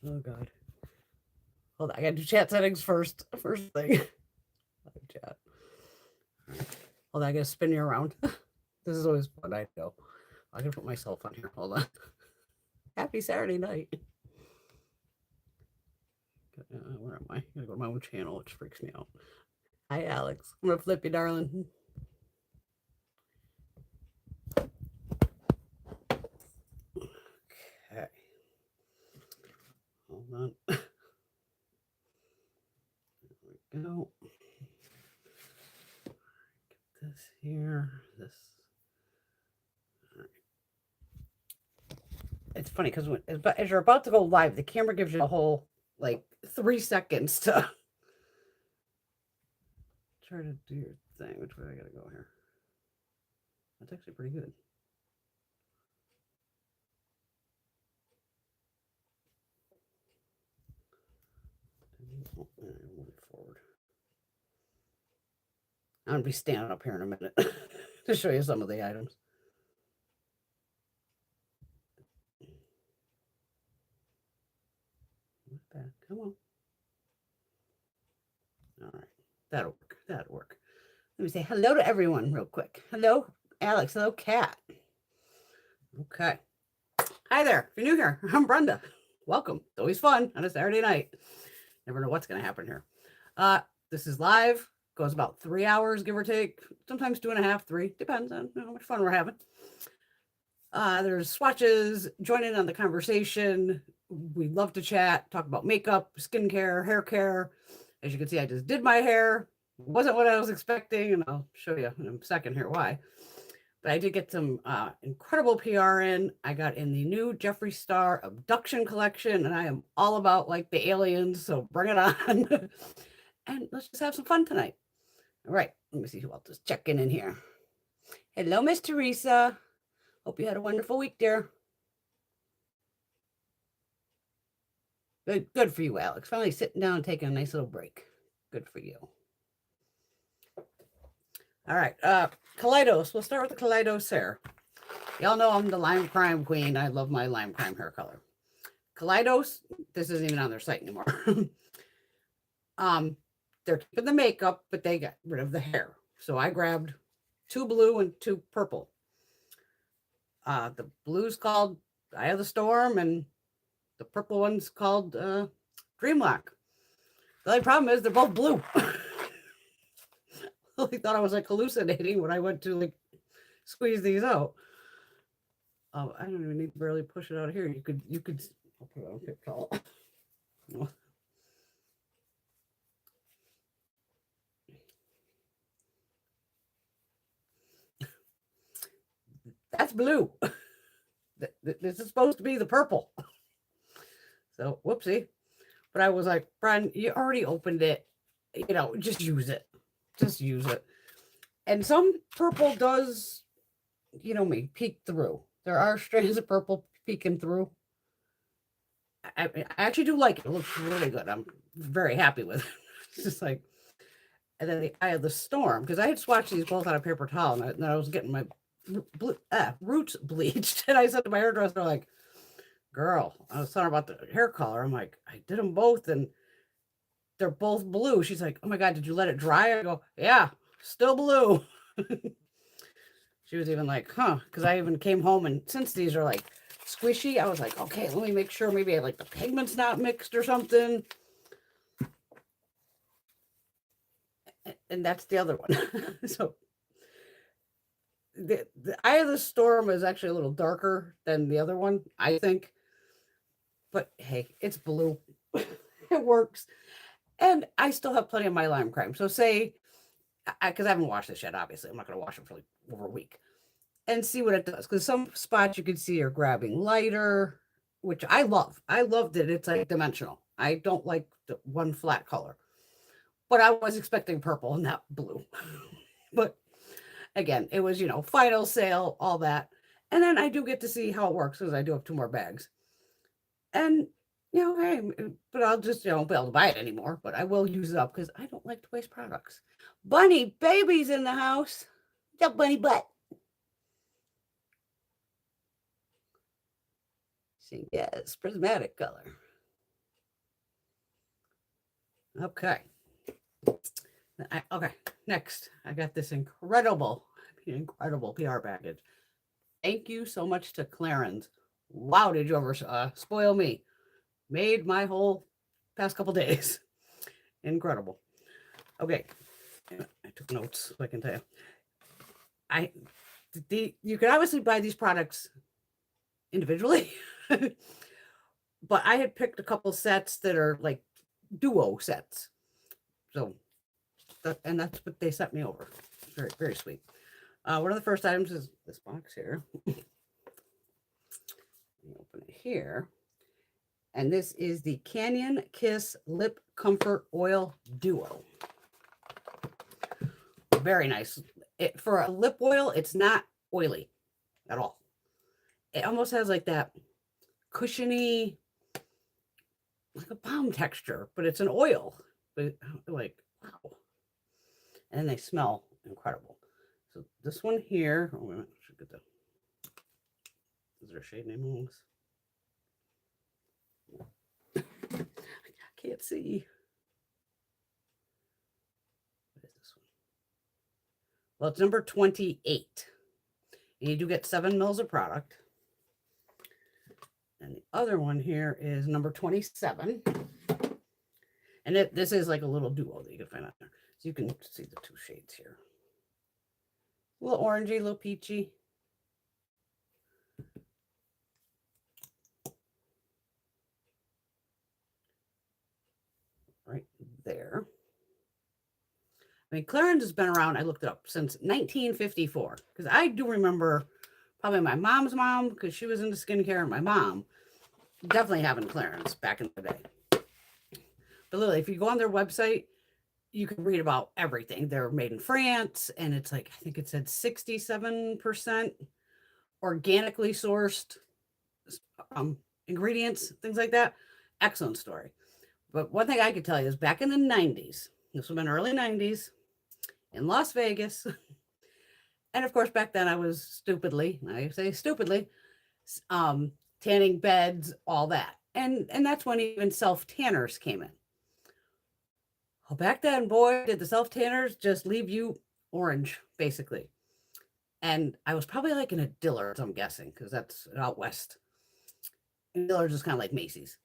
Oh God. Hold on, I gotta do chat settings first. First thing. Live chat. Hold on, I gotta spin you around. This is always fun, I know. I can put myself on here. Hold on. Happy Saturday night. Where am I? I gotta go to my own channel, which freaks me out. Hi, Alex. I'm gonna flip you, darling. Okay. Hold on. There we go. Get this here. This. All right. It's funny because as you're about to go live, the camera gives you a whole like 3 seconds to try to do your thing. Which way I gotta go here? That's actually pretty good. Move it forward. I'm gonna be standing up here in a minute to show you some of the items. Come on. All right, that'll work. That'll work. Let me say hello to everyone real quick. Hello, Alex. Hello, Kat. Okay. Hi there. If you're new here, I'm Brenda. Welcome. It's always fun on a Saturday night. Never know what's going to happen here. This is live. Goes about 3 hours, give or take. Sometimes 2.5, 3. Depends on how much fun we're having. There's Swatches. Join in on the conversation. We love to chat, talk about makeup, skincare, hair care. As you can see, I just did my hair. It wasn't what I was expecting, and I'll show you in a second here why. But I did get some incredible PR in. I got in the new Jeffree Star Abduction Collection, and I am all about like the aliens, so bring it on. And let's just have some fun tonight. All right, let me see who else is checking in here. Hello, Miss Teresa. Hope you had a wonderful week, dear. Good for you, Alex. Finally sitting down and taking a nice little break. Good for you. All right, Kaleidos. We'll start with the Kaleidos Hair. Y'all know I'm the lime crime queen. I love my lime crime hair color. Kaleidos, this isn't even on their site anymore. They're keeping the makeup, but they got rid of the hair. So I grabbed 2 blue and 2 purple. The blue's called Eye of the Storm, and the purple one's called Dreamlock. The only problem is they're both blue. I thought I was like hallucinating when I went to like squeeze these out. I don't even need to barely push it out of here. You could. I'll put it on paper towel. That's blue. This is supposed to be the purple. So whoopsie. But I was like, Brian, you already opened it. Just use it. Just use it. And some purple does, peek through. There are strands of purple peeking through. I actually do like it. It looks really good. I'm very happy with it. It's just like, and then the Eye of the Storm, because I had swatched these both on a paper towel, and I was getting my roots bleached. And I said to my hairdresser, like, girl, I was talking about the hair color. I'm like, I did them both, and they're both blue. She's like, oh my God, did you let it dry? I go, yeah, still blue. She was even like, huh, because I even came home, and since these are like squishy, I was like, okay, let me make sure maybe like the pigment's not mixed or something. And that's the other one. So the Eye of the Storm is actually a little darker than the other one, I think. But hey, it's blue. It works. And I still have plenty of my lime crime. So say, because I haven't washed this yet, obviously. I'm not going to wash it for like over a week. And see what it does. Because some spots you can see are grabbing lighter, which I love. I loved it. It's like dimensional. I don't like the one flat color. But I was expecting purple and not blue. But again, it was, final sale, all that. And then I do get to see how it works because I do have 2 more bags. And, hey, but I'll just, be able to buy it anymore. But I will use it up because I don't like to waste products. Bunny Baby's in the house. What's up, Bunny Butt? See, yes, prismatic color. Okay. Okay. Next, I got this incredible PR package. Thank you so much to Clarins. Wow, did you ever spoil me? Made my whole past couple days. Incredible. Okay. I took notes so I can tell you. You can obviously buy these products individually, but I had picked a couple sets that are like duo sets. So, and that's what they sent me over. Very, very sweet. One of the first items is this box here. Open it here. And this is the Canyon Kiss Lip Comfort Oil Duo. Very nice. For a lip oil, it's not oily at all. It almost has like that cushiony, like a balm texture, but it's an oil. But like, wow. And they smell incredible. So this one here, oh, wait a minute, I should get the, is there a shade name on this? I can't see. What is this one? Well, it's number 28. And you do get 7 mils of product. And the other one here is number 27. And this is like a little duo that you can find out there. So you can see the 2 shades here. A little orangey, a little peachy. Right there. I mean, Clarins has been around, I looked it up, since 1954. Because I do remember probably my mom's mom, because she was into skincare, and my mom definitely having Clarins back in the day. But literally, if you go on their website, you can read about everything. They're made in France, and it's like, I think it said 67% organically sourced ingredients, things like that. Excellent story. But one thing I could tell you is back in the 90s, this would have been early 90s, in Las Vegas. And of course, back then I was stupidly, I say stupidly, tanning beds, all that. And that's when even self-tanners came in. Well, back then, boy, did the self-tanners just leave you orange, basically. And I was probably like in a Dillard's, I'm guessing, because that's out west. And Dillard's is kind of like Macy's.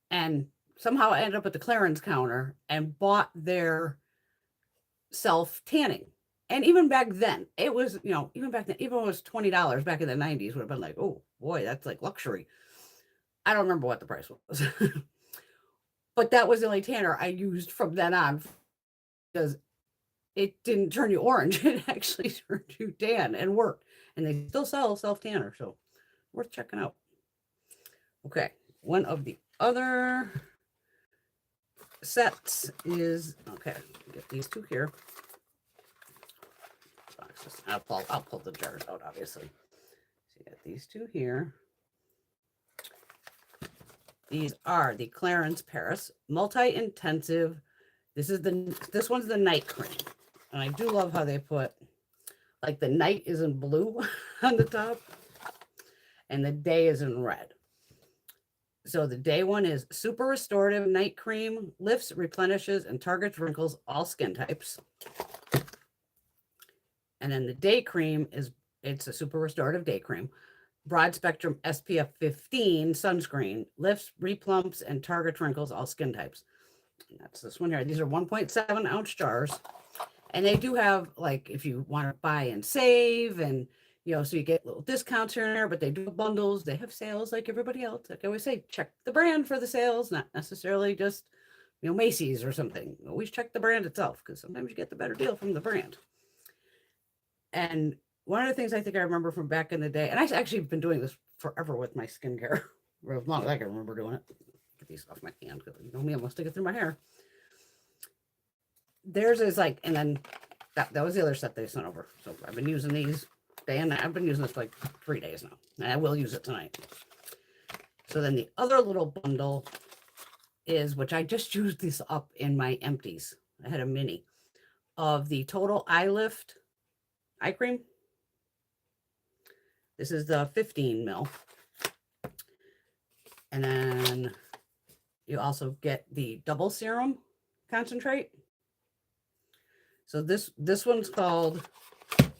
And somehow I ended up at the Clarins counter and bought their self-tanning. And even back then, it was, even back then, even when it was $20 back in the 90s, would have been like, oh boy, that's like luxury. I don't remember what the price was. But that was the only tanner I used from then on, because it didn't turn you orange. It actually turned you tan and worked. And they still sell self-tanner, so worth checking out. Okay, one of the other sets is, okay, get these 2 here. I'll pull the jars out, obviously. So you got these 2 here. These are the Clarins Paris multi-intensive. This one's the night cream. And I do love how they put, like, the night is in blue on the top and the day is in red. So the day one is super restorative night cream, lifts, replenishes, and targets wrinkles, all skin types. And then the day cream it's a super restorative day cream. Broad spectrum SPF 15 sunscreen, lifts, replumps, and target wrinkles, all skin types. And that's this one here. These are 1.7 ounce jars. And they do have, like, if you want to buy and save, and, so you get little discounts here and there, but they do bundles. They have sales like everybody else. Like I always say, check the brand for the sales, not necessarily just, Macy's or something. Always check the brand itself, because sometimes you get the better deal from the brand. And one of the things I think I remember from back in the day, and I've actually been doing this forever with my skincare, for as long as I can remember doing it. Get these off my hand, because me, I'm gonna stick it through my hair. Theirs is like, and then that was the other set they sent over. So I've been using these day and night. I've been using this for like 3 days now, and I will use it tonight. So then the other little bundle is, which I just used this up in my empties. I had a mini of the Total Eye Lift eye cream. This is the 15 mil. And then you also get the double serum concentrate. So this one's called,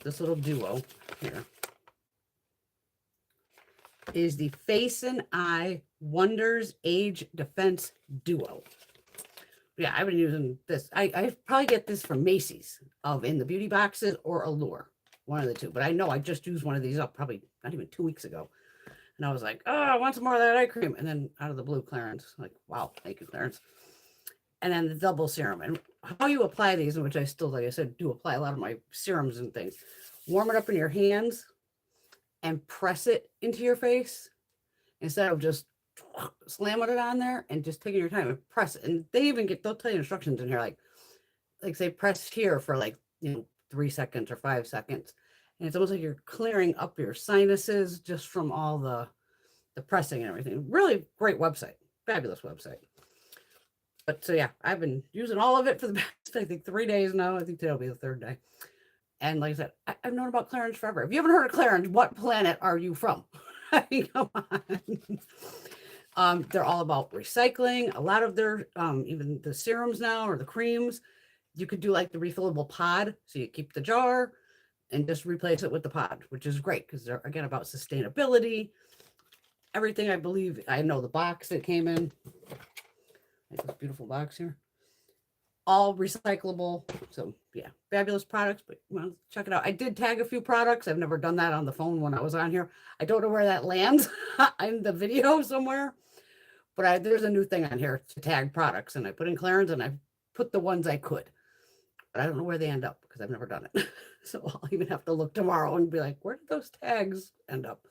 this little duo here is the Face and Eye Wonders Age Defense Duo. Yeah, I've been using this. I probably get this from Macy's in the beauty boxes or Allure, one of the two. But I know I just used one of these up probably not even 2 weeks ago. And I was like, oh, I want some more of that eye cream. And then out of the blue, Clarins. Like, wow, thank you, Clarins. And then the double serum. And how you apply these, which I still, like I said, do apply a lot of my serums and things. Warm it up in your hands and press it into your face instead of just slamming it on there and just taking your time and press it. And they'll tell you instructions in here, like say press here for 3 seconds or 5 seconds. And it's almost like you're clearing up your sinuses just from all the pressing and everything. Really great website. Fabulous website. But so yeah, I've been using all of it for the past, I think, 3 days now. I think today'll be the 3rd day. And like I said, I've known about Clarins forever. If you haven't heard of Clarins, what planet are you from? I mean, come on. They're all about recycling. A lot of their, even the serums now or the creams, you could do like the refillable pod. So you keep the jar and just replace it with the pod, which is great because they're, again, about sustainability. Everything, I believe, I know the box that came in. Like this beautiful box here. All recyclable. So yeah, fabulous products, but well, check it out. I did tag a few products. I've never done that on the phone when I was on here. I don't know where that lands in the video somewhere, but there's a new thing on here to tag products, and I put in Clarins and I put the ones I could, but I don't know where they end up because I've never done it. So I'll even have to look tomorrow and be like, where did those tags end up?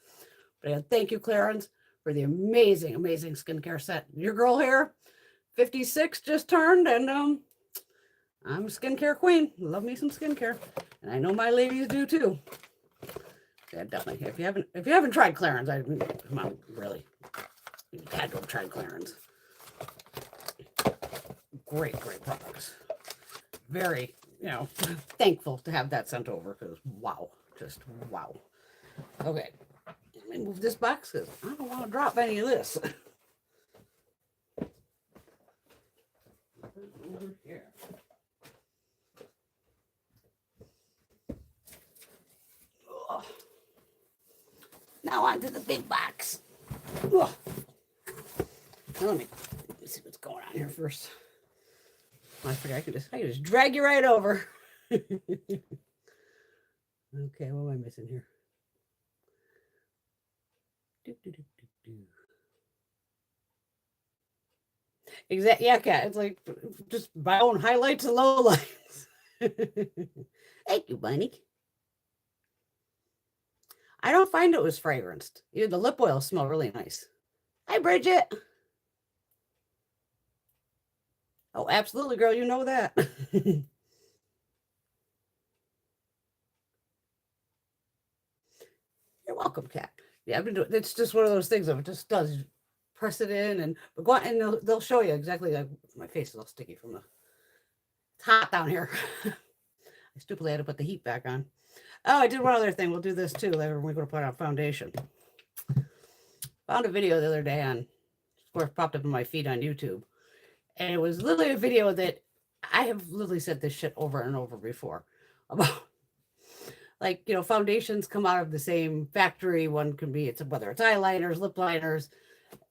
But yeah, thank you, Clarins, for the amazing, amazing skincare set. Your girl here, 56 just turned, and I'm a skincare queen. Love me some skincare. And I know my ladies do too. Yeah, definitely. If you haven't tried Clarins, come on, really. You had to have tried Clarins. Great, great products. Very, thankful to have that sent over because wow. Just wow. Okay. Let me move this box because I don't want to drop any of this. Over here. Now on to the big box. Let me see what's going on here first. I figured I could just drag you right over. Okay, what am I missing here? Exactly. Yeah, Kat. It's like just my own highlights and lowlights. Thank you, Bunny. I don't find it was fragranced. Even the lip oils smell really nice. Hi, Bridget. Oh, absolutely, girl. You know that. You're welcome, Kat. Yeah, I've been doing. It's just one of those things that it just does. You press it in and go on, and they'll show you exactly. Like, my face is all sticky from the. It's hot down here. I stupidly had to put the heat back on. Oh, I did one other thing. We'll do this too later when we go to put on foundation. Found a video the other day of course, popped up in my feed on YouTube. And it was literally a video that I have literally said this shit over and over before about, like, foundations come out of the same factory. One can be, whether it's eyeliners, lip liners,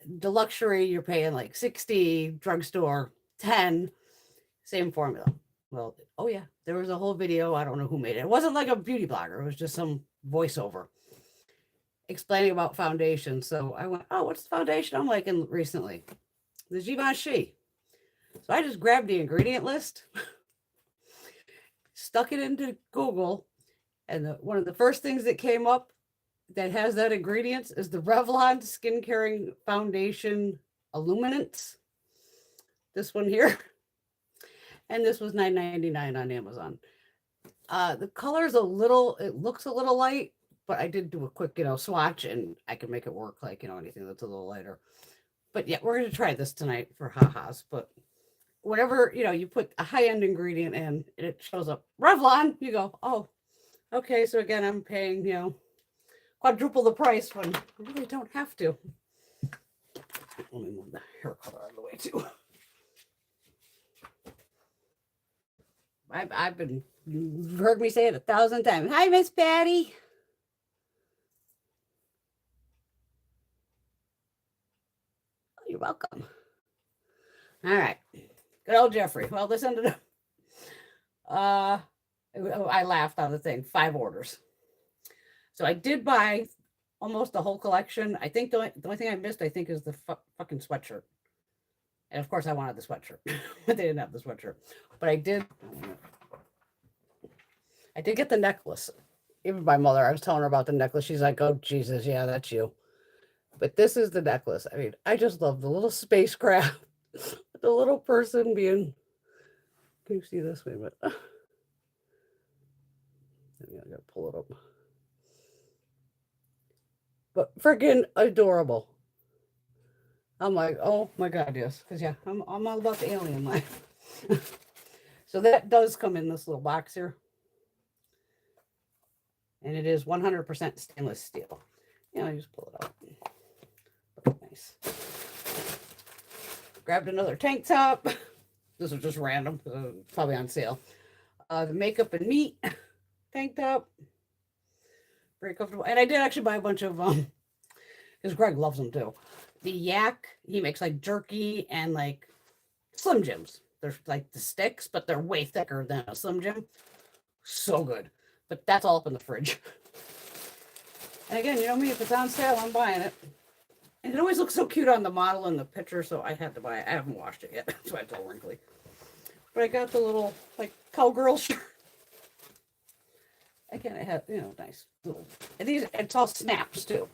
the luxury, you're paying like 60, drugstore, 10, same formula. Well, oh yeah, there was a whole video. I don't know who made it. It wasn't like a beauty blogger. It was just some voiceover explaining about foundation. So I went, oh, what's the foundation I'm liking recently? The Givenchy. So I just grabbed the ingredient list, stuck it into Google, and one of the first things that came up that has that ingredients is the Revlon Skin Caring Foundation Illuminants. This one here. And this was $9.99 on Amazon. The color is it looks a little light, but I did do a quick, swatch, and I can make it work like, anything that's a little lighter. But yeah, we're going to try this tonight for ha-has. But whatever, you put a high-end ingredient in, and it shows up Revlon, you go, oh, okay. So again, I'm paying, quadruple the price when I really don't have to. Let me move the hair color out of the way too. I've been, you've heard me say it 1,000 times. Hi, Miss Patty. Oh, you're welcome. All right. Good old Jeffree. Well, this ended up, I laughed on the thing, 5 orders. So I did buy almost the whole collection. I think the only thing I missed, I think, is the fucking sweatshirt. And of course I wanted the sweatshirt, but they didn't have the sweatshirt. But I did get the necklace. Even my mother, I was telling her about the necklace. She's like, oh, Jesus, yeah, that's you. But this is the necklace. I mean, I just love the little spacecraft, the little person being, can you see this? Wait a minute. I gotta pull it up. But freaking adorable. I'm like, oh my God, yes. Because yeah, I'm all about the alien life. So that does come in this little box here. And it is 100% stainless steel. Yeah, I just pull it out. Nice. Grabbed another tank top. This was just random. Probably on sale. The Makeup and Meat tank top. Very comfortable. And I did actually buy a bunch of, because Greg loves them too. The Yak, he makes like jerky and like Slim Jims. They're like the sticks, but they're way thicker than a Slim Jim. So good. But that's all up in the fridge. And again, you know me, if it's on sale, I'm buying it. And it always looks so cute on the model in the picture, so I had to buy it. I haven't washed it yet. That's why it's all wrinkly. But I got the little, like, cowgirl shirt. Again, it had, nice little... And these, it's all snaps, too.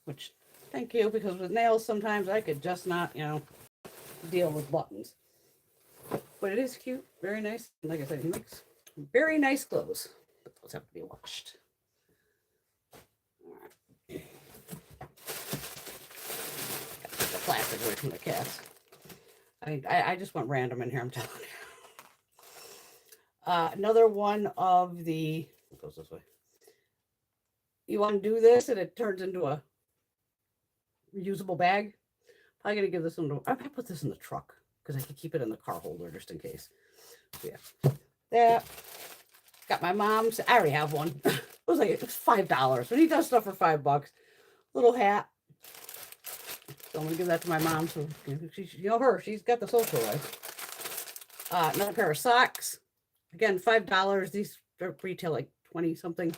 Which, thank you, because with nails, sometimes I could just not, deal with buttons. But it is cute. Very nice. And like I said, he makes very nice clothes. But those have to be washed. All right. The plastic away from the cats. I just went random in here, I'm telling you. Another one of the... It goes this way. You want to do this, and it turns into a reusable bag. Probably going to give this one to... I might put this in the truck, because I can keep it in the car holder, just in case. So, yeah. That. Got my mom's. I already have one. It was $5. When he does stuff for $5. Little hat. So I'm gonna give that to my mom. So she's got the social life. Another pair of socks. Again, $5. These retail like 20 something,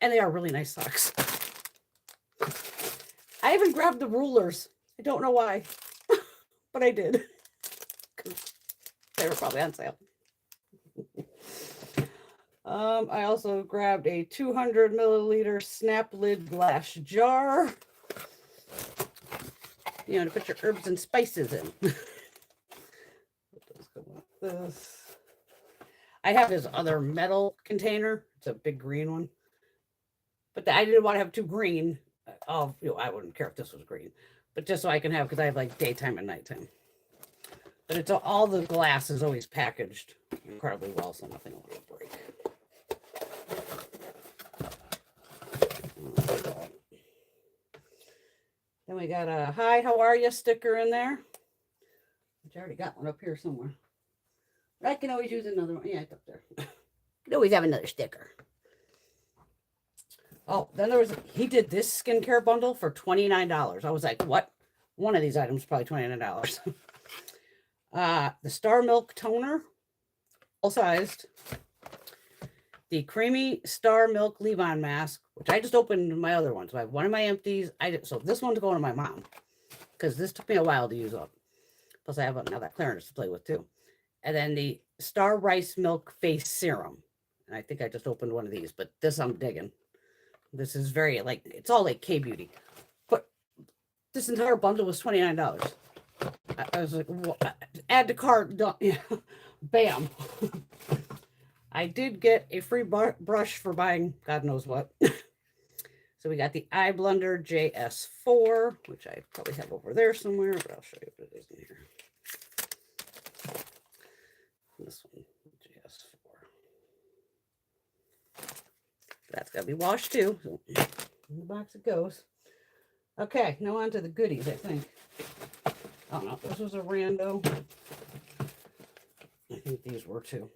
and they are really nice socks. I even grabbed the rulers. I don't know why, but I did. They were probably on sale. I also grabbed a 200 milliliter snap lid glass jar. To put your herbs and spices in. This. I have this other metal container. It's a big green one. But I didn't want to have too green. I wouldn't care if this was green. But just so I can have, because I have like daytime and nighttime. But it's all the glass is always packaged incredibly well, so nothing will break. Then we got a hi, how are you sticker in there. Which I already got one up here somewhere. But I can always use another one. Yeah, it's up there. Could always have another sticker. Oh, then he did this skincare bundle for $29. I was like, what? One of these items is probably $29. The Star Milk Toner, full sized. The Creamy Star Milk Leave-On Mask, which I just opened my other one. So I have one of my empties. So this one's going to my mom, because this took me a while to use up. Plus I have another Clarins to play with too. And then the Star Rice Milk Face Serum. And I think I just opened one of these, but this I'm digging. This is very, it's all like K-Beauty. But this entire bundle was $29. I was like, well, add to cart, done. Yeah. Bam. I did get a free brush for buying God knows what. So we got the Eye Blender JS4, which I probably have over there somewhere, but I'll show you what it is in here. This one, JS4. That's got to be washed too. So in the box it goes. Okay, now on to the goodies, I think. Oh no, this was a rando. I think these were too.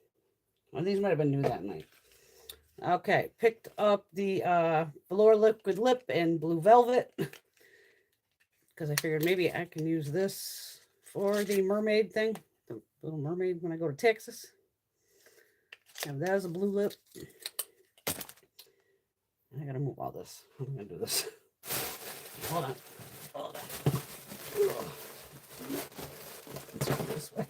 Well, these might have been new that night. Okay, picked up the Velour Liquid Lip and Blue Velvet because I figured maybe I can use this for the mermaid thing, the little mermaid when I go to Texas. Have that as a blue lip. I gotta move all this. I'm gonna do this. Hold on. Hold on. Let's go this way.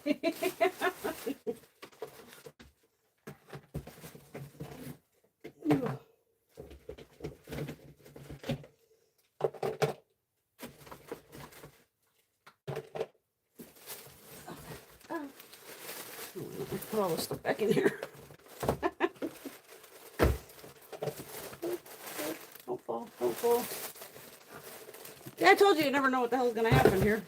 Put all this stuff back in here. Don't fall, don't fall. Yeah, I told you never know what the hell's gonna happen here.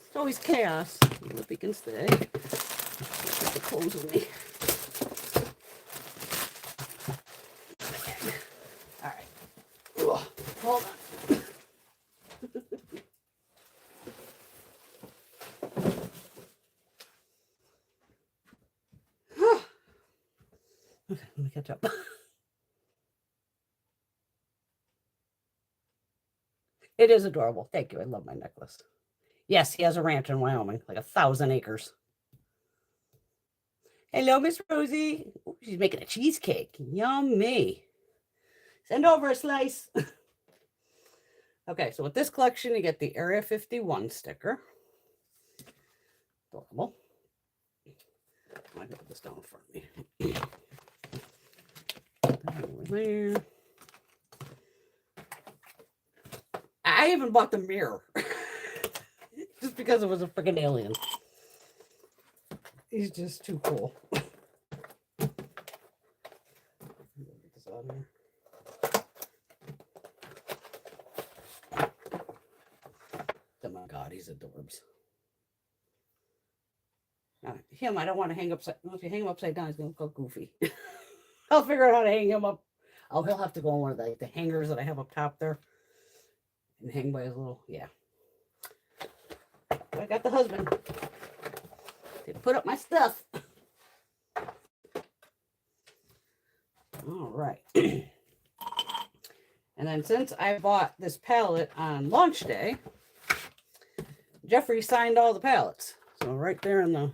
It's always chaos. If he can stay. Put the clothes with me. All right. Hold on. Okay, let me catch up. It is adorable. Thank you. I love my necklace. Yes, he has a ranch in Wyoming, like 1,000 acres. Hello, Miss Rosie. Ooh, she's making a cheesecake. Yummy. Send over a slice. Okay, so with this collection, you get the Area 51 sticker. Adorable. I can put this down in front of me. There. I even bought the mirror just because it was a freaking alien. He's just too cool. Get this out of here. Oh my God, he's adorbs. Him, I don't want to hang upside. Well, if you hang him upside down, he's gonna go goofy. I'll figure out how to hang him up. Oh, he'll have to go on one of the hangers that I have up top there and hang by his little, yeah. I got the husband. They put up my stuff. All right. And then since I bought this palette on launch day, Jeffree signed all the palettes. So right there in the,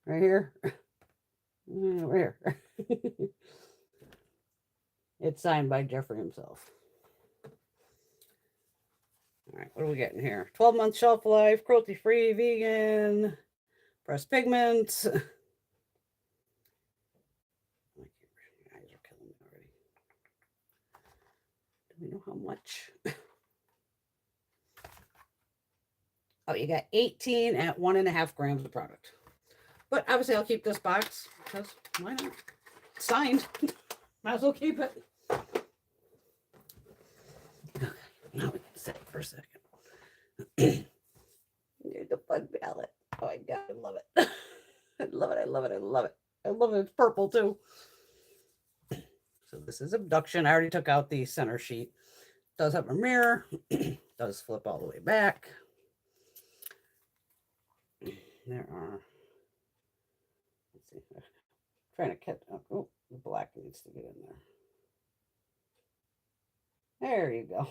right here. Right here. It's signed by Jeffree himself. All right, what are we getting here? 12-month shelf life, cruelty-free, vegan, pressed pigments. My eyes are killing me already. Do we know how much? Oh, you got 18 at 1.5 grams of product. But obviously I'll keep this box because why not? It's signed. Might as well keep it. Okay, now we can set it for a second. Here's the fun palette. Oh my God, I love it. I love it, I love it, I love it. I love it, it's purple too. So this is Abduction. I already took out the center sheet. It does have a mirror. Does flip all the way back. There are, let's see, I'm trying to catch up. Oh, the black needs to get in there. There you go.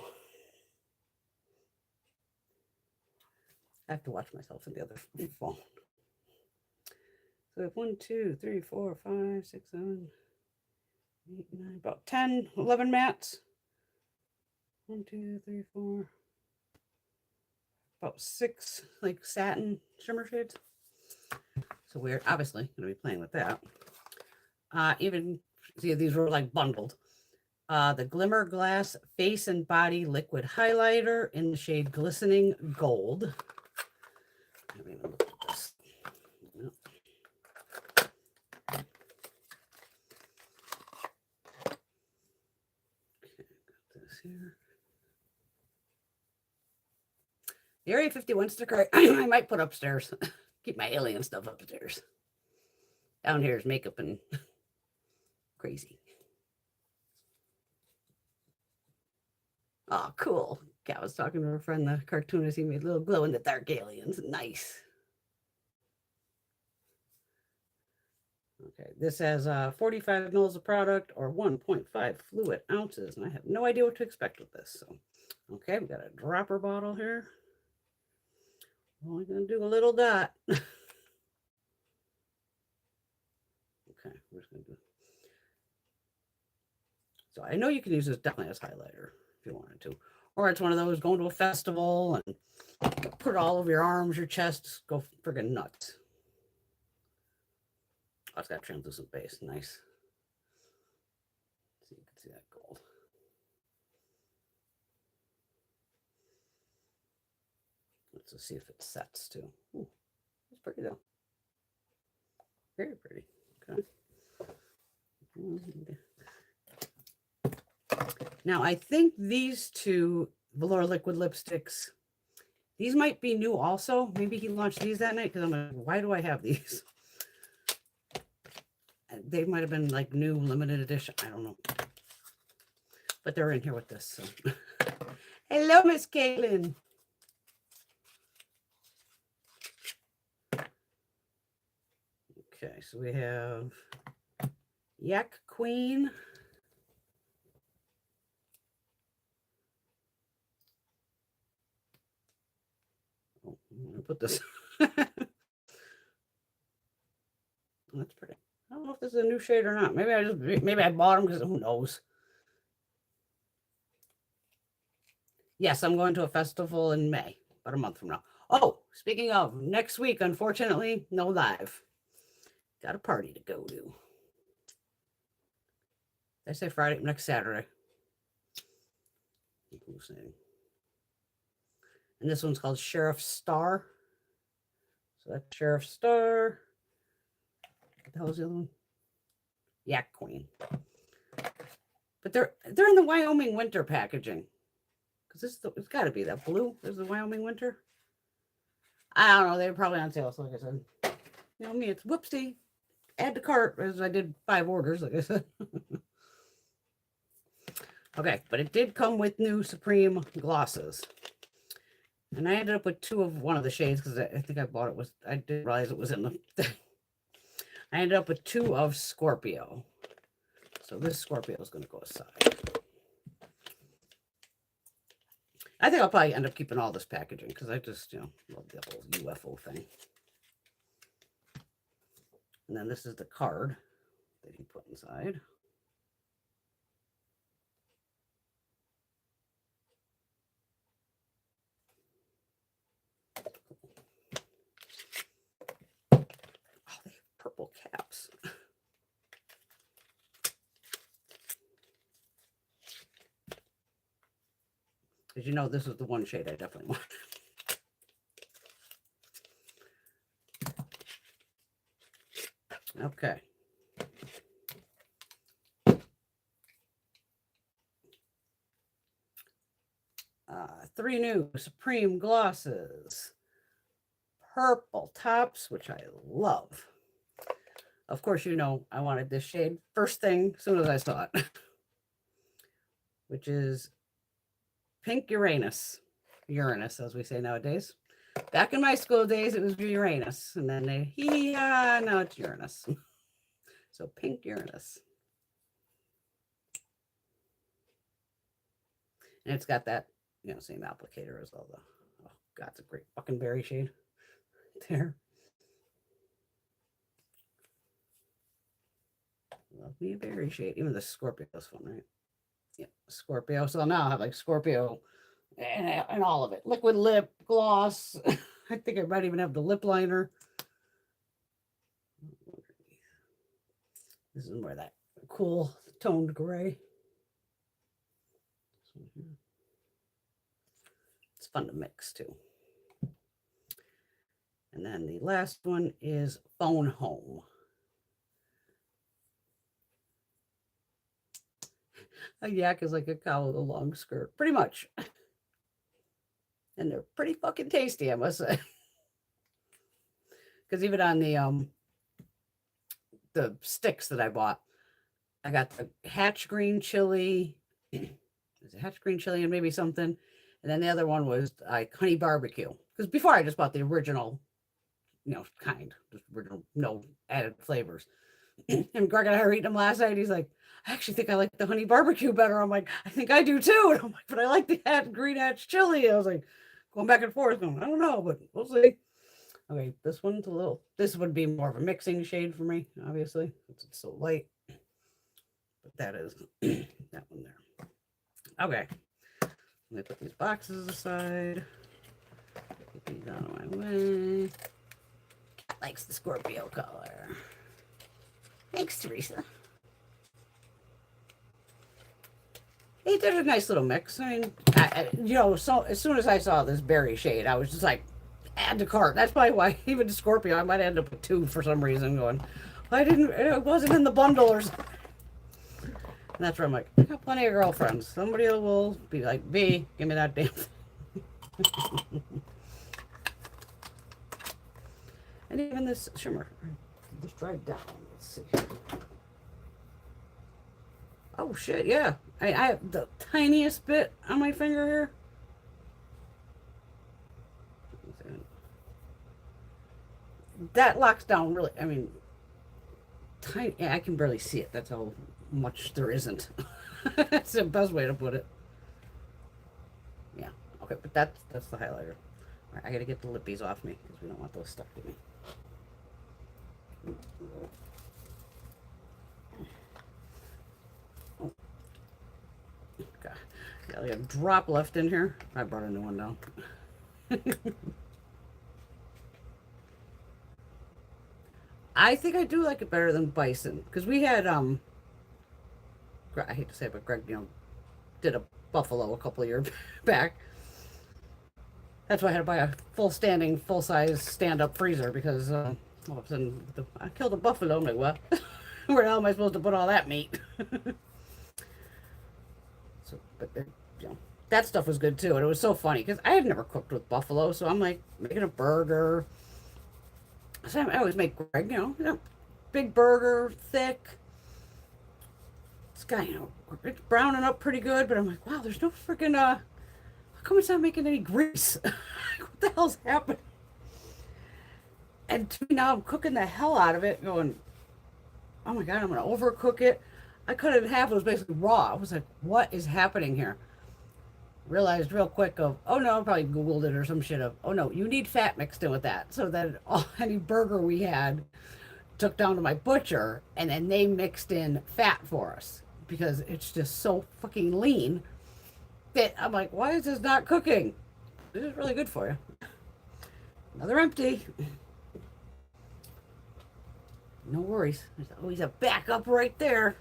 I have to watch myself in the other phone. So we have 1, 2, 3, 4, 5, 6, 7, 8, 9, about 10, 11 mats. 1, 2, 3, 4. About 6 like satin shimmer shades. So we're obviously going to be playing with that. Even see these were like bundled. The Glimmer Glass Face and Body Liquid Highlighter in the shade Glistening Gold. I haven't even looked at this. No. Okay, got this here. The Area 51 sticker I might put upstairs. Keep my alien stuff upstairs. Down here is makeup and crazy. Oh, cool. Kat was talking to her friend, the cartoonist. He made little glow in the dark aliens. Nice. Okay, this has 45 mils of product or 1.5 fluid ounces, and I have no idea what to expect with this. So, okay, we got a dropper bottle here. Only gonna do a little dot. Okay, we're just gonna do. So I know you can use this definitely as highlighter if you wanted to, or it's one of those going to a festival and put it all over your arms, your chest, go friggin' nuts. Oh, it's got translucent base, nice. So you can see that gold. Let's just see if it sets too. Ooh, it's pretty though. Very pretty. Okay. Now I think these two Velour liquid lipsticks, these might be new also. Maybe he launched these that night because I'm like, why do I have these? They might have been like new limited edition. I don't know. But they're in here with this. So. Hello, Miss Caitlin. Okay, so we have Yak Queen. Oh, I'm gonna put this. That's pretty. I don't know if this is a new shade or not. Maybe I bought them because who knows. Yes, I'm going to a festival in May, about a month from now. Oh, speaking of, next week, unfortunately, no live. Got a party to go to. Did I say Friday? Next Saturday. And this one's called Sheriff Star. So that's Sheriff Star. What the hell is the other one? Yak Queen. But they're in the Wyoming winter packaging. Because it's got to be that blue. There's the Wyoming winter. I don't know. They're probably on sale. So like I said, you know me, it's whoopsie. Add to cart as I did 5 orders, like I said. Okay, but it did come with new Supreme glosses. And I ended up with 2 of one of the shades because I think I bought it was, I didn't realize it was in the thing. I ended up with 2 of Scorpio. So this Scorpio is going to go aside. I think I'll probably end up keeping all this packaging because I just, love the whole UFO thing. And then this is the card that he put inside. Oh, they have purple caps. As you know, this is the one shade I definitely want. Okay. Three new Supreme glosses. Purple tops, which I love. Of course, you know I wanted this shade first thing as soon as I saw it, which is Pink Uranus. Uranus, as we say nowadays. Back in my school days, it was Uranus, and then now it's Uranus. So Pink Uranus. And it's got that, same applicator as all the, oh God, it's a great fucking berry shade there. Love me a berry shade. Even the Scorpio's fun, right? Yeah, Scorpio. So now I have like Scorpio and all of it. Liquid lip gloss. I think I might even have the lip liner. This is more that cool toned gray. It's fun to mix too. And then the last one is Phone Home. A yak is like a cow with a long skirt, pretty much. And they're pretty fucking tasty, I must say. Because even on the sticks that I bought, I got the hatch green chili, was a hatch green chili and maybe something. And then the other one was like honey barbecue. Because before I just bought the original, kind, just original, no added flavors. And Greg and I were eating them last night. He's like, I actually think I like the honey barbecue better. I'm like, I think I do too. And I'm like, but I like the green hatch chili. I was like, going back and forth, going, I don't know, but we'll see. Okay, this one's this would be more of a mixing shade for me, obviously. It's so light. But that is that one there. Okay. Let me put these boxes aside. Get these out of my way. Cat likes the Scorpio color. Thanks, Teresa. Hey, there's a nice little mix. I mean, so as soon as I saw this berry shade, I was just like, add to cart. That's probably why even the Scorpio, I might end up with 2 for some reason. Going, it wasn't in the bundle or something. And that's where I'm like, I got plenty of girlfriends. Somebody will be like, B, give me that damn thing. And even this shimmer, just dried down. Let's see. Oh shit, yeah. I have the tiniest bit on my finger here. That locks down really, I mean, tiny. I can barely see it. That's how much there isn't. That's the best way to put it. Yeah, okay, but that's the highlighter. All right, I gotta get the lippies off me because we don't want those stuck to me. God, got like a drop left in here. I brought a new one down. I think I do like it better than bison because we had I hate to say it, but Greg did a buffalo a couple of years back. That's why I had to buy a full size stand up freezer because all of a sudden I killed a buffalo. I'm like, what? Where the hell am I supposed to put all that meat? So, but that stuff was good too, and it was so funny because I had never cooked with buffalo, so I'm like making a burger. So I always make Greg, big burger, thick. This guy, it's browning up pretty good, but I'm like, wow, there's no freaking, how come it's not making any grease? What the hell's happening? And to me now, I'm cooking the hell out of it, going, oh my God, I'm going to overcook it. I cut it in half. It was basically raw. I was like, what is happening here? Realized real quick oh no, I probably Googled it or some shit of, oh no, you need fat mixed in with that. So that any burger we had took down to my butcher and then they mixed in fat for us because it's just so fucking lean that I'm like, why is this not cooking? This is really good for you. Another empty. No worries. There's always a backup right there.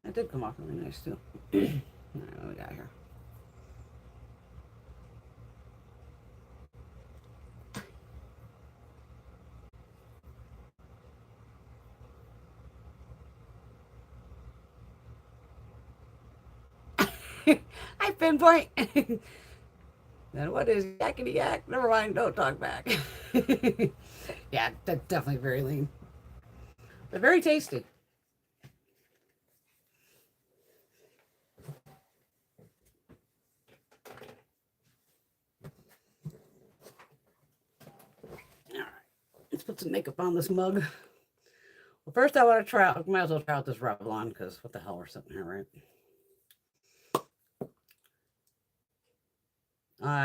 That did come off really nice too. All right, what we got here? I pinpoint. Then what is yakety yak? Never mind, don't talk back. Yeah, that's definitely very lean. But very tasty. All right, let's put some makeup on this mug. Well, first I want to try out, might as well try out this Revlon because what the hell, we're sitting here, right?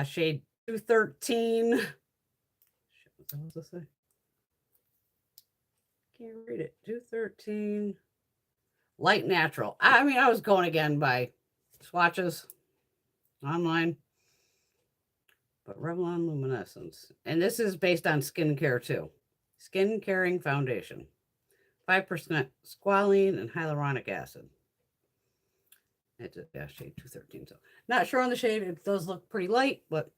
Shade 213. What the hell does this say? Can't read it. 213. Light natural. I mean, I was going again by Swatches online. But Revlon Luminescence. And this is based on skincare too. Skin caring foundation. 5% squalene and hyaluronic acid. It's a shade 213. So not sure on the shade. It does look pretty light, but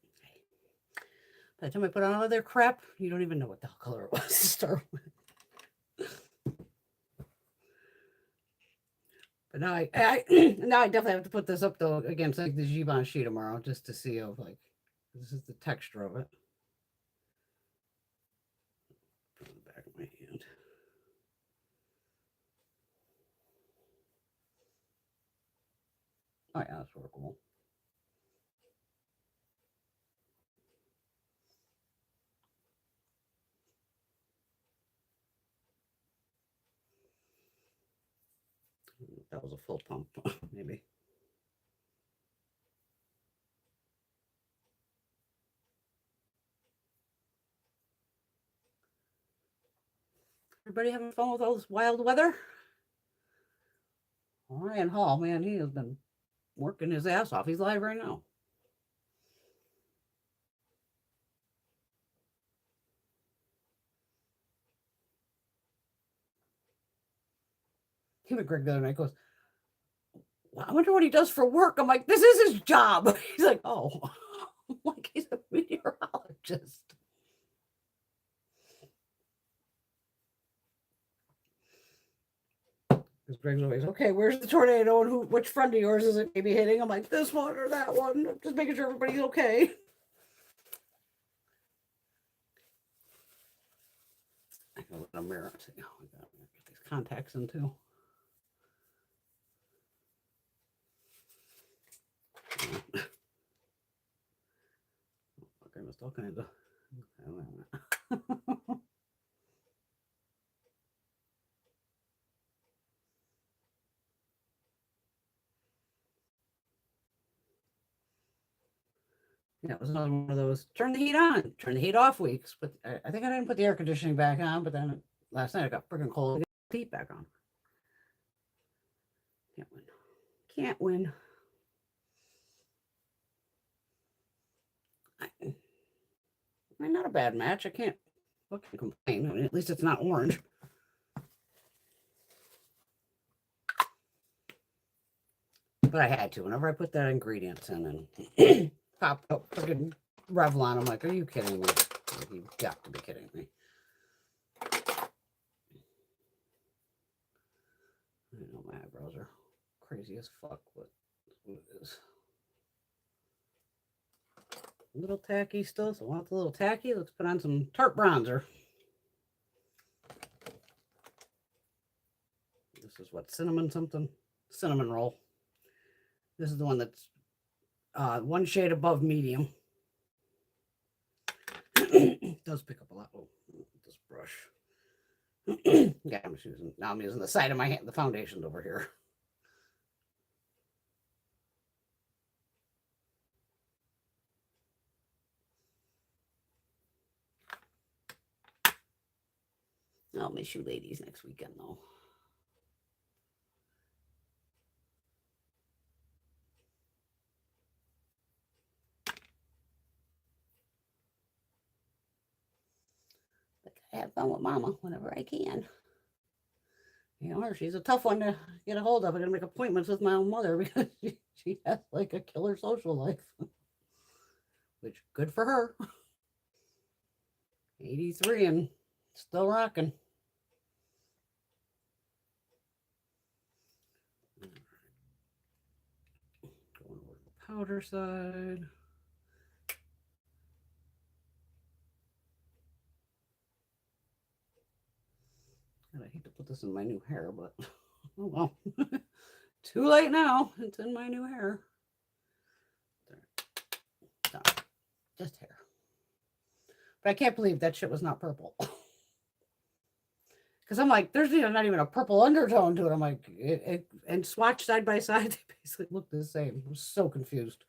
by the time I put on all their crap, you don't even know what the hell color it was to start with. But now I definitely have to put this up though against like the Givenchy tomorrow just to see if like this is the texture of it. Put it in the back of my hand. Oh yeah, that's workable. That was a full pump, maybe. Everybody having fun with all this wild weather? Ryan Hall, man, he has been working his ass off. He's live right now. Him and Greg the other night goes, well, I wonder what he does for work. I'm like, this is his job. He's like, oh, I'm like, he's a meteorologist. Because Greg's always, okay, where's the tornado and which front of yours is it maybe hitting? I'm like, this one or that one. I'm just making sure everybody's okay. I can look in a mirror and say, oh my God, I'm going to get these contacts in too. I missed all kinds of. Yeah, it was another one of those turn the heat on, turn the heat off weeks. But I think I didn't put the air conditioning back on, but then last night I got freaking cold. I got the heat back on. Can't win. Can't win. Not a bad match. I can't complain. I mean, at least it's not orange. But I had to. Whenever I put that ingredients in and pop up freaking Revlon, I'm like, are you kidding me? You've got to be kidding me. I know my eyebrows are crazy as fuck, but what it is. A little tacky still, so I want the little tacky. Let's put on some Tarte bronzer. This is what, cinnamon something? Cinnamon roll. This is the one that's one shade above medium. It does pick up a lot. Oh, this brush. Yeah, I'm using, now I'm using the side of my hand. The foundation's over here. I'll miss you ladies next weekend though. I have fun with Mama whenever I can. You know her, she's a tough one to get a hold of. I gotta make appointments with my own mother because she has like a killer social life. Which, good for her. 83 and still rocking. Going over to the powder side. And I hate to put this in my new hair, but oh well. Too late now. It's in my new hair. No, just hair. But I can't believe that shit was not purple. Because I'm like, there's not even a purple undertone to it. I'm like, and swatch side by side, they basically look the same. I'm so confused.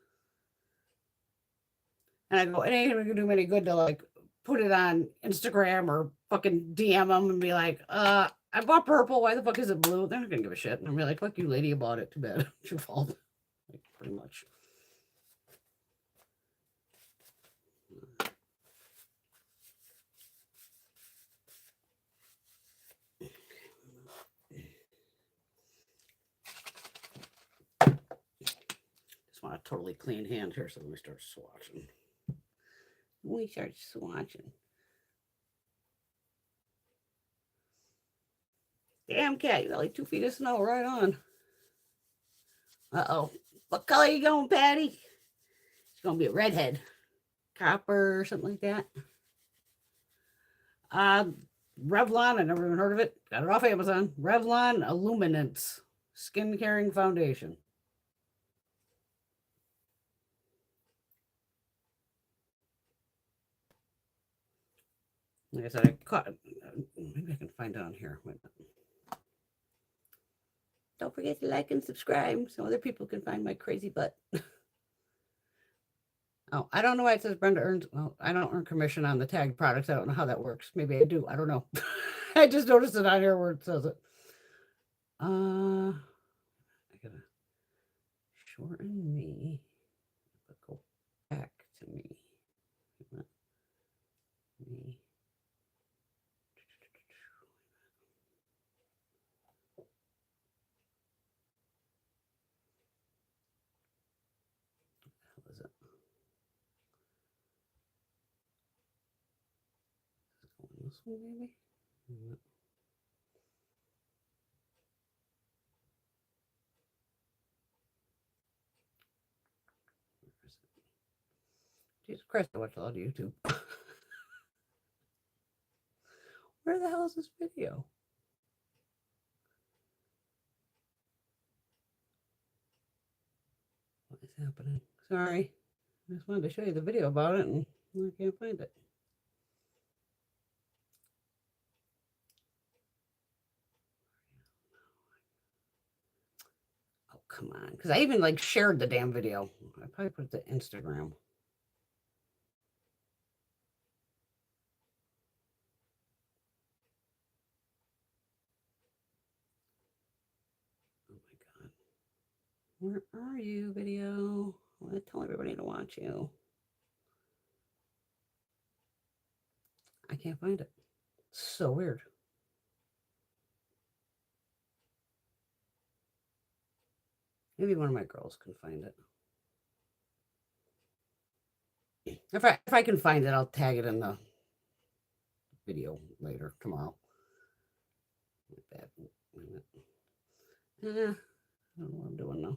And I go, it ain't even gonna do me any good to like put it on Instagram or fucking DM them and be like, I bought purple. Why the fuck is it blue? They're not gonna give a shit. And I'm like, fuck you, lady, you bought it. Too bad. It's your fault. Like, pretty much. Just want a totally clean hand here, so let me start swatching. We start swatching. Damn cat, you got like 2 feet of snow right on. Uh-oh. What color are you going, Patty? It's going to be a redhead. Copper or something like that. Revlon, I never even heard of it. Got it off Amazon. Revlon Illuminance Skin Caring Foundation. Like I said, I caught. Maybe I can find it on here. Wait a minute. Don't forget to like and subscribe so other people can find my crazy butt. Oh, I don't know why it says Brenda earns. Well, I don't earn commission on the tagged products. I don't know how that works. Maybe I do. I don't know. I just noticed it on here where it says it. I gotta shorten me. But go back to me. Me. What is it? This one maybe? Jesus Christ, I watch a lot of YouTube. Where the hell is this video? What is happening? Sorry. I just wanted to show you the video about it and I can't find it. Oh, come on. Because I even like shared the damn video. I probably put it to Instagram. Oh my God. Where are you, video? I want to tell everybody to watch you. I can't find it. It's so weird. Maybe one of my girls can find it. If I can find it, I'll tag it in the video later tomorrow. Like that. I don't know what I'm doing now.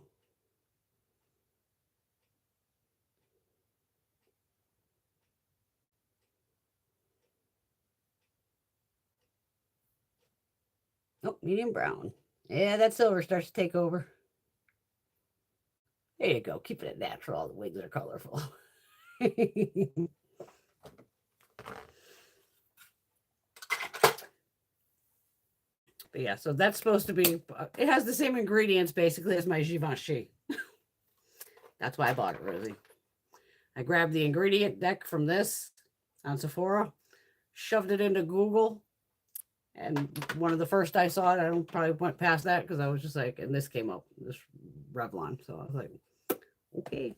Oh, medium brown. Yeah, that silver starts to take over. There you go. Keep it natural. All the wigs are colorful. But yeah, so that's supposed to be, it has the same ingredients basically as my Givenchy. That's why I bought it, Rosie. I grabbed the ingredient deck from this on Sephora, shoved it into Google, and one of the first I saw it, I don't probably went past that because I was just like, and this came up, this Revlon. So I was like, okay.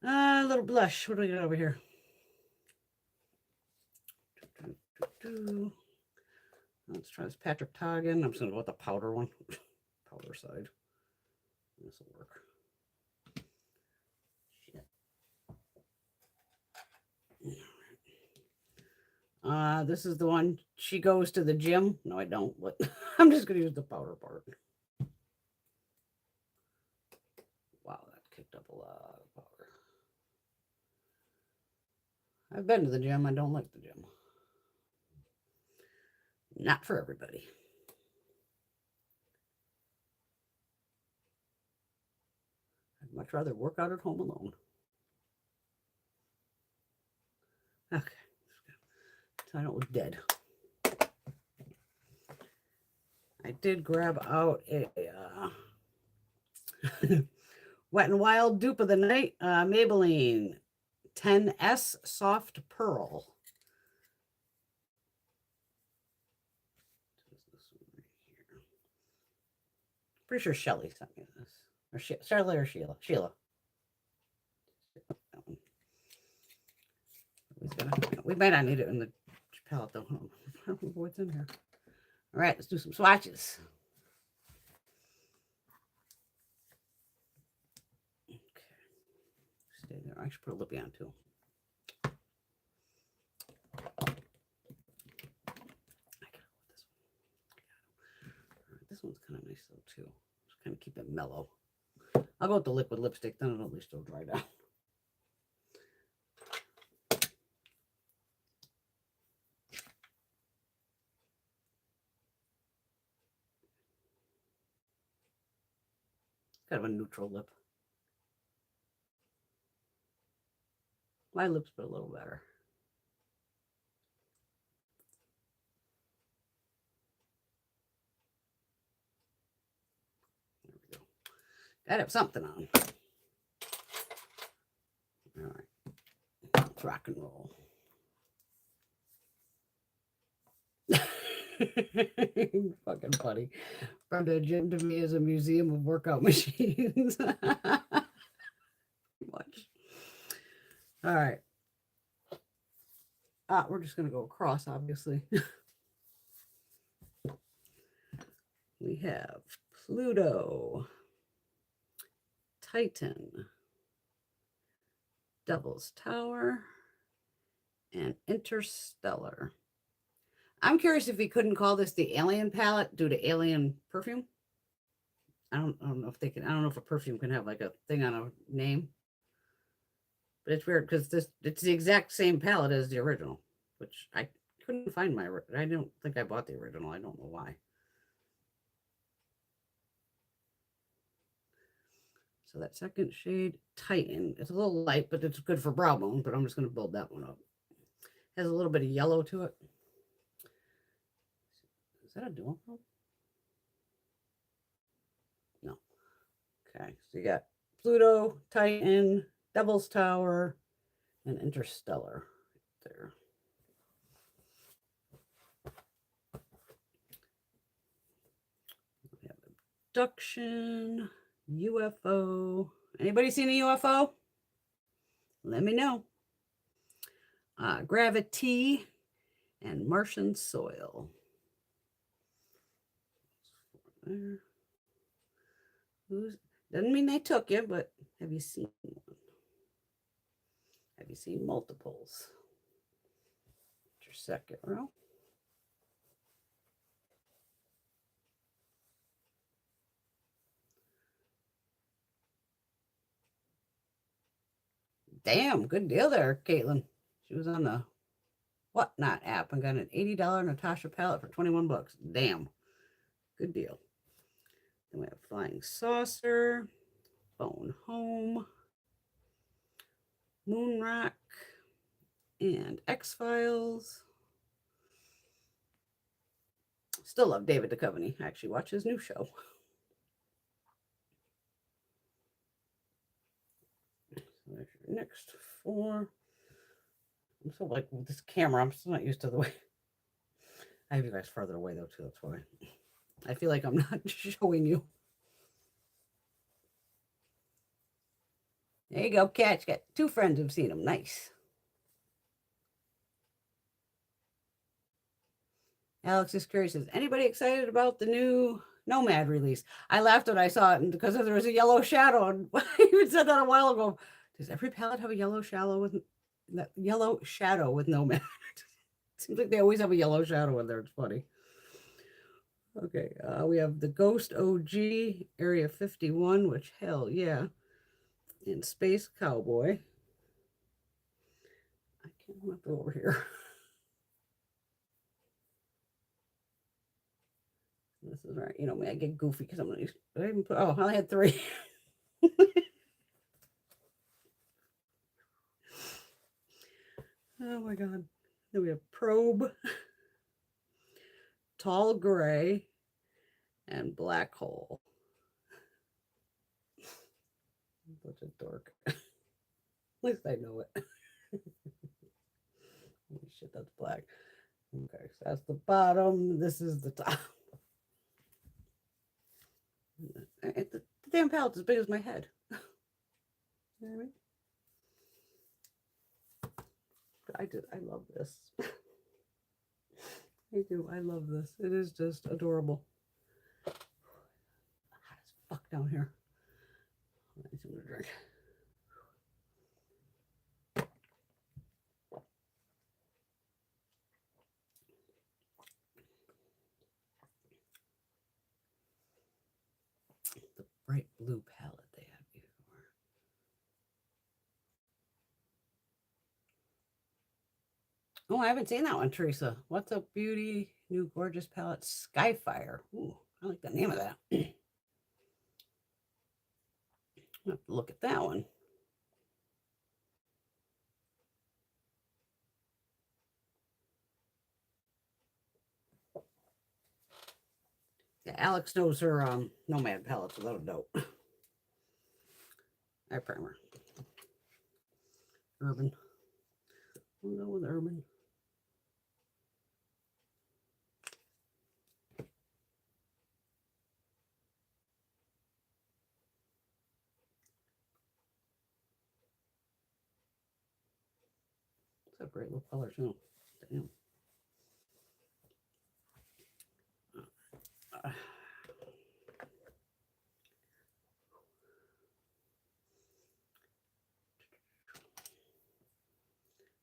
A little blush. What do we got over here? Let's try this Patrick Toggin. I'm just going to go with the powder one. Powder side. This will work. Shit. This is the one. She goes to the gym. No, I don't. But I'm just going to use the powder part. Wow, that kicked up a lot of powder. I've been to the gym. I don't like the gym. Not for everybody. I'd much rather work out at home alone. Okay. So I don't look dead. I did grab out a Wet n Wild dupe of the night, Maybelline 10S Soft Pearl. Pretty sure Shelly sent me this. Or Charlotte or Sheila. Sheila. We might not need it in the palette though. I don't know what's in here. All right, let's do some swatches. Okay. Stay there. I should put a lippy on too. This one's kind of nice though too. Just kind of keep it mellow. I'll go with the liquid lipstick, then it'll at least it'll dry down. Kind of a neutral lip. My lips but a little better. There we go. Gotta have something on. All right. Let's rock and roll. Fucking funny. Brenda, a gym to me is a museum of workout machines. Much. All right. We're just going to go across, obviously. We have Pluto, Titan, Devil's Tower, and Interstellar. I'm curious if we couldn't call this the Alien palette due to Alien perfume. I don't know if they can. I don't know if a perfume can have like a thing on a name. But it's weird because it's the exact same palette as the original, which I couldn't find I don't think I bought the original. I don't know why. So that second shade, Titan. It's a little light, but it's good for brow bone, but I'm just going to build that one up. Has a little bit of yellow to it. Is that a dual probe? No. Okay, so you got Pluto, Titan, Devil's Tower, and Interstellar right there. We have Abduction, UFO. Anybody seen a UFO? Let me know. Gravity and Martian Soil. There. Doesn't mean they took you, but have you seen one? Have you seen multiples? Your second row. Damn, good deal there, Caitlin. She was on the Whatnot app and got an $80 Natasha palette for 21 bucks. Damn, good deal. Then we have Flying Saucer, Phone Home, Moonrock, and X-Files. Still love David Duchovny. I actually watch his new show. So there's your next four. I'm so like with this camera, I'm still not used to the way. I have you guys further away though too. That's why I feel like I'm not showing you. There you go, Kat. You got two friends who've seen them. Nice. Alex is curious. Is anybody excited about the new Nomad release? I laughed when I saw it because there was a yellow shadow. And I even said that a while ago. Does every palette have a yellow shadow with Nomad? Seems like they always have a yellow shadow in there. It's funny. Okay, we have the Ghost OG Area 51, which hell yeah, and Space Cowboy. I can't look over here. This is right. You know, I get goofy because I'm gonna use. I even put. Oh, I only had three. Oh my god. Then we have Probe, Tall Gray, and Black Hole. Such a dork. At least I know it. Holy shit, that's black. Okay, so that's the bottom. This is the top. The damn palette's as big as my head. You know what I mean? I love this. I do. I love this. It is just adorable. Hot as fuck down here. I need something to drink. The bright blue palette they had before. Oh, I haven't seen that one, Teresa. What's Up Beauty? New gorgeous palette, Skyfire. Ooh, I like the name of that. I'll have to look at that one. Alex knows her Nomad palettes without a doubt. Eye primer. Urban. We'll go with Urban. It's a great little color too. Damn.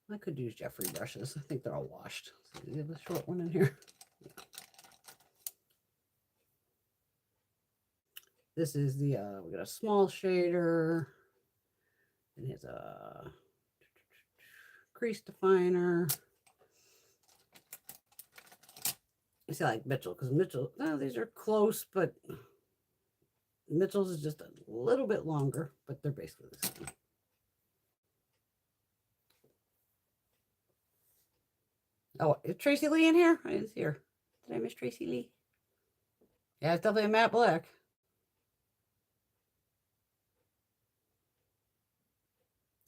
I could use Jeffree brushes. I think they're all washed. So we have a short one in here. Yeah. This is the, we got a small shader. And here's a crease definer. You see, like Mitchell, because Mitchell, no, these are close, but Mitchell's is just a little bit longer, but they're basically the same. Oh, is Tracy Lee in here? I didn't see her. Did I miss Tracy Lee? Yeah, it's definitely a matte black.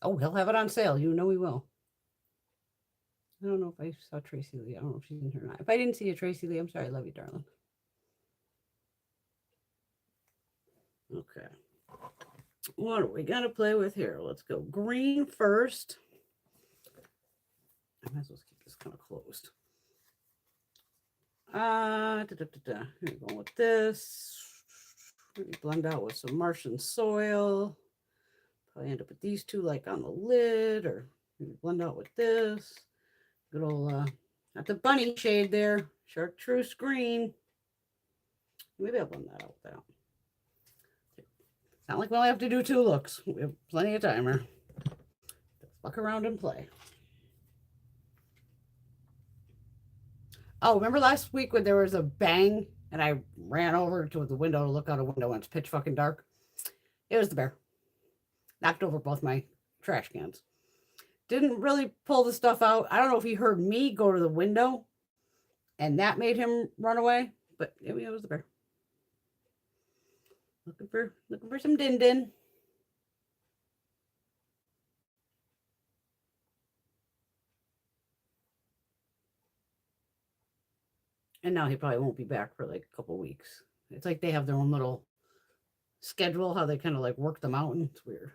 Oh, he'll have it on sale. You know he will. I don't know if I saw Tracy Lee. I don't know if she's in here or not. If I didn't see you, Tracy Lee, I'm sorry. I love you, darling. Okay. What are we going to play with here? Let's go green first. I might as well keep this kind of closed. Here we go with this. Maybe blend out with some Martian soil. Probably end up with these two like on the lid, or maybe blend out with this. Good old, got the bunny shade there. Chartreuse green. Maybe I'll blend that out with that. It's not like we'll have to do 2 looks. We have plenty of time here. Fuck around and play. Oh, remember last week when there was a bang and I ran over to the window to look out a window and it's pitch fucking dark? It was the bear. Knocked over both my trash cans. Didn't really pull the stuff out. I don't know if he heard me go to the window and that made him run away, but it was the bear. Looking for some din-din. And now he probably won't be back for like a couple weeks. It's like they have their own little schedule, how they kind of like work them out, and it's weird.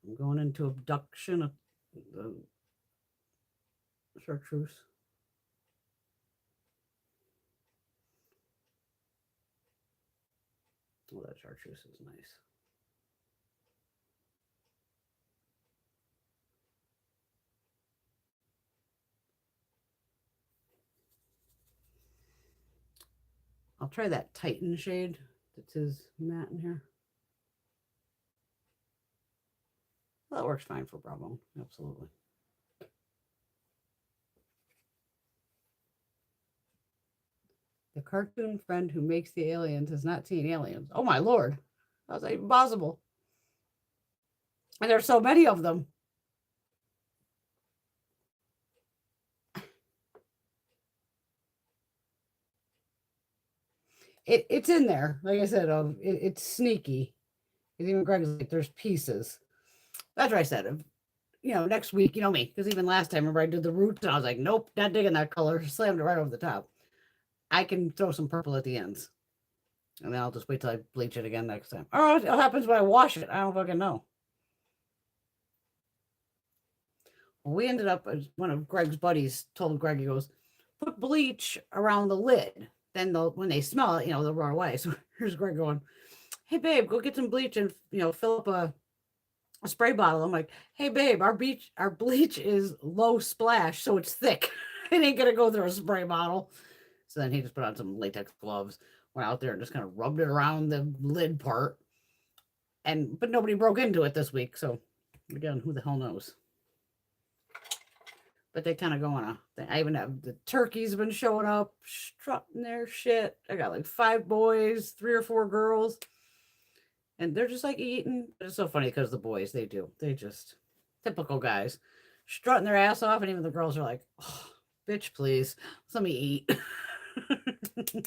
I'm going into abduction of the chartreuse. Oh, that chartreuse is nice. I'll try that Titan shade. That's his matte in here. Well, that works fine for Bravo. Absolutely. The cartoon friend who makes the aliens has not seen aliens. Oh my lord. How's that even possible? And there's so many of them. It's in there. Like I said, it's sneaky. Even Greg's like, there's pieces. That's what I said. Next week, you know me, because even last time, remember I did the roots and I was like, nope, not digging that color. Slammed it right over the top. I can throw some purple at the ends. And then I'll just wait till I bleach it again next time. Or what happens when I wash it? I don't fucking know. Well, we ended up, one of Greg's buddies told Greg, he goes, put bleach around the lid. Then when they smell it, they'll run away. So here's Greg going, hey, babe, go get some bleach and, fill up a spray bottle. I'm like, hey, babe, our bleach is low splash, so it's thick. It ain't going to go through a spray bottle. So then he just put on some latex gloves, went out there and just kind of rubbed it around the lid part. But nobody broke into it this week. So again, who the hell knows? But they kind of go on a thing. I even have the turkeys been showing up, strutting their shit. I got like 5 boys, 3 or 4 girls. And they're just like eating. But it's so funny because the boys, they just Typical guys. Strutting their ass off, and even the girls are like, oh, bitch, please. Let me eat. Okay.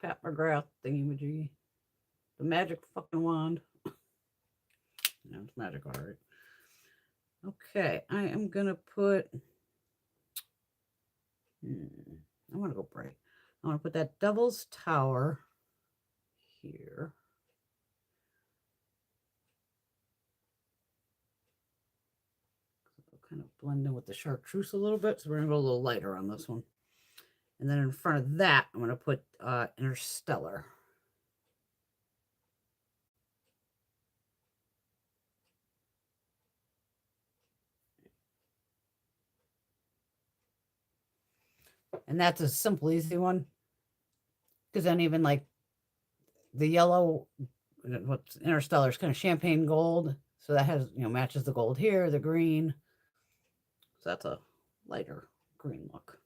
Pat McGrath thingy-majiggy. The magic fucking wand. No, it's magic, all right. Okay, I am going to put... I want to go bright. I want to put that Devil's Tower here. It'll kind of blend in with the chartreuse a little bit, so we're going to go a little lighter on this one. And then in front of that, I'm going to put Interstellar. And that's a simple, easy one. Because then even like the yellow, what's Interstellar is kind of champagne gold. So that has, matches the gold here, the green. So that's a lighter green look.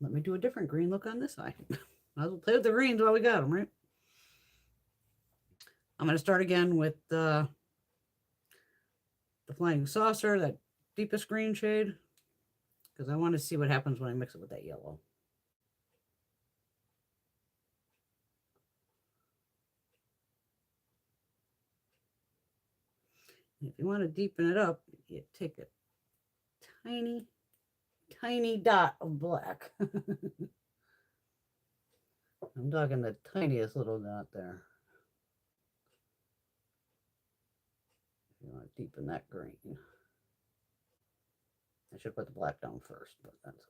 Let me do a different green look on this side. Might as well play with the greens while we got them, right? I'm going to start again with the Flying Saucer, that deepest green shade, because I want to see what happens when I mix it with that yellow. If you want to deepen it up, you take a tiny, tiny dot of black. I'm talking the tiniest little dot there. If you want to deepen that green. I should put the black down first, but that's okay.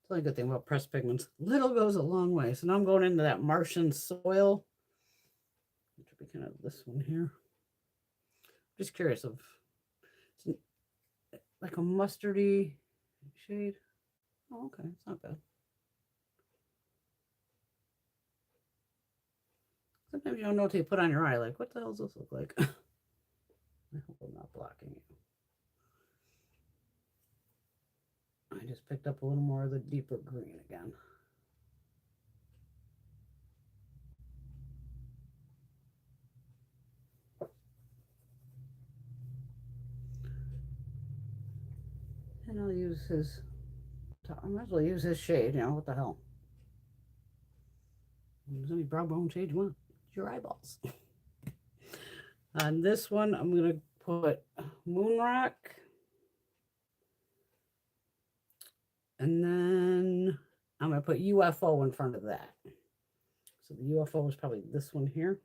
The only good thing about pressed pigments, little goes a long way. So now I'm going into that Martian Soil, which would be kind of this one here. Just curious of, it's like a mustardy shade. Oh, okay, it's not bad. Sometimes you don't know what to put on your eye. Like, what the hell does this look like? I hope I'm not blocking you. I just picked up a little more of the deeper green again. And I'll use his, I might as well use his shade, what the hell. Use any brow bone shade you want. It's your eyeballs. On this one, I'm going to put Moonrock. And then I'm going to put UFO in front of that. So the UFO is probably this one here.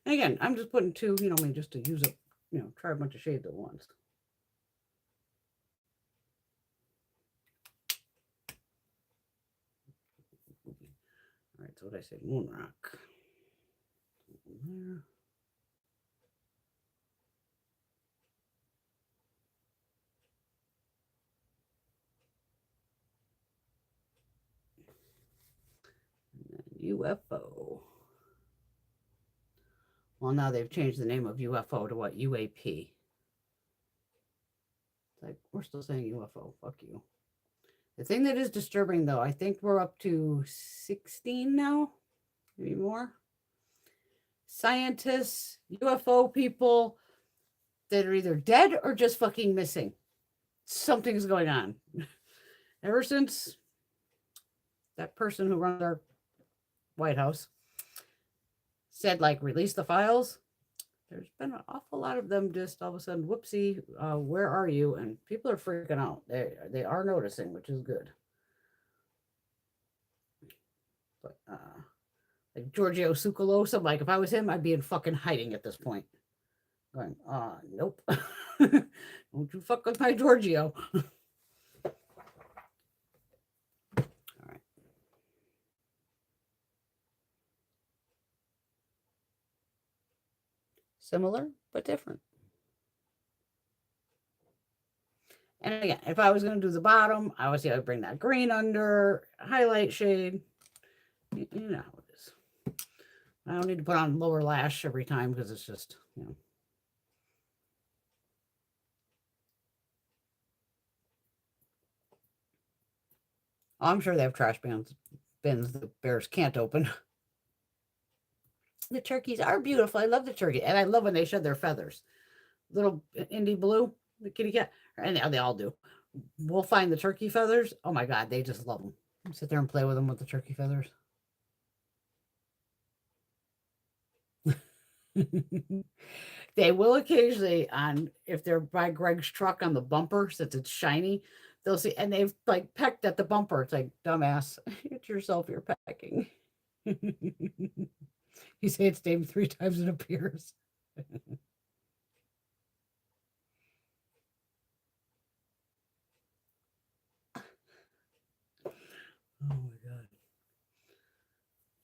And again, I'm just putting two, just to use it, try a bunch of shades at once. All right, so what did I say? Moonrock. There. UFO. Well, now they've changed the name of UFO to what? UAP. Like, we're still saying UFO. Fuck you. The thing that is disturbing, though, I think we're up to 16 now, maybe more. Scientists, UFO people that are either dead or just fucking missing. Something's going on. Ever since that person who runs our White House said, like, release the files, there's been an awful lot of them just all of a sudden, whoopsie, where are you? And people are freaking out. They are noticing, which is good. But like Giorgio Tsoukalos, I'm like, if I was him, I'd be in fucking hiding at this point. Going, nope. Don't you fuck with my Giorgio. All right. Similar, but different. And again, if I was going to do the bottom, obviously I would bring that green under, highlight shade. You know how it is. I don't need to put on lower lash every time because it's just, Oh, I'm sure they have trash bins the bears can't open. The turkeys are beautiful. I love the turkey. And I love when they shed their feathers. Little Indy Blue, the kitty cat, and they all do. We'll find the turkey feathers. Oh my God, they just love them. Sit there and play with them with the turkey feathers. They will occasionally if they're by Greg's truck on the bumper, since it's shiny, they'll see, and they've like pecked at the bumper. It's like, dumbass, it's yourself you're pecking. You say it's named 3 times, it appears. Oh my God.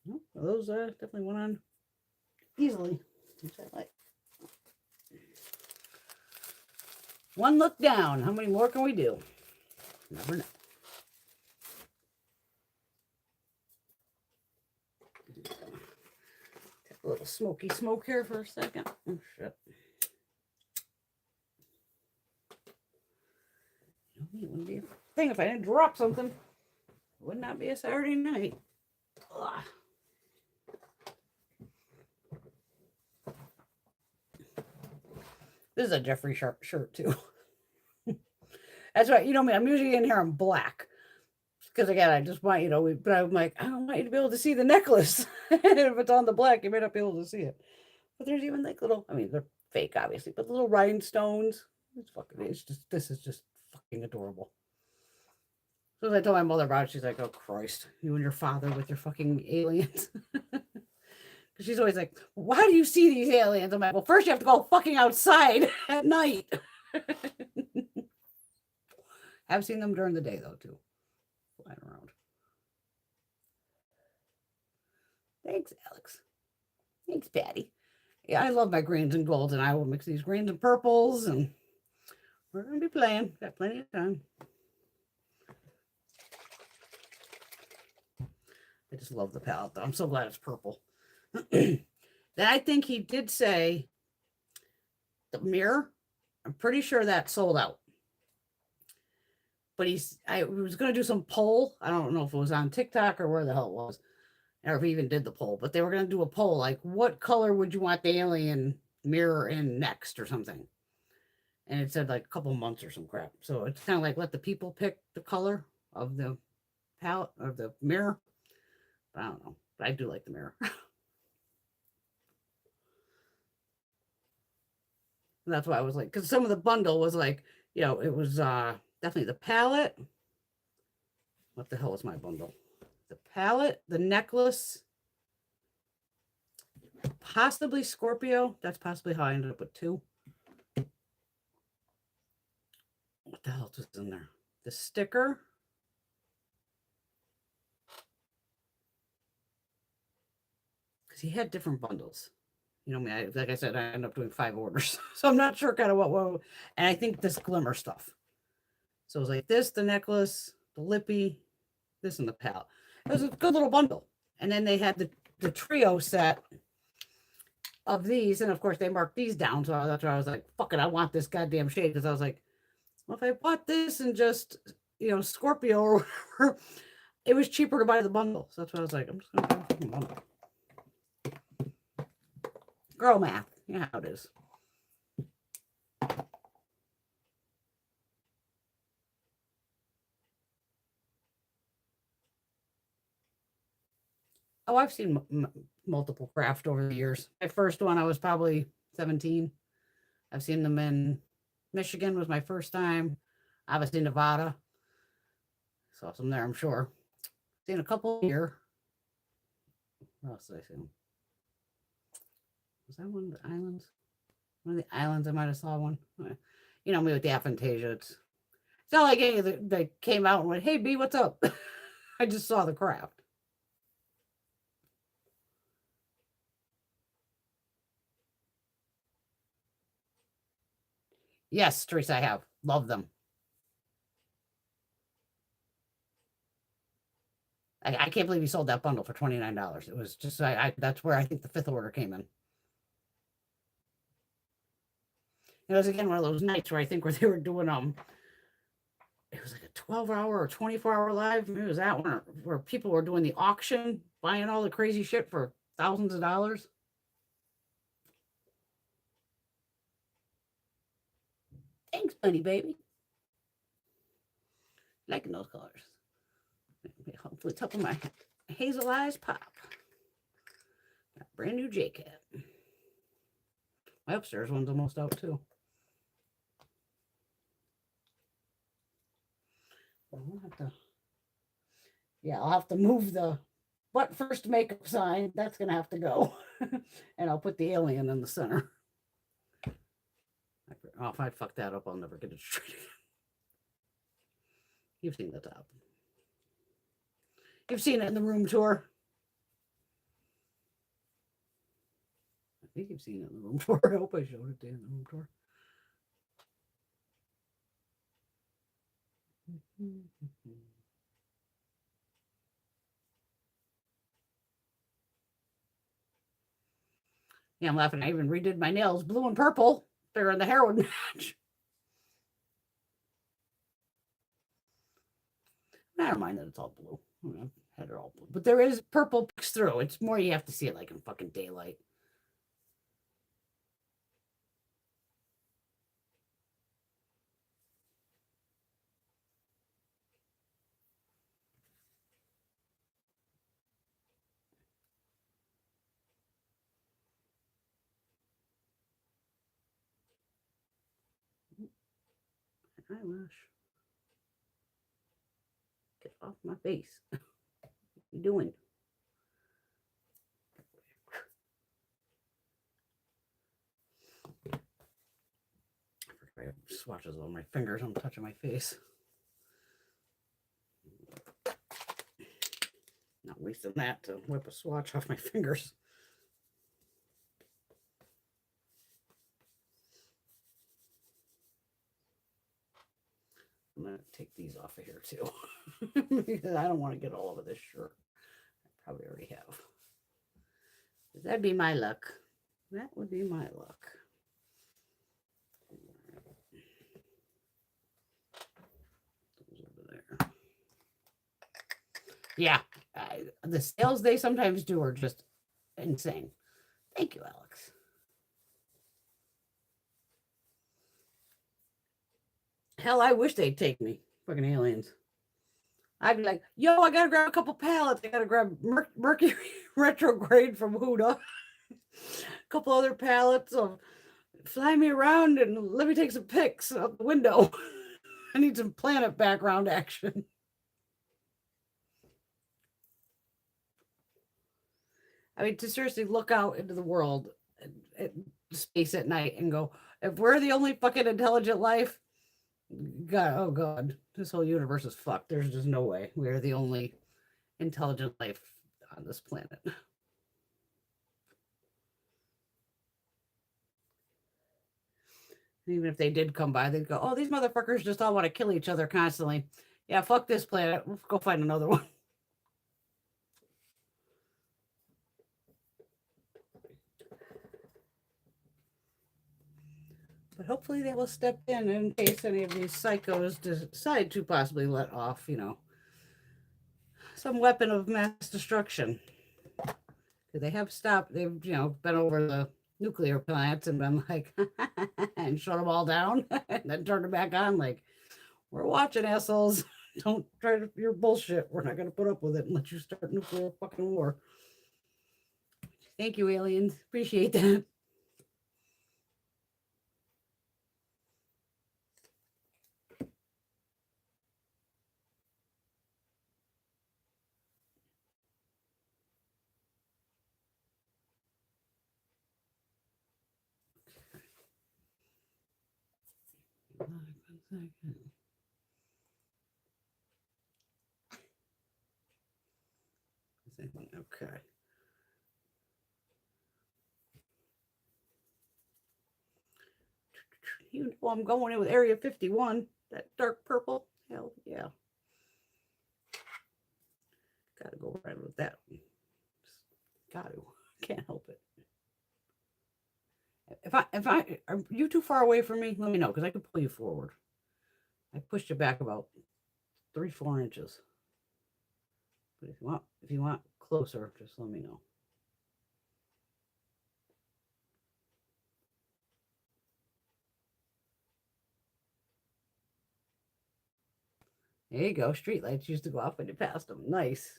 Well, those definitely went on easily, which I like. One look down. How many more can we do? Never know. Take a little smoky smoke here for a second. Oh, shit. It wouldn't be a thing if I didn't drop something. It would not be a Saturday night. Ugh. This is a Jeffree Star shirt too. That's right. You know me, I'm usually in here in black. Because again, I just want, but I'm like, I don't want you to be able to see the necklace. If it's on the black, you may not be able to see it. But there's even like little, I mean, they're fake, obviously, but little rhinestones. This is just fucking adorable. So as I told my mother about it, she's like, oh Christ, you and your father with your fucking aliens. Because she's always like, well, how do you see these aliens? I'm like, well, first you have to go fucking outside at night. I've seen them during the day though, too. Flying around. Thanks, Alex. Thanks, Patty. Yeah, I love my greens and golds, and I will mix these greens and purples, and we're going to be playing. Got plenty of time. I just love the palette, though. I'm so glad it's purple. Then I think he did say the mirror. I'm pretty sure that sold out. But I was going to do some poll. I don't know if it was on TikTok or where the hell it was, or if he even did the poll. But they were going to do a poll, like, what color would you want the alien mirror in next or something? And it said like a couple months or some crap. So it's kind of like let the people pick the color of the palette or the mirror. But I don't know. But I do like the mirror. That's why I was like, because some of the bundle was like, it was definitely the palette. What the hell was my bundle? The palette, the necklace, possibly Scorpio. That's possibly how I ended up with 2. What the hell was in there? The sticker. Because he had different bundles. You know me, like I said, I ended up doing 5 orders. So I'm not sure kind of what, and I think this glimmer stuff. So it was like this, the necklace, the lippy, this, and the palette. It was a good little bundle. And then they had the trio set of these. And of course, they marked these down. So that's why I was like, fuck it, I want this goddamn shade. Because I was like, well, if I bought this and just, Scorpio or whatever, it was cheaper to buy the bundle. So that's why I was like, I'm just going to buy the fucking bundle. Girl math. You know how it is. Oh, I've seen multiple craft over the years. My first one, I was probably 17. I've seen them in Michigan was my first time. Obviously Nevada. Saw some there, I'm sure. Seen a couple here. What else did I see? Was that one of the islands? One of the islands, I might have saw one. You know me with the aphantasia. It's not like any of they came out and went, hey, B, what's up? I just saw the craft. Yes, Teresa, I have. Love them. I can't believe you sold that bundle for $29. It was just, that's where I think the 5th order came in. It was again one of those nights where I think where they were doing it was like a 12-hour or 24-hour live. Maybe it was that one where people were doing the auction, buying all the crazy shit for thousands of dollars. Thanks, bunny baby. Liking those colors. Hopefully, top of my hazel eyes pop. Got brand new J-Cat. My upstairs one's almost out too. I'll have to move the butt first makeup sign. That's gonna have to go. And I'll put the alien in the center. Oh, if I fuck that up, I'll never get it straight again. You've seen the top. You've seen it in the room tour. I think you've seen it in the room tour. I hope I showed it to you in the room tour. Yeah, I'm laughing. I even redid my nails blue and purple. They're in the hair would match. I don't mind that it's all blue. I've had it all blue. But there is purple peeks through. It's more you have to see it like in fucking daylight. Eyelash. Get off my face. What are you doing? I have swatches on my fingers. I'm touching my face. Not wasting that to whip a swatch off my fingers. I'm going to take these off of here too. Because I don't want to get all over this shirt. I probably already have. That'd be my luck. That would be my luck. Over there. Yeah. The sales they sometimes do are just insane. Thank you, Alex. Hell, I wish they'd take me. Fucking aliens. I'd be like, yo, I gotta grab a couple pallets. I gotta grab Mercury Retrograde from Huda. A couple other pallets of fly me around and let me take some pics out the window. I need some planet background action. I mean, to seriously look out into the world and space at night and go, if we're the only fucking intelligent life, God, oh God, this whole universe is fucked. There's just no way we are the only intelligent life on this planet. Even if they did come by, they'd go, oh, these motherfuckers just all want to kill each other constantly. Yeah, fuck this planet. We'll go find another one. But hopefully they will step in case any of these psychos decide to possibly let off, some weapon of mass destruction. They have stopped. They've, been over the nuclear plants and been like, and shut them all down and then turned them back on. Like, we're watching, assholes. Don't try to your bullshit. We're not going to put up with it and let you start nuclear fucking war. Thank you, aliens. Appreciate that. Okay. You know I'm going in with Area 51, that dark purple. Hell yeah. Gotta go right with that. Got to. Can't help it. If I are you too far away from me? Let me know because I can pull you forward. I pushed it back about 3-4 inches. But if you want closer, just let me know. There you go. Street lights used to go off when you passed them. Nice.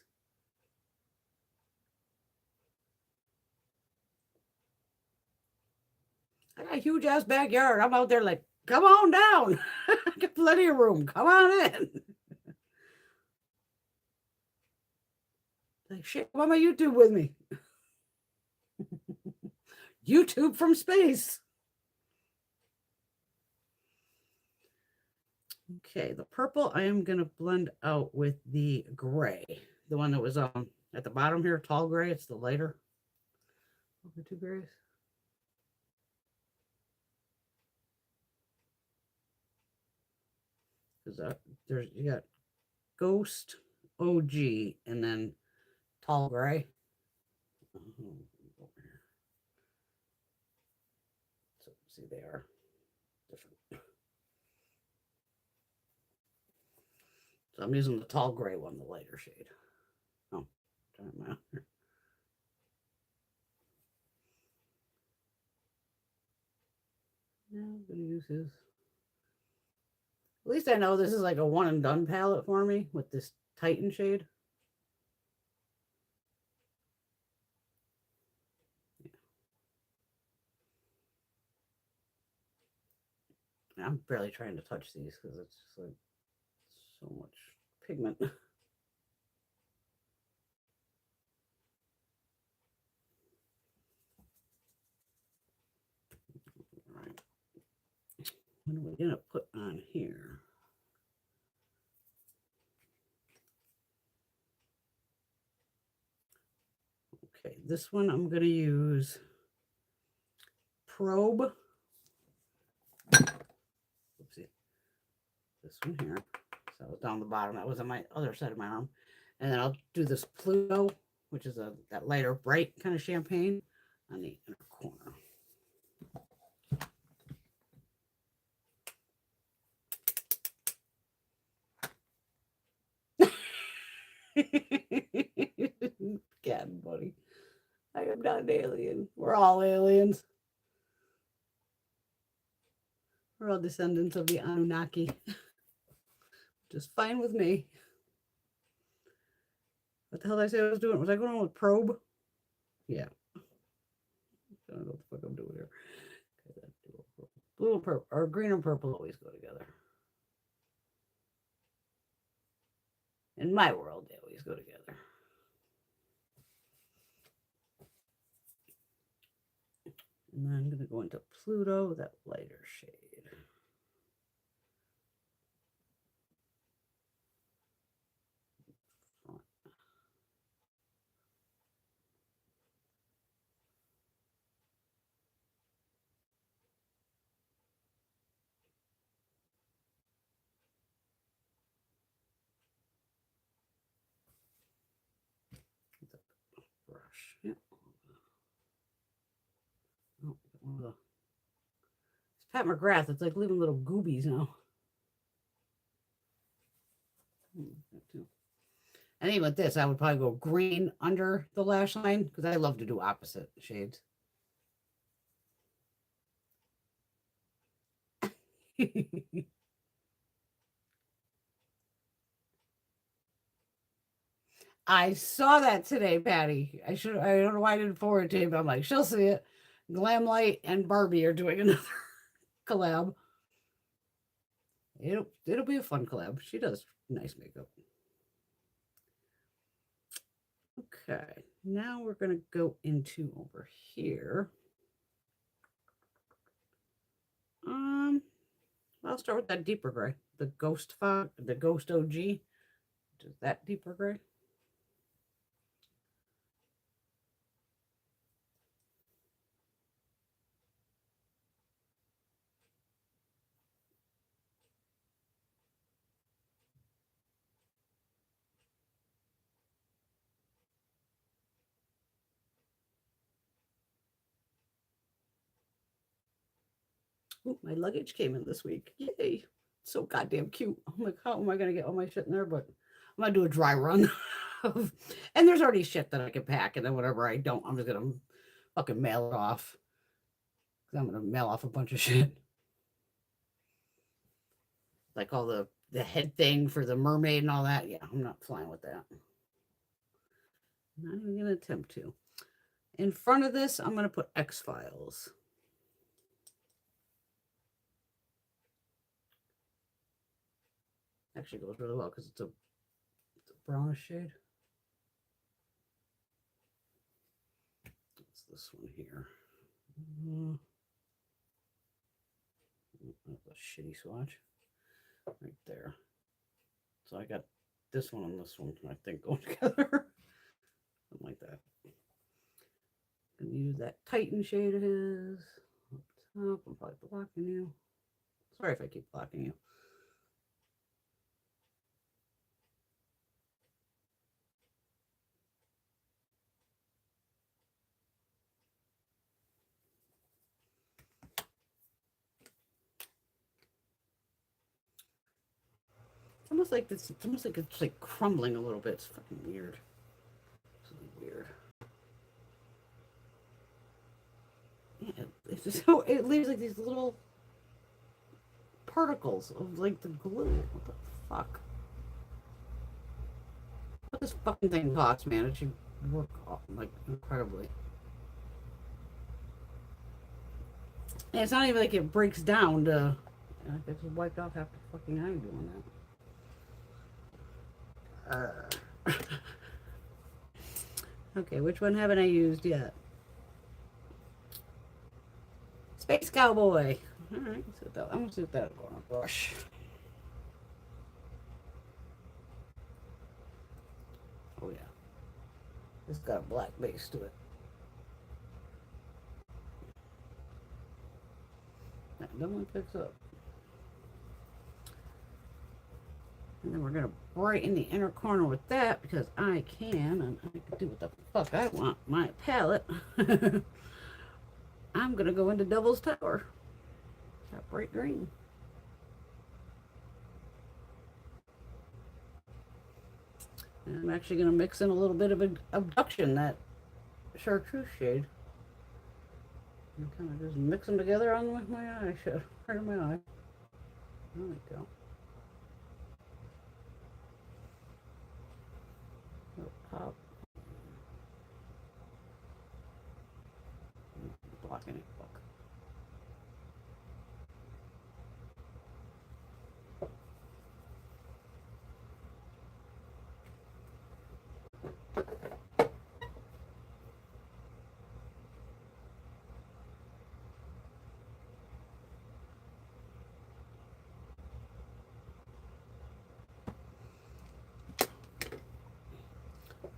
I got a huge ass backyard. I'm out there like, come on down. I got plenty of room. Come on in. Like, shit, come on my YouTube with me. YouTube from space. Okay, the purple I am going to blend out with the gray. The one that was at the bottom here, tall gray. It's the lighter of the two grays. Because you got Ghost, OG, and then tall gray. So see, they are different. So I'm using the tall gray one, the lighter shade. Oh, turn it around. Now I'm going to use his. At least I know this is like a one and done palette for me with this Titan shade. Yeah. I'm barely trying to touch these because it's just like so much pigment. All right. What are we going to put on here? Okay, this one I'm going to use Probe. Oopsie. This one here. So down the bottom, that was on my other side of my arm. And then I'll do this Pluto, which is that lighter, bright kind of champagne on the inner corner. God, buddy. I am not an alien. We're all aliens. We're all descendants of the Anunnaki. Just fine with me. What the hell did I say I was doing? Was I going on with Probe? Yeah. I don't know what the fuck I'm doing here. Okay, blue and purple, or green and purple always go together. In my world, they always go together. And then I'm going to go into Pluto, that lighter shade. Brush. Yep. Oh, it's Pat McGrath. It's like leaving little goobies now. And even with this, I would probably go green under the lash line because I love to do opposite shades. I saw that today, Patty. I don't know why I didn't forward it to you, but I'm like, she'll see it. Glamlight and Barbie are doing another collab. It'll be a fun collab. She does nice makeup. Okay, now we're gonna go into over here. I'll start with that deeper gray, the Ghost font, the Ghost OG. Just that deeper gray. Ooh, my luggage came in this week. Yay. so goddamn cute. I'm like, how am I gonna get all my shit in there? But I'm gonna do a dry run and there's already shit that I can pack, and then whatever I don't, I'm just gonna fucking mail it off. Because I'm gonna mail off a bunch of shit. Like all the head thing for the mermaid and all that. Yeah, I'm not flying with that. I'm not even gonna attempt to. In front of this, I'm gonna put X-Files. Actually goes really well because it's a brownish shade. It's this one here. That's a shitty swatch right there. So I got this one and this one, I think, going together. Something like that. I'm gonna use that Titan shade of his. Up top, I'm probably blocking you. Sorry if I keep blocking you. It's almost like this. It's almost like it's like crumbling a little bit. It's fucking weird. It's really weird. Yeah, it's just so it leaves like these little particles of like the glue. What the fuck? What this fucking thing costs, man? It should work like incredibly. And it's not even like it breaks down to. I just wiped off half the fucking eye doing that. Okay, which one haven't I used yet? Space Cowboy. All right, I'm gonna see what that'll go on a brush. Oh yeah, it's got a black base to it. That definitely picks up. And then we're gonna brighten the inner corner with that because I can, and I can do what the fuck I want. My palette. I'm gonna go into Devil's Tower. That bright green. And I'm actually gonna mix in a little bit of an Abduction, that chartreuse shade. And kind of just mix them together on with my eye, part of my eye. There we go. Pop. Blocking it. Fuck.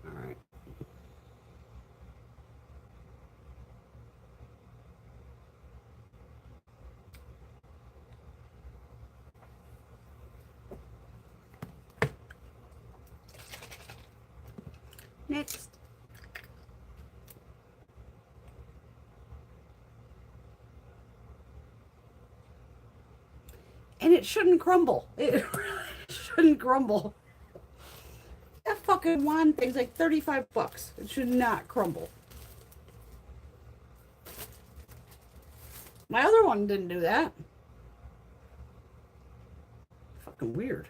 All right. Next. And it shouldn't crumble. It really shouldn't crumble. That fucking wand thing's like 35 bucks. It should not crumble. My other one didn't do that. Fucking weird.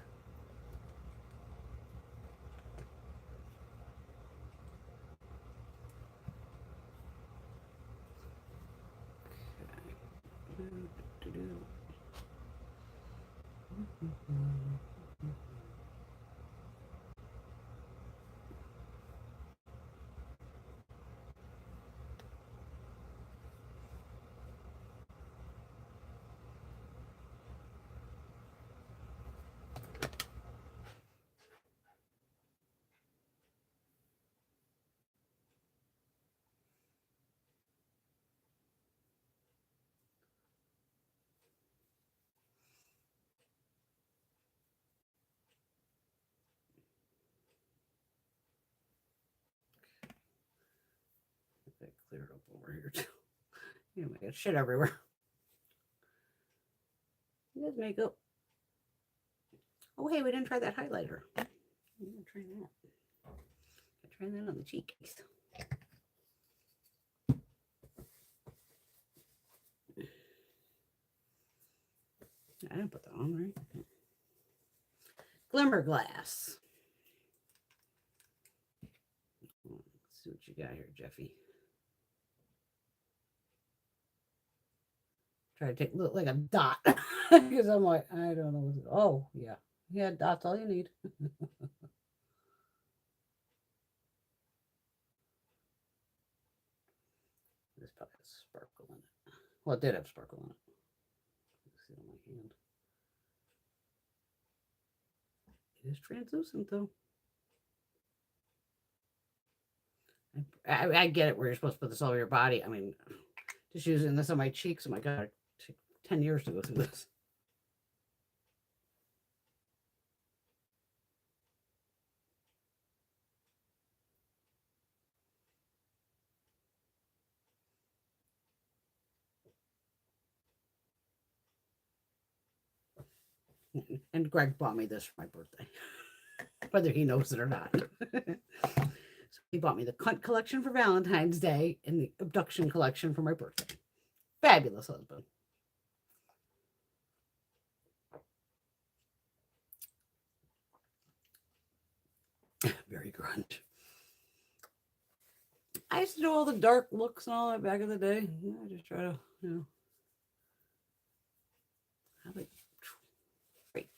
That cleared up over here too. Yeah, I got shit everywhere. It is makeup. Oh, hey, we didn't try that highlighter. I'm going to try that. Try that on the cheeks. I didn't put that on, right? Glimmer glass. Let's see what you got here, Jeffy. Try to take look like a dot because I'm like, I don't know. Oh, yeah. Yeah, dots all you need. This probably has sparkle in it. Well, it did have sparkle in it. Let's see on my hand. It is translucent, though. I get it where you're supposed to put this all over your body. I mean, just using this on my cheeks. Oh my God, it took 10 years to go through this. And Greg bought me this for my birthday, whether he knows it or not. So he bought me the Cunt collection for Valentine's Day and the Abduction collection for my birthday. Fabulous husband. Very grunge. I used to do all the dark looks and all that back in the day. I just try to, have it great.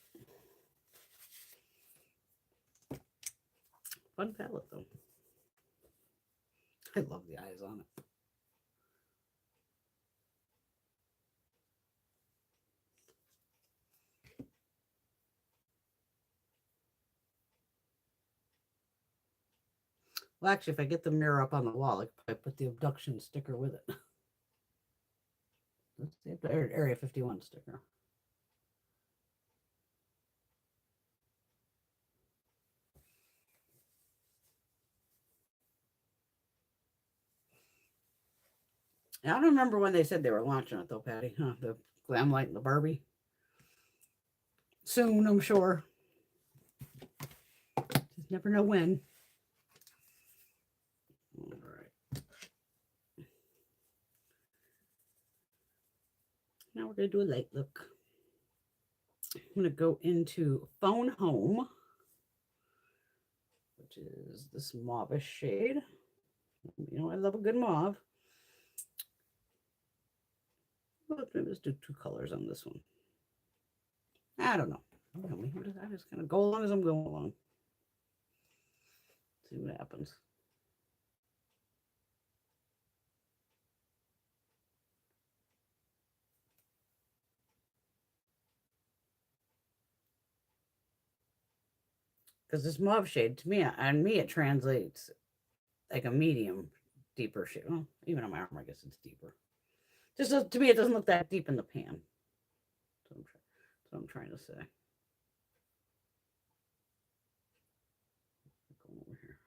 Fun palette though. I love the eyes on it. Well, actually, if I get the mirror up on the wall, I put the abduction sticker with it. Let's see, the Area 51 sticker. I don't remember when they said they were launching it, though, Patty. Huh? The Glam Light and the Barbie. Soon, I'm sure. Just never know when. All right. Now we're going to do a light look. I'm going to go into Phone Home, which is this mauve shade. You know, I love a good mauve. Maybe let's do 2 colors on this one. I don't know. I just kind of go along as I'm going along. See what happens. Because this mauve shade, to me, on me, it translates like a medium, deeper shade. Well, even on my arm, I guess it's deeper. Just to me, it doesn't look that deep in the pan. That's what I'm trying to say. Go over here.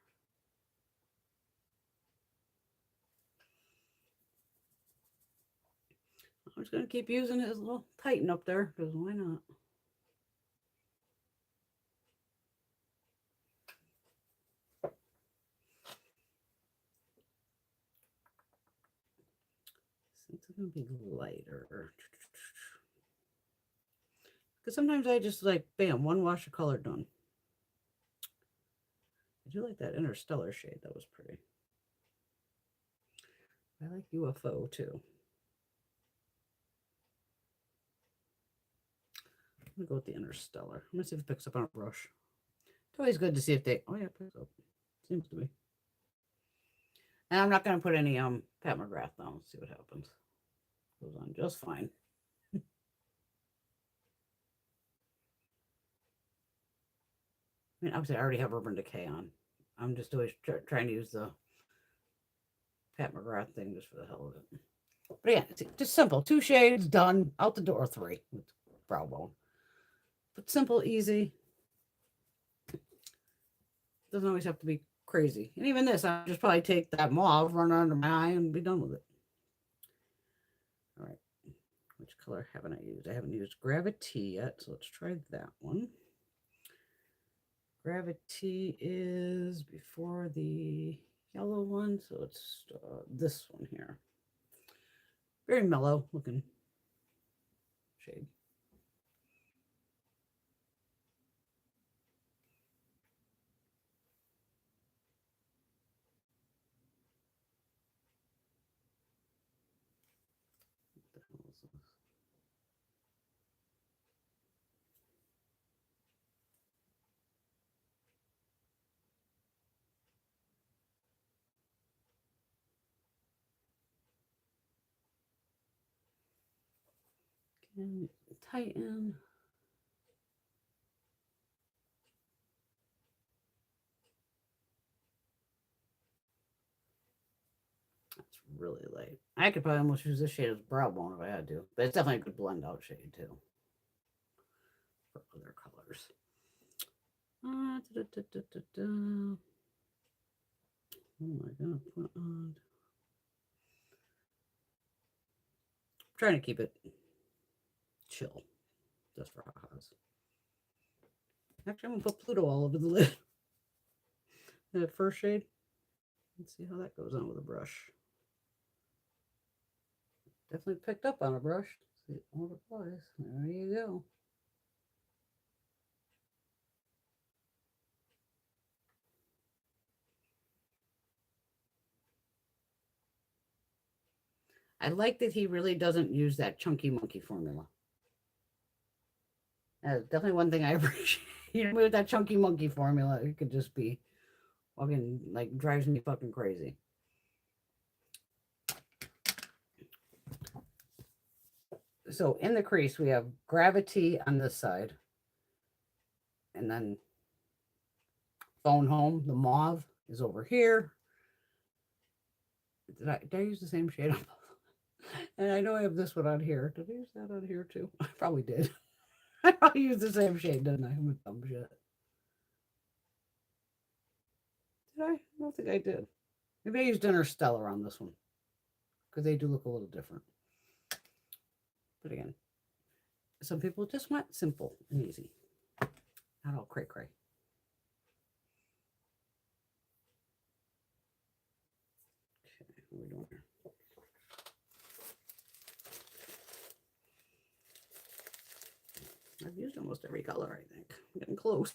I'm just going to keep using his little tighten up there, because why not? Since it's going to be lighter. Because sometimes I just like, bam, one wash of color done. I do like that Interstellar shade. That was pretty. I like UFO too. I'm going to go with the Interstellar. I'm going to see if it picks up on a brush. It's always good to see if they, oh yeah, it picks up. Seems to be. And I'm not going to put any Pat McGrath down. Let's see what happens. Goes on just fine. I mean, obviously I already have Urban Decay on. I'm just always trying to use the Pat McGrath thing just for the hell of it. But yeah, it's just simple. 2 shades, done, out the door, 3 with brow bone. But simple, easy. Doesn't always have to be crazy. And even this, I'll just probably take that mauve, run under my eye, and be done with it. All right. Which color haven't I used? I haven't used Gravity yet, so let's try that one. Gravity is before the yellow one, so it's this one here. Very mellow looking shade. What the hell is this? Can tighten. That's really light. I could probably almost use this shade as brow bone if I had to, but it's definitely a good blend out shade too for other colors. What am I gonna put on? I'm trying to keep it chill, just for Haas. Actually, I'm gonna put Pluto all over the lid. That first shade. Let's see how that goes on with a brush. Definitely picked up on a brush. See all it applies. There you go. I like that he really doesn't use that chunky monkey formula. That's definitely one thing I appreciate. With that chunky monkey formula, it could just be fucking like drives me fucking crazy. So in the crease, we have Gravity on this side. And then Phone Home, the mauve, is over here. Did I use the same shade on both? And I know I have this one on here. Did I use that on here too? I probably did. I probably used the same shade, didn't I? I'm a dumb shit. Did I? I don't think I did. Maybe I used Interstellar on this one because they do look a little different. But again, some people just want simple and easy, not all cray cray. Okay, what are we doing here? I've used almost every color, I think. I'm getting close.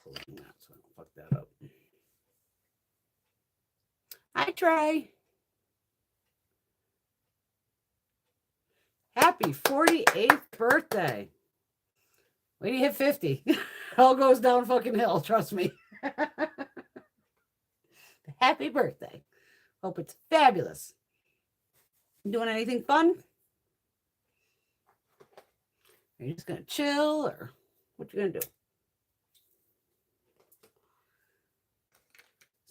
Closing that so I don't fuck that up. Hi, Trey. Happy 48th birthday. When you hit 50, it all goes down fucking hill, trust me. Happy birthday. Hope it's fabulous. Doing anything fun? Are you just going to chill or what you going to do?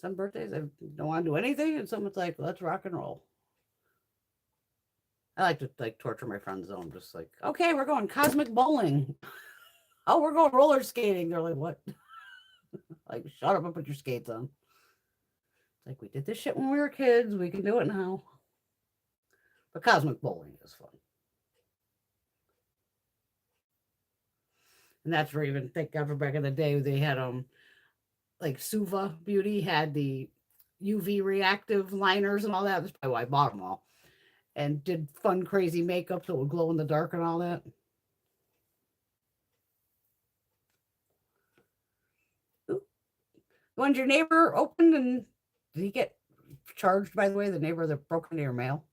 Some birthdays I don't want to do anything, and someone's like, let's rock and roll. I like to torture my friends though. I'm just like, okay, we're going cosmic bowling. Oh, we're going roller skating. They're like, what? Like, shut up and put your skates on. It's like, we did this shit when we were kids. We can do it now. But cosmic bowling is fun. And that's where even, thank God for back in the day, they had like Suva Beauty had the UV reactive liners and all that. That's probably why I bought them all. and did fun, crazy makeup so it would glow in the dark and all that. Ooh. The ones your neighbor opened, and did he get charged, by the way, the neighbor that broke into your mail?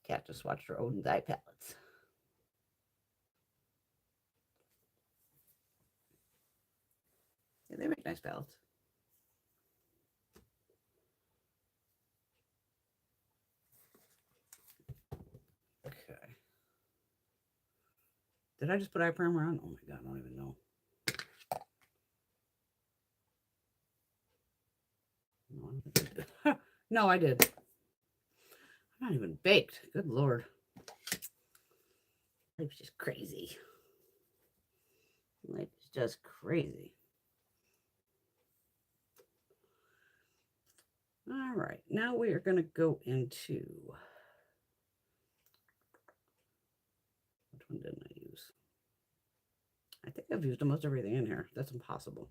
Cat just watched her own dye palettes. Yeah, they make nice palettes. Okay. Did I just put eye primer on? Oh my God, I don't even know. No, I did. I'm not even baked. Good Lord. Life's just crazy. Life is just crazy. All right. Now we are going to go into... Which one didn't I use? I think I've used almost everything in here. That's impossible.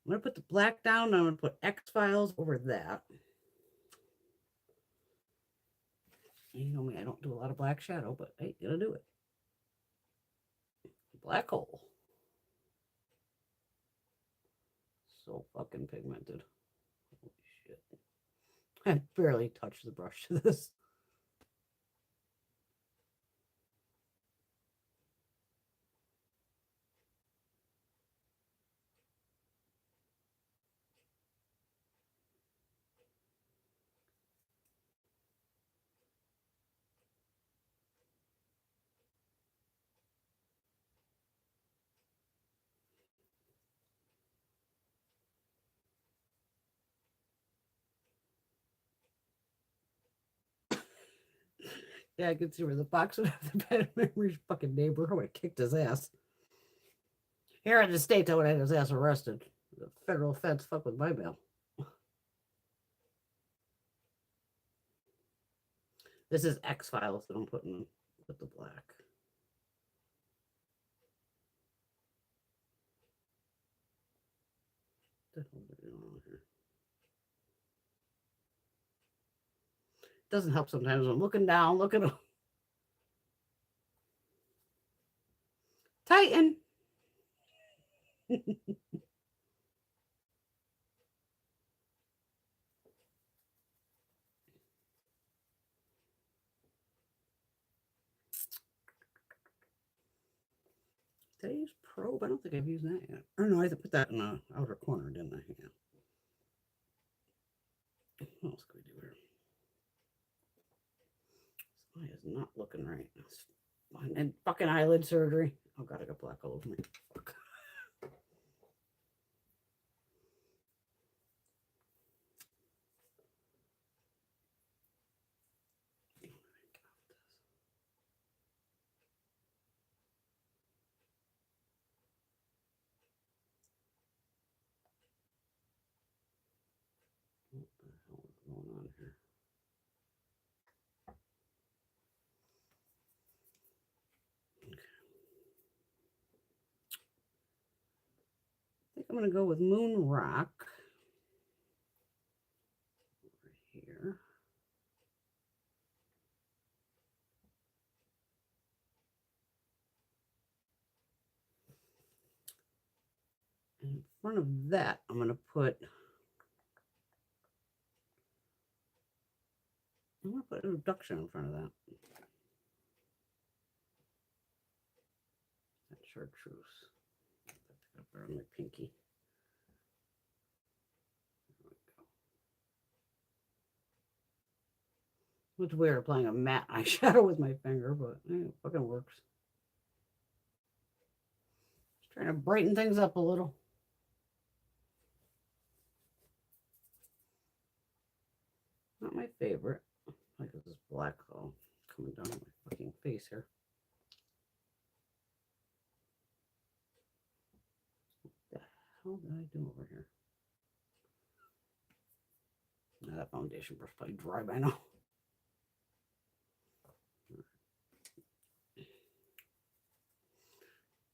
I'm going to put the black down. I'm going to put X-Files over that. You know me, I don't do a lot of black shadow, but I gotta do it. Black hole. So fucking pigmented. Holy shit. I barely touched the brush to this. Yeah, I can see where the box would have the bad memories. Fucking neighbor. I would have kicked his ass. Here in the States, I would have had his ass arrested. The federal feds fuck with my mail. This is X-Files that I'm putting with the black. What the hell are we doing here? Doesn't help sometimes. I'm looking down, looking up. Tighten. Did I use Probe? I don't think I've used that yet. Or no, I put that in the outer corner, didn't I? Yeah. What else can we do here? This eye is not looking right. And fucking eyelid surgery. Oh God, I got black all over me. Fuck. What the hell is going on here? Okay. I think I'm going to go with Moon Rock over here. And in front of that, I'm going to put Abduction in front of that. That chartreuse. I put it on my pinky. There we go. It's weird applying a matte eyeshadow with my finger, but it fucking works. Just trying to brighten things up a little. Not my favorite. Like this black all coming down my fucking face here. What the hell did I do over here? Now that foundation brush probably dry by now.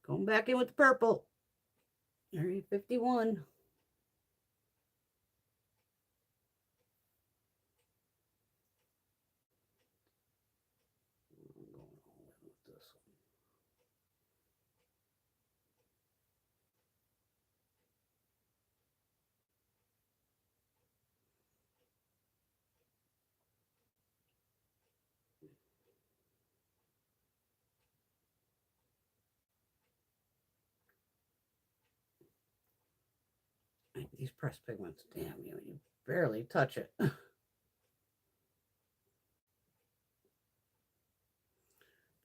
Going back in with the purple. Area 51. These pressed pigments, damn you barely touch it. But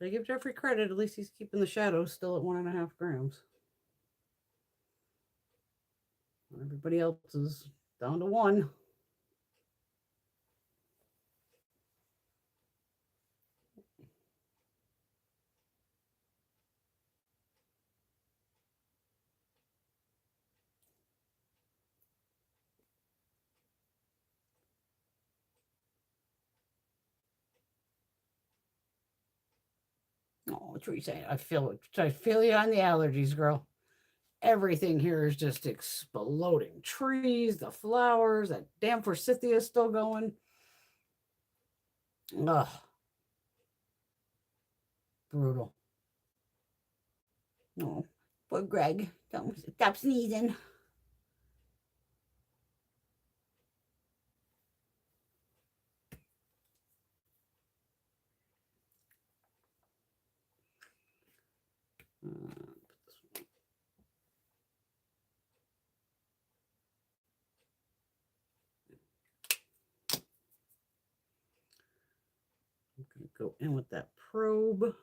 I give Jeffree credit, at least he's keeping the shadows still at 1.5 grams. Everybody else is down to 1. Oh, Teresa, I feel you on the allergies, girl. Everything here is just exploding. Trees, the flowers, that damn forsythia is still going. Ugh. Brutal. Oh, poor Greg. Don't stop sneezing. I'm going to go in with that probe. That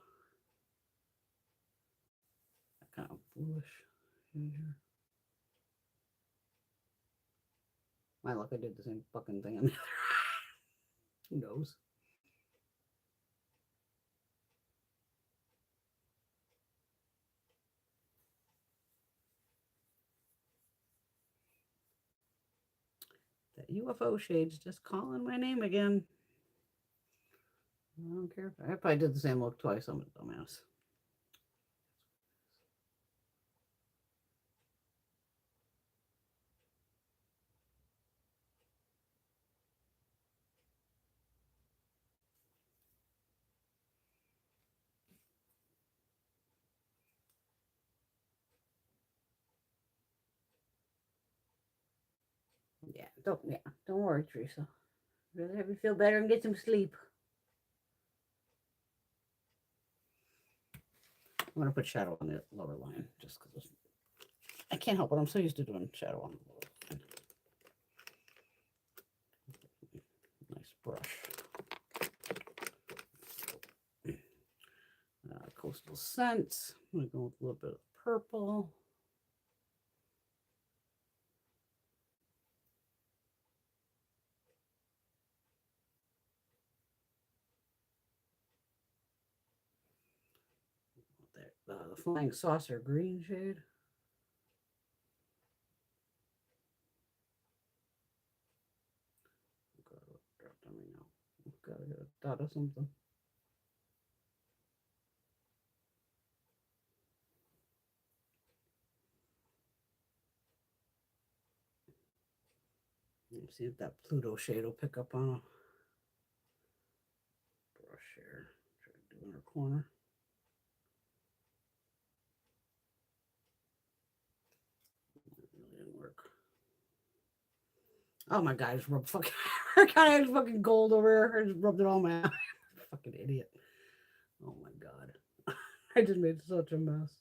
kind of bluish here. My luck, I did the same fucking thing on the other. Who knows? That UFO shade's just calling my name again. I don't care. I probably did the same look twice. I'm a dumbass. Don't worry, Teresa. Really have you feel better and get some sleep. I'm gonna put shadow on the lower line just because I can't help it. I'm so used to doing shadow on the lower line. Nice brush. Coastal Scents. I'm gonna go with a little bit of purple. The Flying Saucer green shade. Gotta get a dot of something. Let's see if that Pluto shade will pick up on a brush here. Try to do in her corner. Oh my God, I just rubbed fucking I got fucking gold over here. I just rubbed it on my eye. Fucking idiot. Oh my God. I just made such a mess.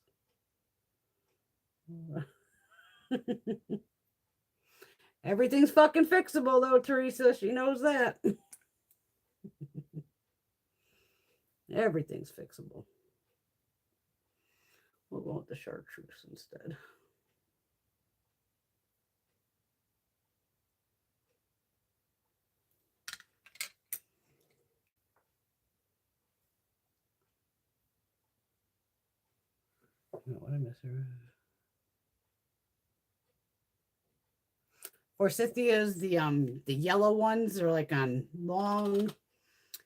Everything's fucking fixable though, Teresa. She knows that. Everything's fixable. We'll go with the chartreuse instead. What did I miss here? Forsythias, the yellow ones are like on long.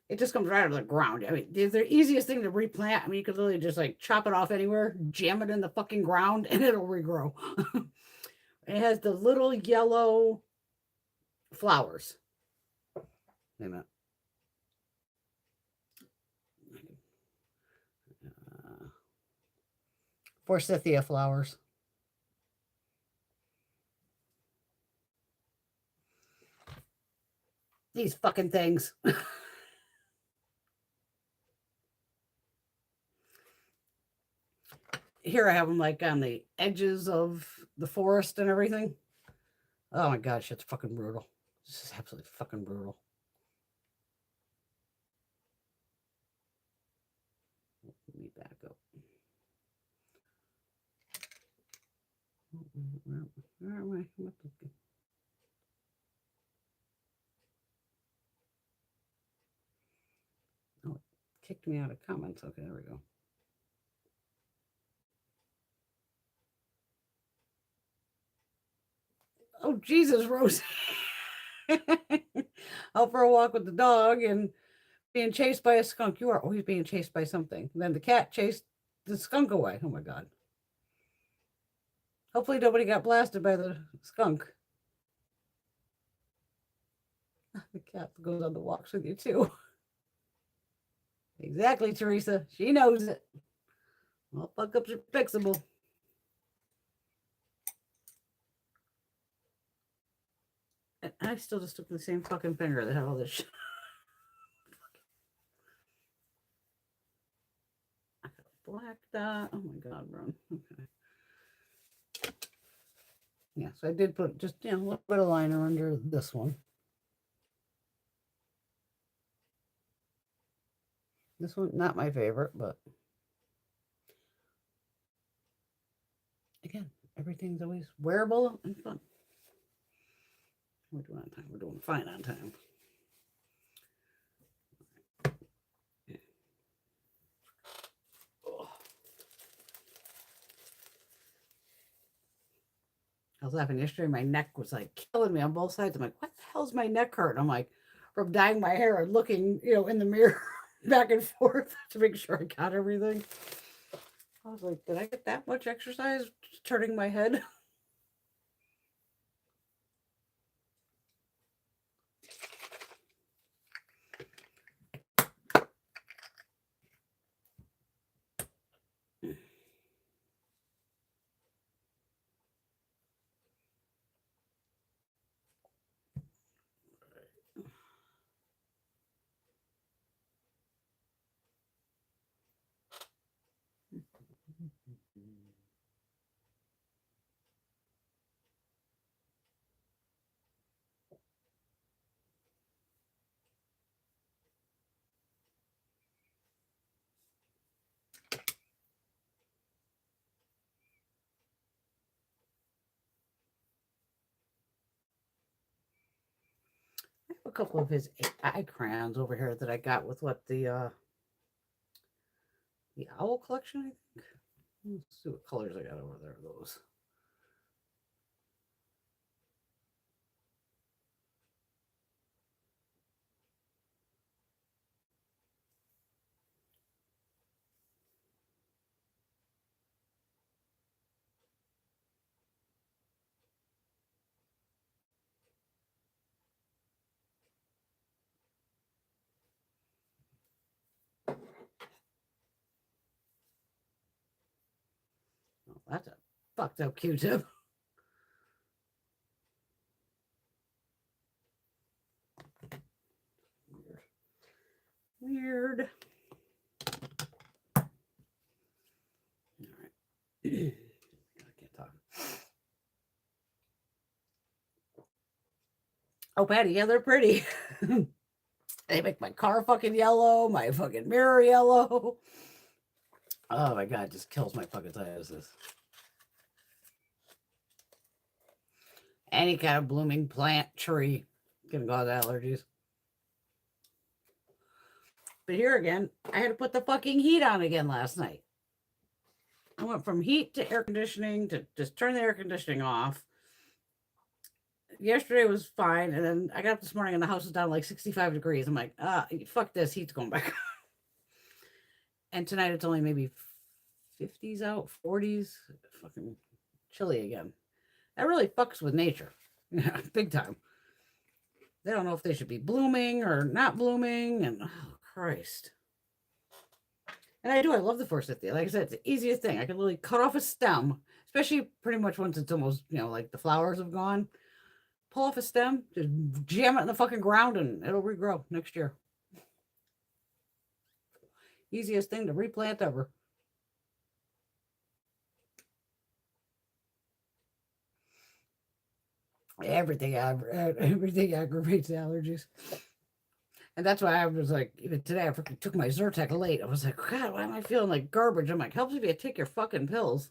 It just comes right out of the ground. I mean, they're the easiest thing to replant. I mean, you could literally just like chop it off anywhere, jam it in the fucking ground, and it'll regrow. It has the little yellow flowers. Wait a minute. Forsythia flowers. These fucking things. Here I have them like on the edges of the forest and everything. Oh my god, shit's fucking brutal. This is absolutely fucking brutal. Let me back up. Where am I? Oh, it kicked me out of comments. Okay, there we go. Oh, Jesus, Rosie. Out for a walk with the dog and being chased by a skunk. You are always being chased by something. And then the cat chased the skunk away. Oh my God. Hopefully nobody got blasted by the skunk. The cat goes on the walks with you too. Exactly, Teresa. She knows it. All fuck ups are fixable. And I still just took the same fucking finger that had all this shit. I got a black dot. Oh my God, Ron. Okay. Yeah, so I did put just a little bit of liner under this one. This one, not my favorite, but again, everything's always wearable and fun. We're doing on time. We're doing fine on time. Oh. I was laughing yesterday. My neck was like killing me on both sides. I'm like, what the hell's my neck hurt? I'm like, from dyeing my hair and looking, in the mirror back and forth to make sure I got everything. I was like, did I get that much exercise turning my head? I have a couple of his eye crayons over here that I got with the Owl collection, I think. Let's see what colors I got over there. Those. Oh, that's a fucked up Q-tip. Weird. All right. I can't talk. Oh, Patty, yeah, they're pretty. They make my car fucking yellow, my fucking mirror yellow. Oh my God, it just kills my fucking tires. Any kind of blooming plant, tree can cause allergies. But here again, I had to put the fucking heat on again last night. I went from heat to air conditioning to just turn the air conditioning off. Yesterday was fine, and then I got up this morning and the house was down like 65 degrees. I'm like, fuck this, heat's going back. And tonight it's only maybe 50s out, 40s, fucking chilly again. That really fucks with nature. Yeah, big time. They don't know if they should be blooming or not blooming, and oh Christ. And I love the forsythia. Like I said, it's the easiest thing. I can literally cut off a stem, especially pretty much once it's almost, like the flowers have gone. Pull off a stem, just jam it in the fucking ground, and it'll regrow next year. Easiest thing to replant ever. Everything aggravates allergies. And that's why I was like, even today, I took my Zyrtec late. I was like, God, why am I feeling like garbage? I'm like, helps if you take your fucking pills.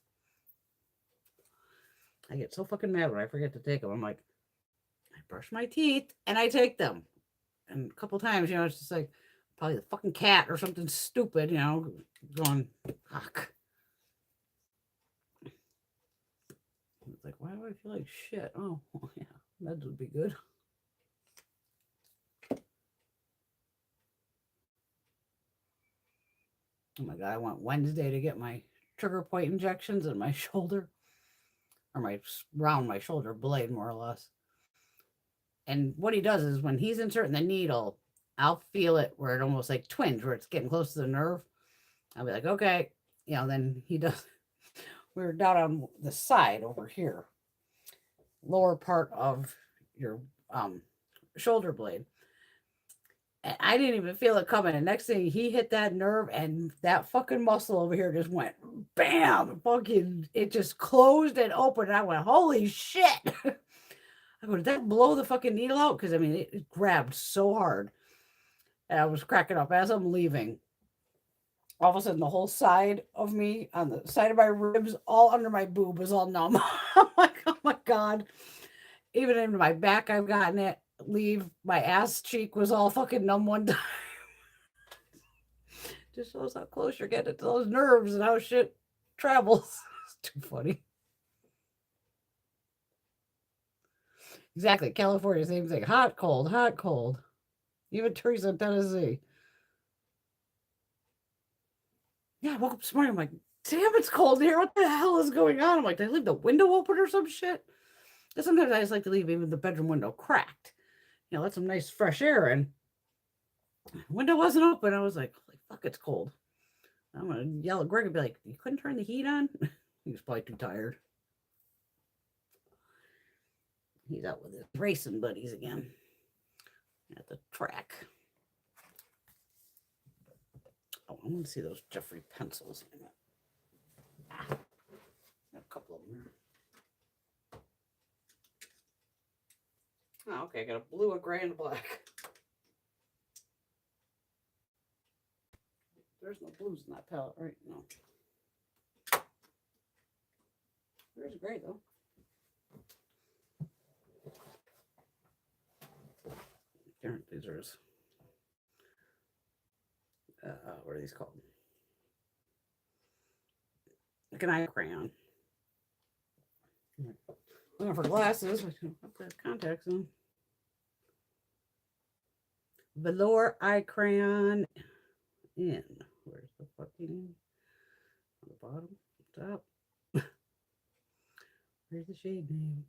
I get so fucking mad when I forget to take them. I'm like, I brush my teeth and I take them. And a couple times, it's just like, probably the fucking cat or something stupid, going, fuck. It's like, why do I feel like shit? Oh, yeah, meds would be good. Oh my God, I went Wednesday to get my trigger point injections in my shoulder, or around my shoulder blade, more or less. And what he does is when he's inserting the needle, I'll feel it where it almost like twinge, where it's getting close to the nerve. I'll be like, okay. Then he does. We're down on the side over here, lower part of your shoulder blade. And I didn't even feel it coming. And next thing, he hit that nerve, and that fucking muscle over here just went bam. Fucking, it just closed and opened. And I went, holy shit. I go, did that blow the fucking needle out? Because, it grabbed so hard. And I was cracking up as I'm leaving. All of a sudden, the whole side of me, on the side of my ribs, all under my boob was all numb. I'm like, oh my God. Even into my back, I've gotten it. Leave. My ass cheek was all fucking numb one time. Just shows how close you're getting to those nerves and how shit travels. It's too funny. Exactly. California, same thing. Hot, cold, hot, cold. Even Teresa in Tennessee. Yeah, I woke up this morning. I'm like, damn, it's cold here. What the hell is going on? I'm like, did I leave the window open or some shit? Because sometimes I just like to leave even the bedroom window cracked. Let some nice fresh air in. The window wasn't open. I was like, holy fuck, it's cold. I'm going to yell at Greg and be like, you couldn't turn the heat on? He was probably too tired. He's out with his racing buddies again at the track. Oh, I want to see those Jeffree pencils. A couple of them here. Oh, okay, I got a blue, a gray, and a black. There's no blues in that palette, right? No. There's a gray, though. These are his, what are these called? Like an eye crayon. Looking for glasses. I don't have the contacts on. Velour eye crayon in. Where's the fucking on the bottom, top? Where's the shade name?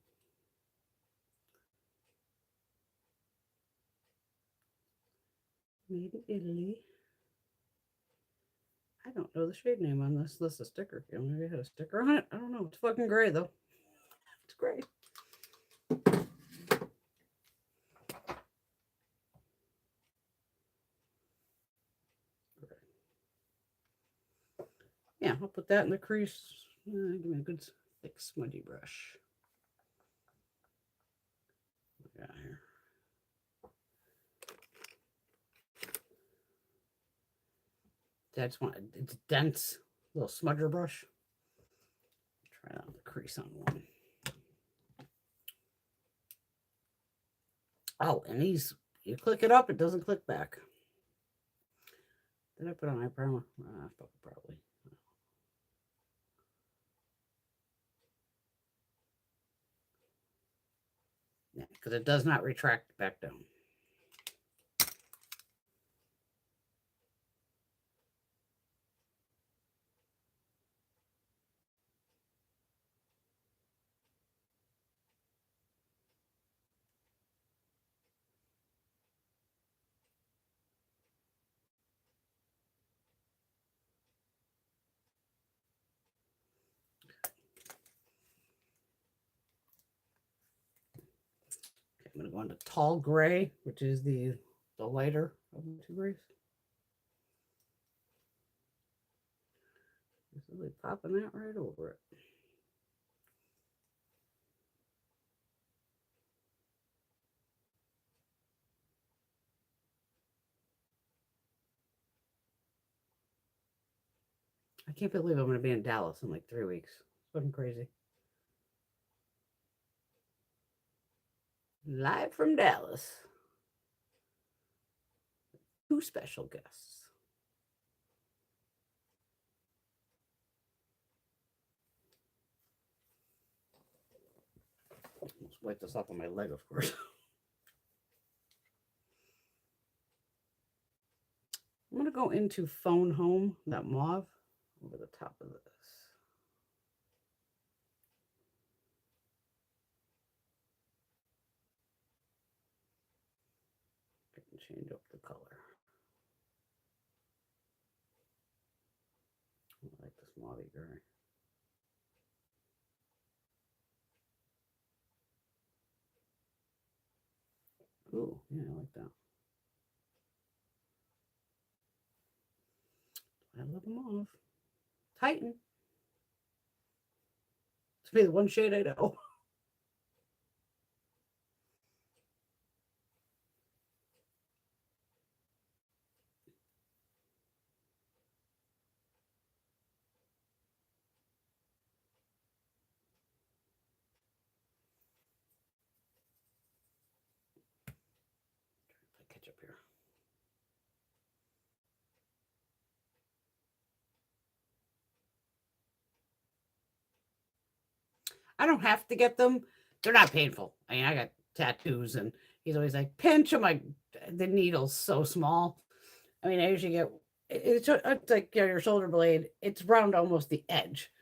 Made in Italy. I don't know the shade name on this. This is a sticker. Maybe it had a sticker on it. I don't know. It's fucking gray though. It's gray. Yeah, I'll put that in the crease. Give me a good thick smudgy brush. What we got here? I just want it's dense little smudger brush. Try out the crease on one. Oh, and these, you click it up, it doesn't click back. Did I put on eye primer? Probably. Yeah, because it does not retract back down. I'm going to go into tall gray, which is the lighter of the two grays. Just really popping that right over it. I can't believe I'm going to be in Dallas in like 3 weeks. It's fucking crazy. Live from Dallas. 2 special guests. Let's wipe this off on my leg, of course. I'm going to go into Phone Home, that mauve, over the top of this. I can change up the color. I like this mauvey gray. Ooh, yeah, I like that. I love them off. Titan. It's be the one shade I know. Catch up here. I don't have to get them. They're not painful. I mean, I got tattoos, and he's always like, pinch. I'm like, the needle's so small. I mean, I usually get, it's like your shoulder blade. It's round almost the edge.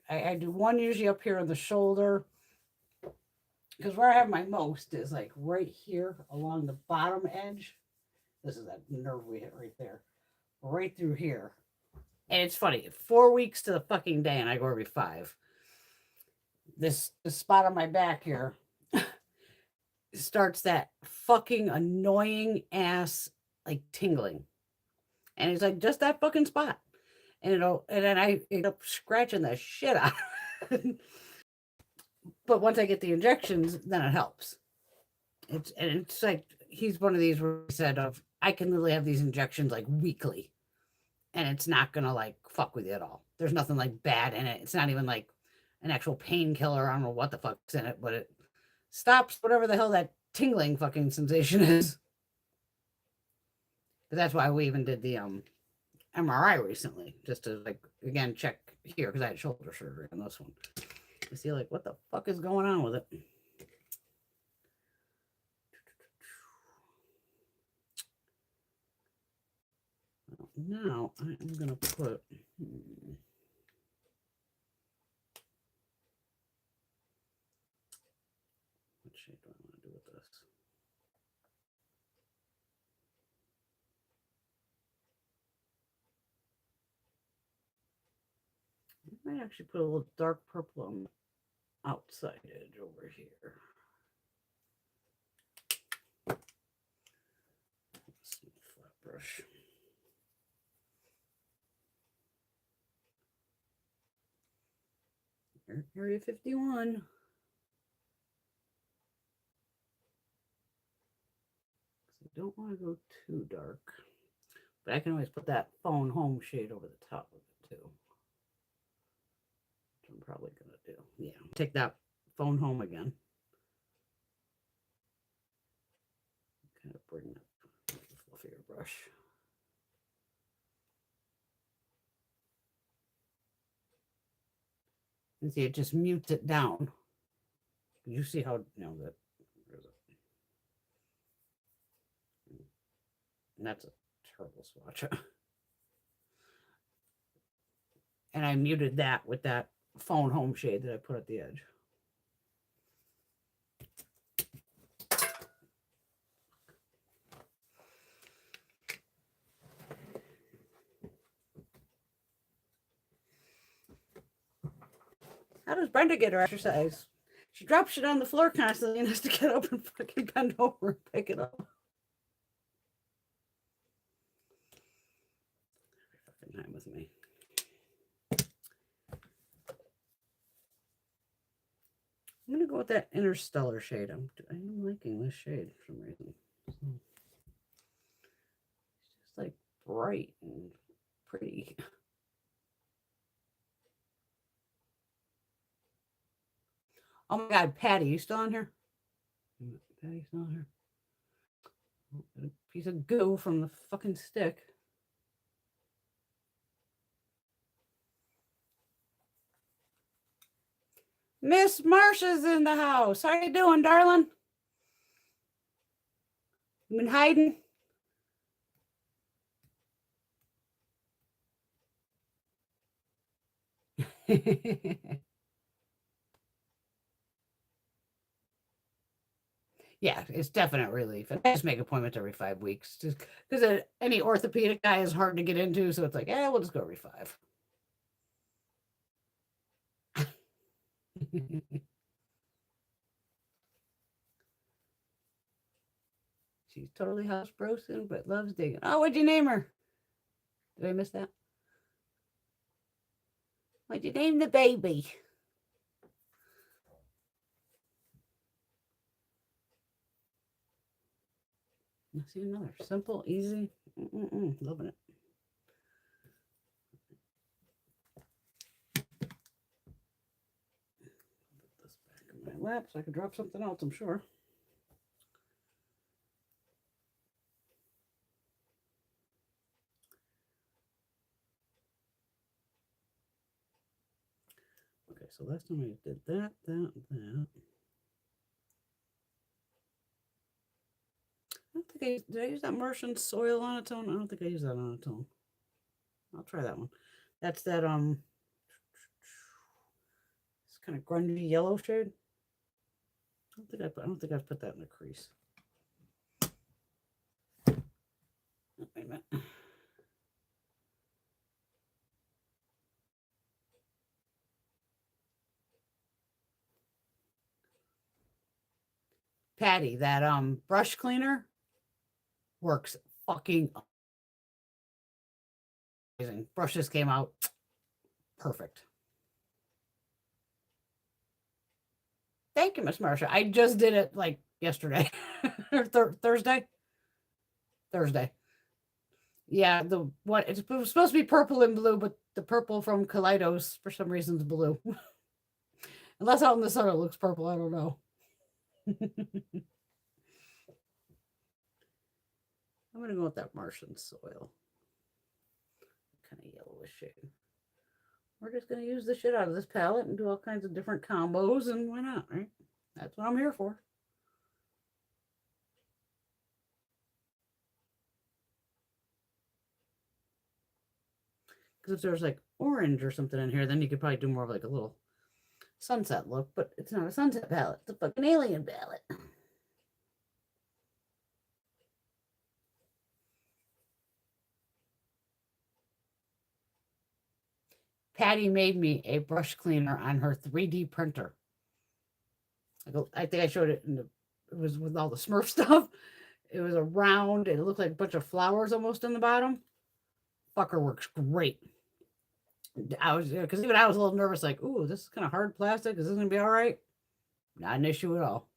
I do one usually up here on the shoulder, because where I have my most is like right here along the bottom edge. This is that nerve we hit right there, right through here. And it's funny, 4 weeks to the fucking day, and I go every 5. This spot on my back here starts that fucking annoying ass like tingling, and it's like just that fucking spot, and then I end up scratching the shit out of it. But once I get the injections, then it helps. It's like he's one of these where he said of I can literally have these injections like weekly, and it's not gonna like fuck with you at all. There's nothing like bad in it. It's not even like an actual painkiller. I don't know what the fuck's in it, but it stops whatever the hell that tingling fucking sensation is. But that's why we even did the MRI recently, just to like again check here because I had shoulder surgery on this one to see like what the fuck is going on with it. Now I'm gonna put what shade do I want to do with this? I might actually put a little dark purple on the outside edge over here. Flat brush. Area 51. I don't want to go too dark, but I can always put that Phone Home shade over the top of it too. Which I'm probably going to do. Yeah, take that Phone Home again. Kind of bring that fluffier brush. And see, it just mutes it down. You see how, that, where is it? And that's a terrible swatch. And I muted that with that Phone Home shade that I put at the edge. How does Brenda get her exercise? She drops shit on the floor constantly and has to get up and fucking bend over and pick it up. Every fucking time with me. I'm going to go with that Interstellar shade. I'm liking this shade for some reason. It's just like bright and pretty. Oh my God, Patty, you still on here? Patty still on here? A piece of goo from the fucking stick. Miss Marsha's in the house. How you doing, darling? You been hiding? Yeah, it's definite relief. And I just make appointments every 5 weeks, just because any orthopedic guy is hard to get into. So it's like, yeah, we'll just go every 5. She's totally housebroken, but loves digging. Oh, what'd you name her? Did I miss that? What'd you name the baby? See, another simple, easy. Loving it. Put this back in my lap so I can drop something else, I'm sure. Okay, so last time I did that. I don't think did I use that Martian soil on its own? I don't think I used that on its own. I'll try that one. That's that it's kind of grungy yellow shade. I don't think I've put that in the crease. Wait a minute. Patty, that brush cleaner works fucking amazing. Brushes came out perfect. Thank you, Miss Marsha. I just did it like yesterday or Thursday. Yeah, it's supposed to be purple and blue, but the purple from Kaleidos for some reason is blue. Unless out in the sun it looks purple, I don't know. I'm gonna go with that Martian soil. Kind of yellowish shade. We're just gonna use the shit out of this palette and do all kinds of different combos, and why not, right? That's what I'm here for. Because if there's like orange or something in here, then you could probably do more of like a little sunset look, but it's not a sunset palette. It's a fucking alien palette. Patty made me a brush cleaner on her 3D printer. I think I showed it it was with all the Smurf stuff. It was a round, it looked like a bunch of flowers almost in the bottom. Fucker works great. Because even I was a little nervous, like, ooh, this is kind of hard plastic. Is this going to be all right? Not an issue at all.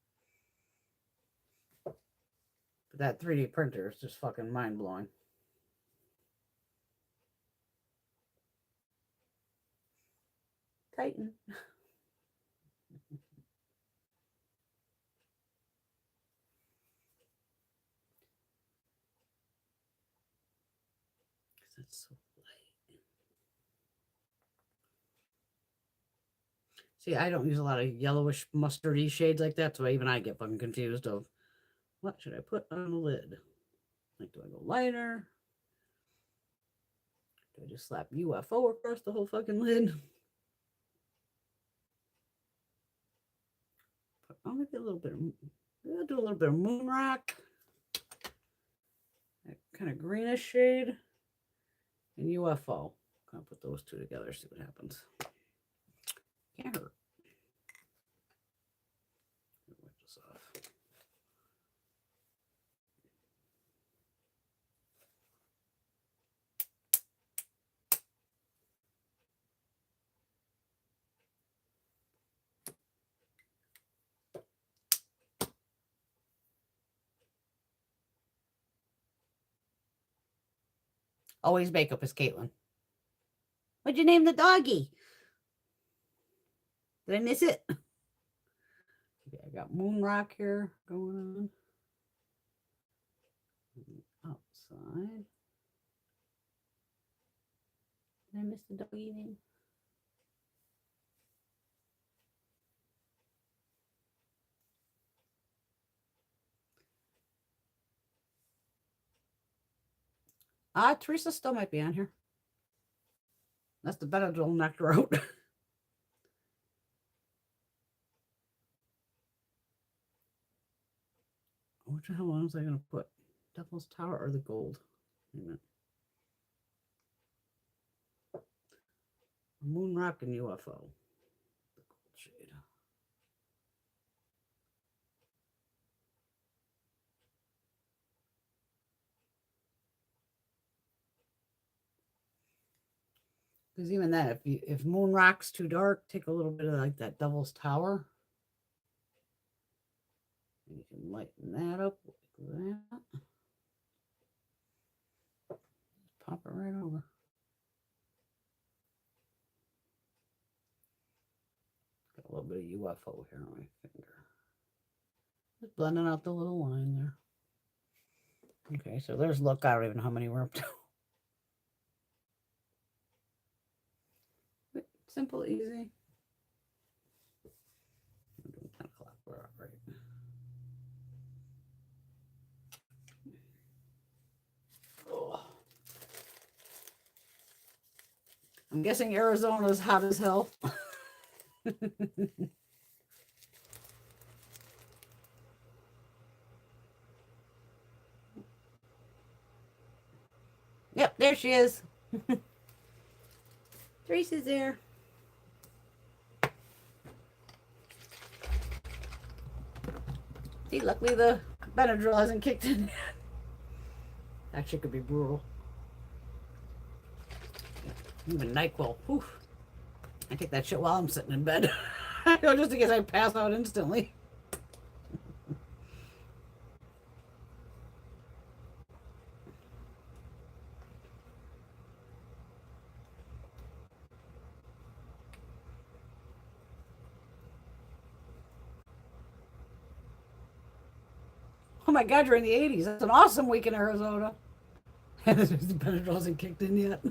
But that 3D printer is just fucking mind blowing. Tighten. That's so light. See, I don't use a lot of yellowish mustardy shades like that, so even I get fucking confused of what should I put on the lid? Like, do I go lighter? Do I just slap UFO across the whole fucking lid? I'll make it a little bit of, I'll do a little bit of moon rock. That kind of greenish shade. And UFO. I'm gonna put those two together, see what happens. Can't hurt. Wipe this off. Always makeup is Caitlin. What'd you name the doggy? Did I miss it? got moon rock here going on. Outside. Did I miss the doggy name? Teresa still might be on here. That's the Benadryl knocked her out. Which the hell was I going to put? Devil's Tower or the gold? Wait a minute. Moon Rock and UFO. The gold shade. Because even then, if Moon Rock's too dark, take a little bit of like that Devil's Tower. And you can lighten that up like that. Pop it right over. Got a little bit of UFO here on my finger. Just blending out the little line there. Okay, so there's look. I don't even know how many we're up to. Simple, easy. 10 o'clock, we're up, right? Oh. I'm guessing Arizona's hot as hell. Yep, there she is. Teresa's there. See, luckily the Benadryl hasn't kicked in yet. That shit could be brutal. Even NyQuil. Whew. I take that shit while I'm sitting in bed. Just in case I pass out instantly. Oh my God, you're in the 80s. That's an awesome week in Arizona. The Benadryl hasn't kicked in yet.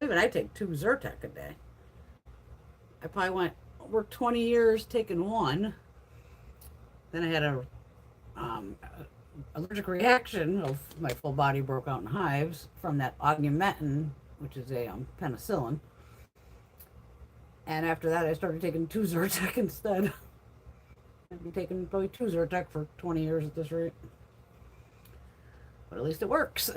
Even I take 2 Zyrtec a day. I probably worked 20 years taking one. Then I had a allergic reaction. Of my full body broke out in hives from that augmentin, which is a penicillin. And after that, I started taking 2 Zyrtec instead. I've been taking probably 2 Zyrtec for 20 years at this rate. But at least it works.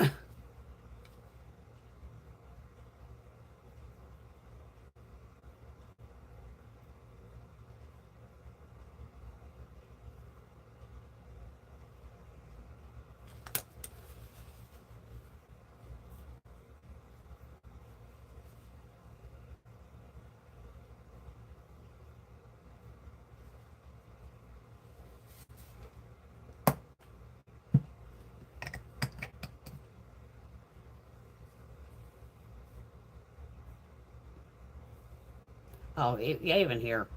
Oh, yeah, even here.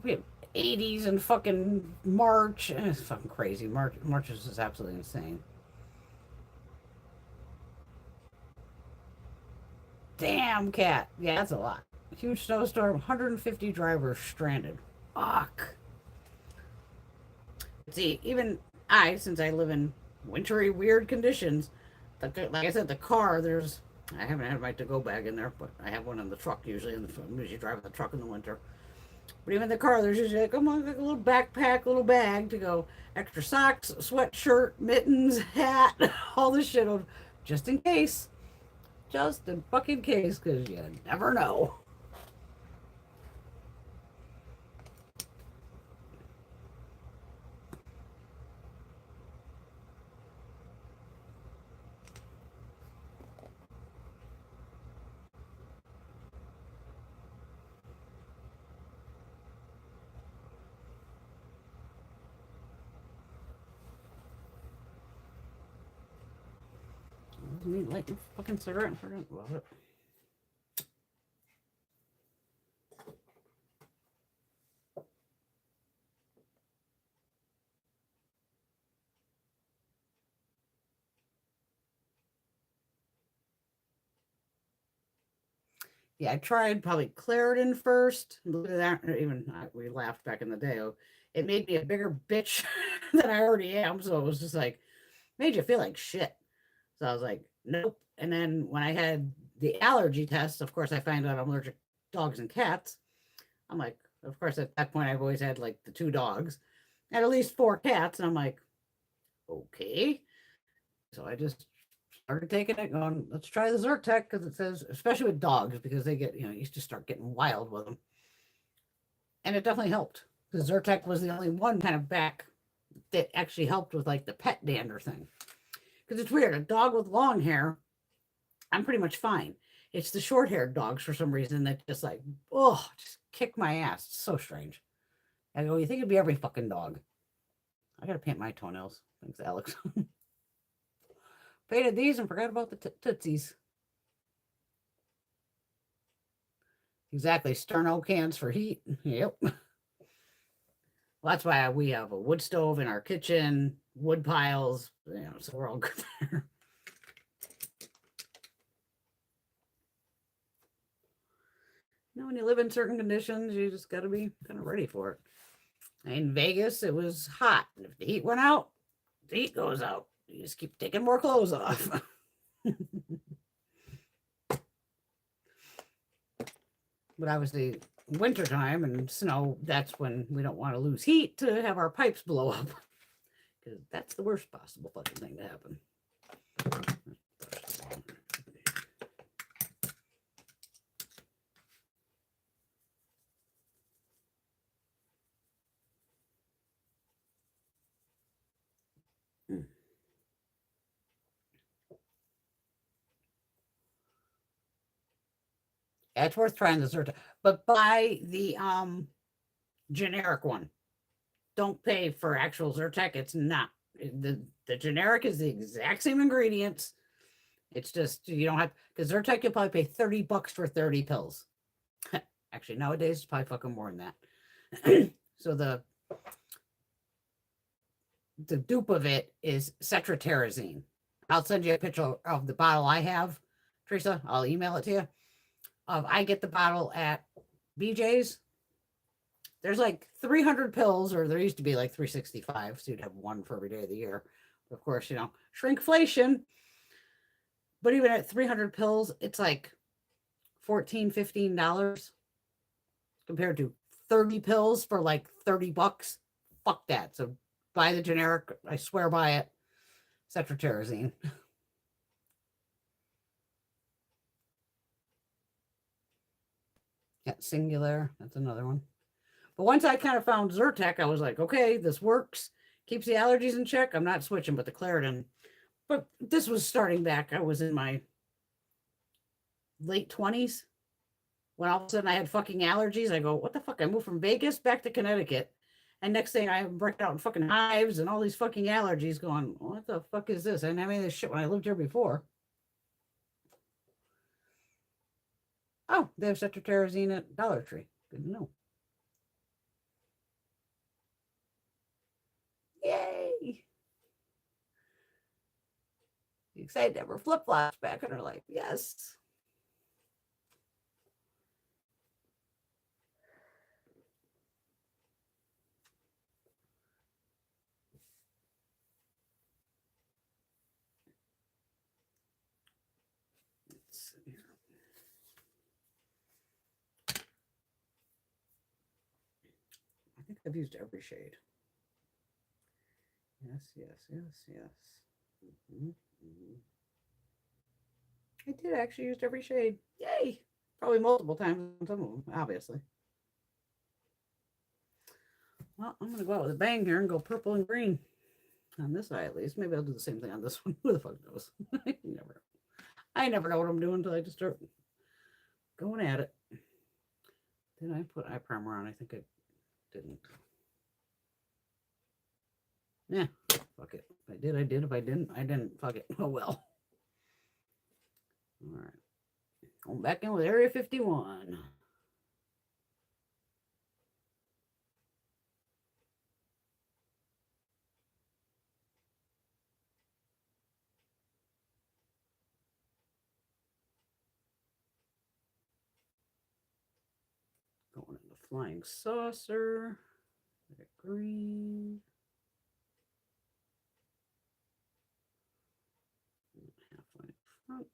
We have 80s in fucking March. It's fucking crazy. March is just absolutely insane. Damn, cat. Yeah, that's a lot. Huge snowstorm, 150 drivers stranded. Fuck. See, even since I live in wintry, weird conditions, like I said, the car, I haven't had my to-go bag in there, but I have one in the truck usually. I'm usually driving the truck in the winter. But even in the car, there's usually like, like a little backpack, little bag to go. Extra socks, sweatshirt, mittens, hat, all this shit of just in case. Just in fucking case, because you never know. me light the fucking cigarette and forget about it. Yeah, I tried probably Claritin first. Look at that. Even we laughed back in the day. Oh, it made me a bigger bitch than I already am. So it was just like, made you feel like shit. So I was like, nope. And then when I had the allergy test, of course, I found out I'm allergic to dogs and cats. I'm like, of course, at that point, I've always had like the 2 dogs and at least 4 cats. And I'm like, okay. So I just started taking it, going, let's try the Zyrtec because it says, especially with dogs, because they get, you just start getting wild with them. And it definitely helped. The Zyrtec was the only one kind of back that actually helped with like the pet dander thing. Because it's weird. A dog with long hair, I'm pretty much fine. It's the short haired dogs for some reason that just like, oh, just kick my ass. It's so strange. I go, you think it'd be every fucking dog? I gotta paint my toenails. Thanks, Alex. Painted these and forgot about the tootsies. Exactly. Sterno cans for heat. Yep. Well, that's why we have a wood stove in our kitchen, wood piles, so we're all good there. When you live in certain conditions, you just got to be kind of ready for it. In Vegas, it was hot. If the heat went out, the heat goes out. You just keep taking more clothes off. But obviously, wintertime and snow, that's when we don't want to lose heat to have our pipes blow up. Because that's the worst possible fucking thing to happen. Yeah, it's worth trying the Zyrtec, but buy the generic one. Don't pay for actual Zyrtec. It's not. The generic is the exact same ingredients. It's just you don't have, because Zyrtec you'll probably pay $30 for 30 pills. Actually, nowadays it's probably fucking more than that. So the dupe of it is cetirizine. I'll send you a picture of the bottle I have, Teresa. I'll email it to you. I get the bottle at BJ's. There's like 300 pills, or there used to be like 365, so you'd have one for every day of the year. Of course, shrinkflation. But even at 300 pills, it's like $14, $15 compared to 30 pills for like $30. Fuck that. So buy the generic. I swear by it. Cetirizine. Yeah, Singular. That's another one. But once I kind of found Zyrtec, I was like, okay, this works. Keeps the allergies in check. I'm not switching, but the Claritin. But this was starting back. I was in my late 20s when all of a sudden I had fucking allergies. I go, what the fuck? I moved from Vegas back to Connecticut. And next thing I'm breaking out in fucking hives and all these fucking allergies going, what the fuck is this? I didn't have any of this shit when I lived here before. Oh, they have cetirizine at Dollar Tree. Good to know. Yay! Excited to have her flip-flops back in her life. Yes. Let's see here. I think I've used every shade. Yes, yes, yes, yes. Mm-hmm, mm-hmm. I did actually use every shade. Yay! Probably multiple times on some of them, obviously. Well, I'm going to go out with a bang here and go purple and green. On this eye, at least. Maybe I'll do the same thing on this one. Who the fuck knows? I never know what I'm doing until I just start going at it. Did I put eye primer on? I think I didn't. Yeah, fuck it. If I did, I did. If I didn't, I didn't. Fuck it. Oh, well. All right. Going back in with Area 51. Going into Flying Saucer. Green. Halfway front.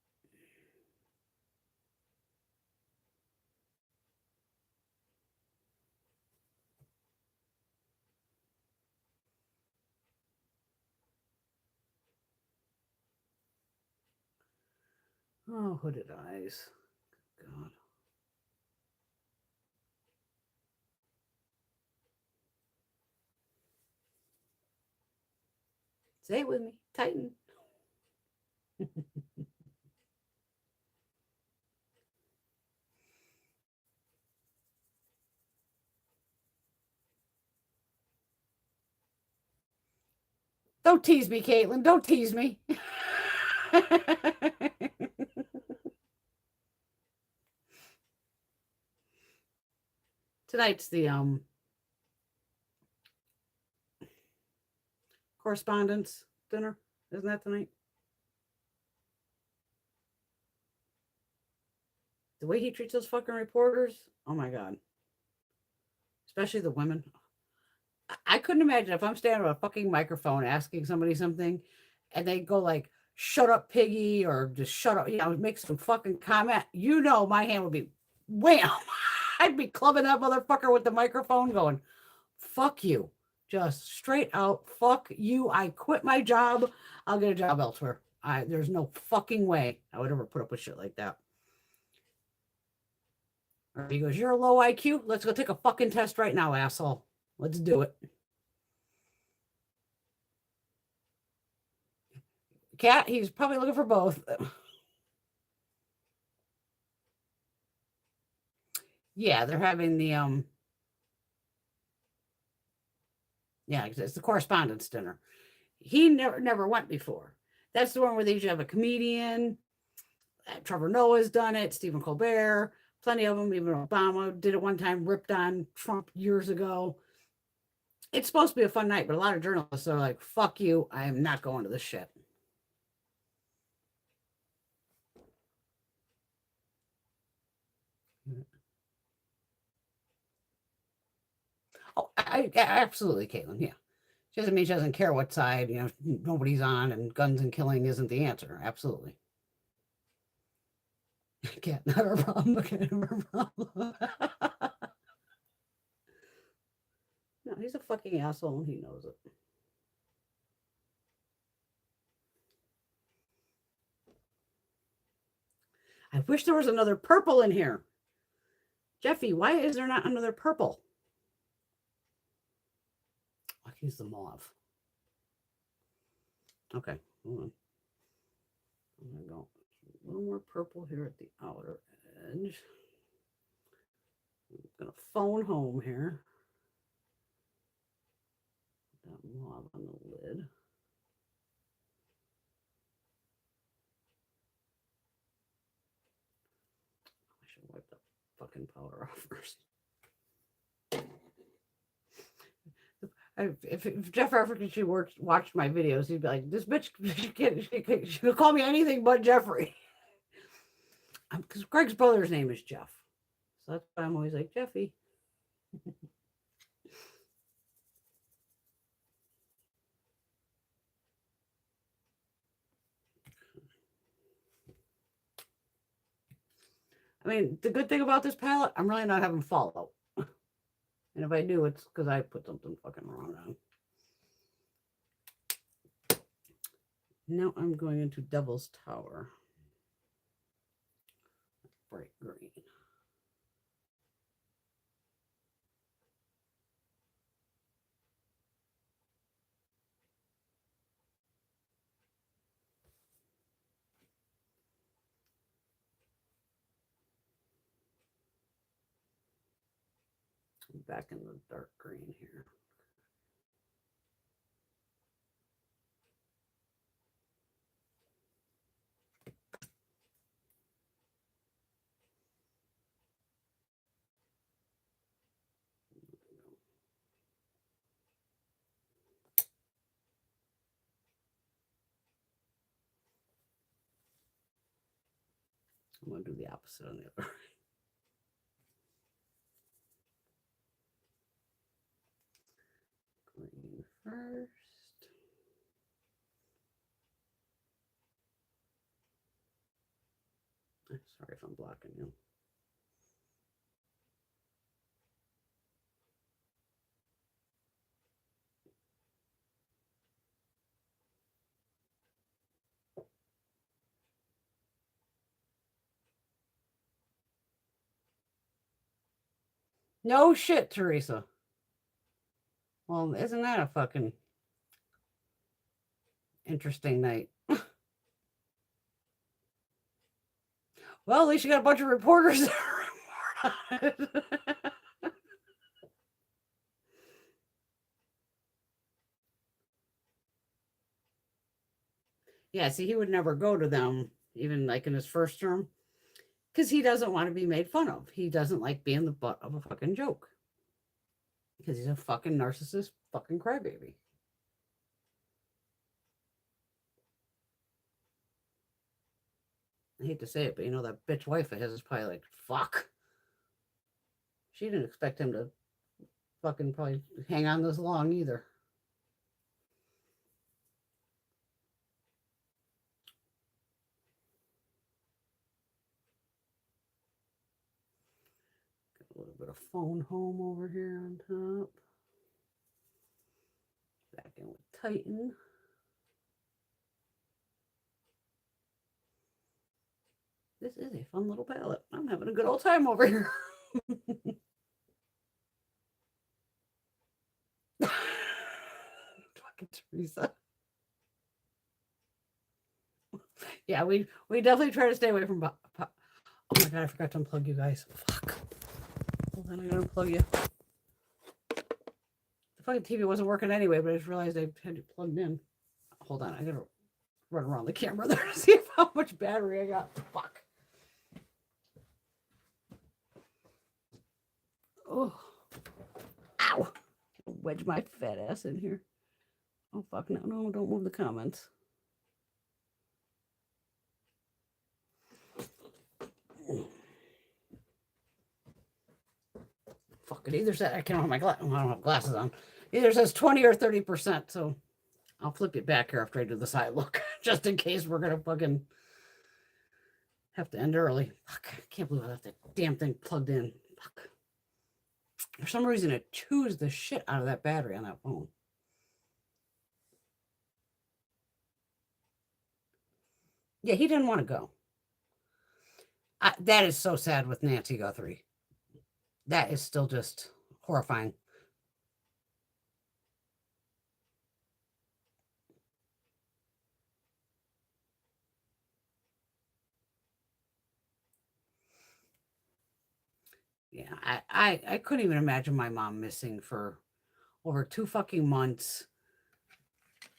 Oh, hooded eyes. God. Say it with me. Tighten. Don't tease me, Caitlin. Don't tease me. Tonight's the correspondence dinner. Isn't that tonight? The way he treats those fucking reporters. Oh my God. Especially the women. I couldn't imagine if I'm standing with a fucking microphone asking somebody something and they go like, shut up, piggy, or just shut up, make some fucking comment. My hand would be wham. I'd be clubbing that motherfucker with the microphone going, fuck you. Just straight out, fuck you. I quit my job. I'll get a job elsewhere. There's no fucking way I would ever put up with shit like that. Or he goes, you're a low IQ? Let's go take a fucking test right now, asshole. Let's do it. Cat, he's probably looking for both. Yeah, they're having the yeah, it's the correspondence dinner. He never went before. That's the one where they usually have a comedian. Trevor Noah's done it, Stephen Colbert, plenty of them. Even Obama did it one time, ripped on Trump years ago. It's supposed to be a fun night, but a lot of journalists are like, fuck you, I am not going to this shit. Oh, absolutely, Caitlin. Yeah. She doesn't mean she doesn't care what side, nobody's on, and guns and killing isn't the answer. Absolutely. Cat, not our problem. Cat, our problem. No, he's a fucking asshole and he knows it. I wish there was another purple in here. Jeffy, why is there not another purple? I'll use the mauve. Okay, hold on. I'm going to go a little more purple here at the outer edge. I'm going to phone home here. That mauve on the lid. I should wipe the fucking powder off first. If Jeff African watched my videos, he'd be like, "This bitch, she'll call me anything but Jeffree." Because Greg's brother's name is Jeff, so that's why I'm always like Jeffy. I mean, the good thing about this palette, I'm really not having fallout. And if I do, it's because I put something fucking wrong on. Now I'm going into Devil's Tower. Bright green. I'm back in the dark green here. I'm going to do the opposite on the other. Green first. Sorry if I'm blocking you. No shit, Teresa. Well, isn't that a fucking interesting night? Well, at least you got a bunch of reporters there. Yeah, see, he would never go to them, even like in his first term, because he doesn't want to be made fun of. He doesn't like being the butt of a fucking joke. Because he's a fucking narcissist, fucking crybaby. I hate to say it, but you know, that bitch wife of his is probably like, fuck. She didn't expect him to fucking probably hang on this long either. Got a little bit of phone home over here on top. Back in with Titan. This is a fun little palette. I'm having a good old time over here. Fucking Teresa. Yeah, we definitely try to stay away from. Oh my god, I forgot to unplug you guys. Fuck. Hold on, I gotta unplug you. The fucking TV wasn't working anyway, but I just realized I had it plugged in. Hold on, I gotta run around the camera there to see how much battery I got. Fuck. Oh. Ow. Wedge my fat ass in here. Oh fuck, no, don't move the comments. Fuck it, either said I can't have my I don't have glasses on. Either says 20 or 30%, so I'll flip it back here after I do the side look, just in case we're gonna fucking have to end early. Fuck, I can't believe I left that damn thing plugged in. Fuck. For some reason, it chews the shit out of that battery on that phone. Yeah, he didn't want to go. That is so sad with Nancy Guthrie. That is still just horrifying. Yeah, I couldn't even imagine my mom missing for over 2 fucking months.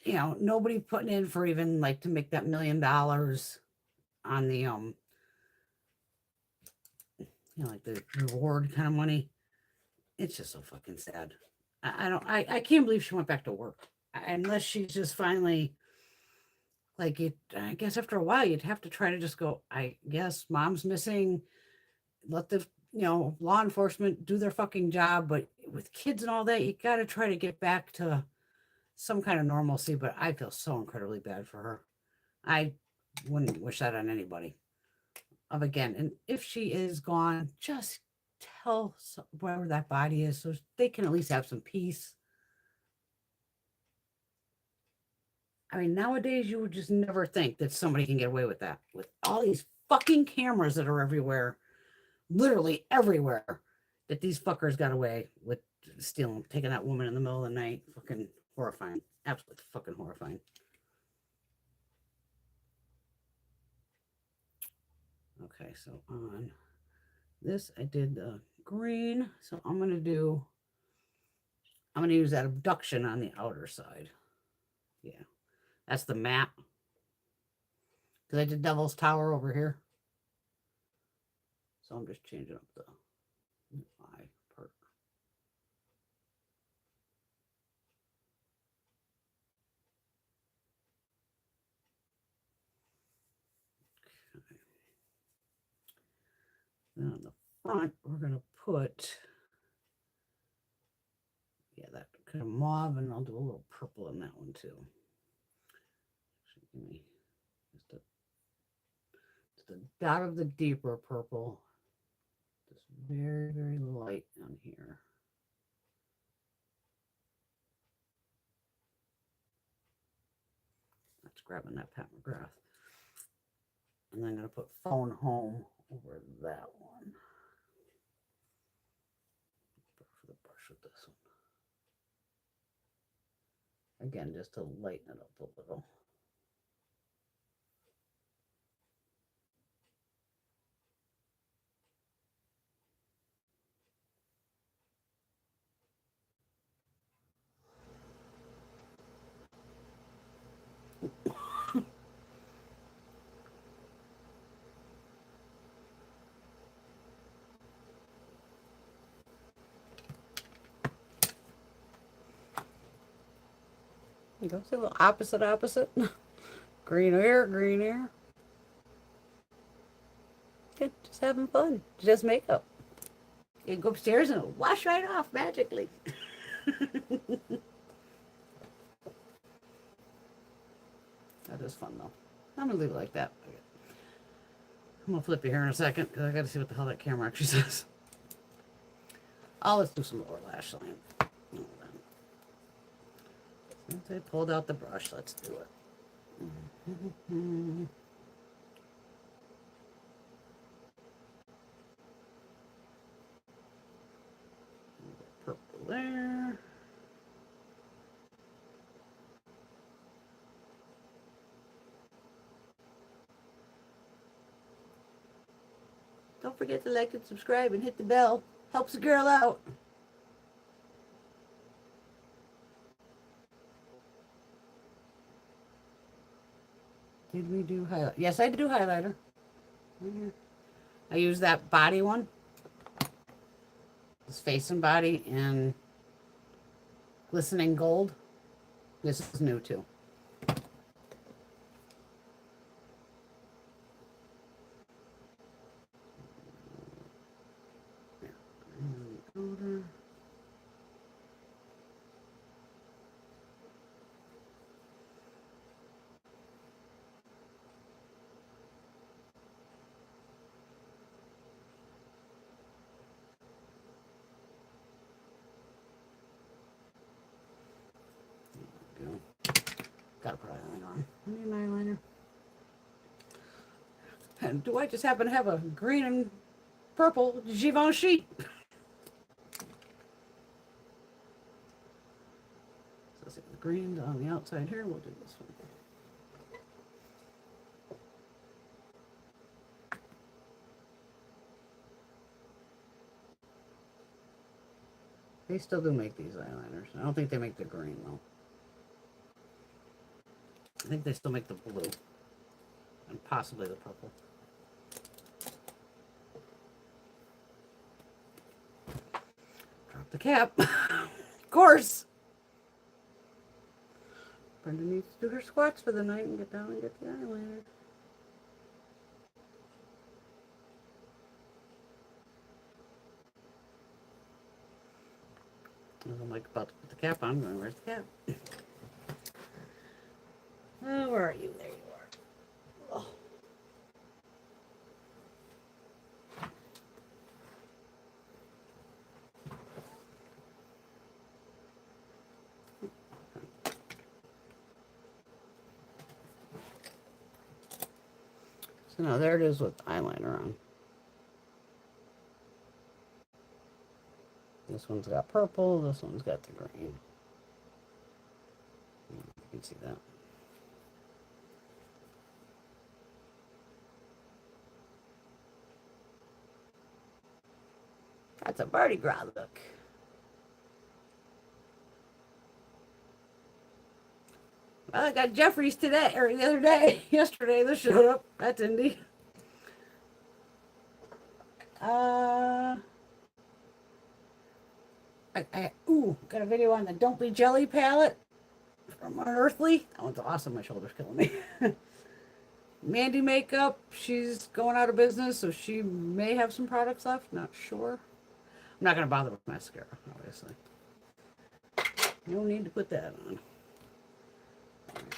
You know, nobody putting in for even like to make that $1 million on the you know, like the reward kind of money. It's just so fucking sad. I can't believe she went back to work. Unless she's just finally like it. I guess after a while you'd have to try to just go, I guess mom's missing. Let the law enforcement do their fucking job, but with kids and all that, you got to try to get back to some kind of normalcy. But I feel so incredibly bad for her. I wouldn't wish that on anybody. Again, and if she is gone, just tell wherever that body is so they can at least have some peace. I mean, nowadays you would just never think that somebody can get away with that with all these fucking cameras that are everywhere, literally everywhere, that these fuckers got away with stealing, taking that woman in the middle of the night. Fucking horrifying. Absolutely fucking horrifying. Okay, so on this, I did the green. So I'm going to use that abduction on the outer side. Yeah, that's the matte. Because I did Devil's Tower over here. So I'm just changing up the eye part. Okay. Then on the front, we're going to put, yeah, that kind of mauve, and I'll do a little purple in that one too. Actually, give me just a dot of the deeper purple. Just very, very light on here. That's grabbing that Pat McGrath. And then I'm going to put Phone Home over that one. For the brush with this one. Again, just to lighten it up a little. You go, see a little opposite. Green hair, green hair. Good, just having fun. Just makeup. You can go upstairs and it'll wash right off magically. That is fun though. I'm gonna leave it like that. I'm gonna flip you here in a second because I gotta see what the hell that camera actually says. Oh, let's do some lower lash line. Since I pulled out the brush, let's do it. Purple there. Don't forget to like and subscribe and hit the bell. Helps a girl out. Did we do highlight? Yes, I did do highlighter. I use that body one. This face and body in glistening gold. This is new too. Gotta put eyeliner on. I need an eyeliner. And do I just happen to have a green and purple Givenchy? So the green on the outside here. We'll do this one. They still do make these eyeliners. I don't think they make the green though. I think they still make the blue and possibly the purple. Drop the cap. Of course. Brenda needs to do her squats for the night and get down and get the eyeliner. I'm like about to put the cap on. I'm going, where's the cap? Oh, where are you? There you are. Oh. So now there it is with eyeliner on. This one's got purple, this one's got the green. You can see that. That's a Mardi Gras look. Well, I got Jeffree's today, or the other day, yesterday. This showed up. That's Indy. Got a video on the Don't Be Jelly palette from Unearthly. That one's awesome. My shoulder's killing me. Mandy Makeup, she's going out of business, so she may have some products left. Not sure. I'm not going to bother with mascara, obviously. No need to put that on.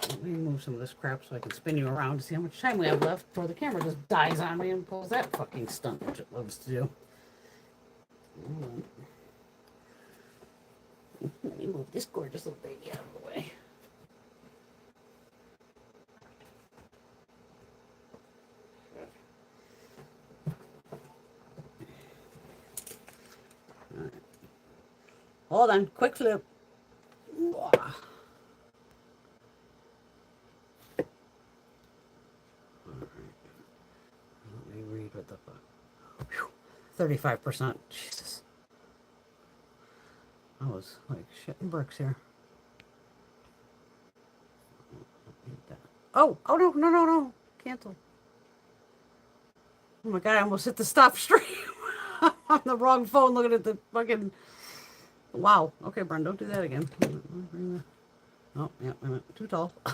Let me move some of this crap so I can spin you around to see how much time we have left before the camera just dies on me and pulls that fucking stunt, which it loves to do. Let me move this gorgeous little baby out of the way. All right. Hold on, quick flip. Wow. Let me read what the fuck. 35%. Jesus. I was like shitting bricks here. Oh, no. Cancel. Oh my god, I almost hit the stop stream. On the wrong phone looking at the fucking... Wow. Okay, Brun, don't do that again. Oh, yeah, wait a minute. Too tall. I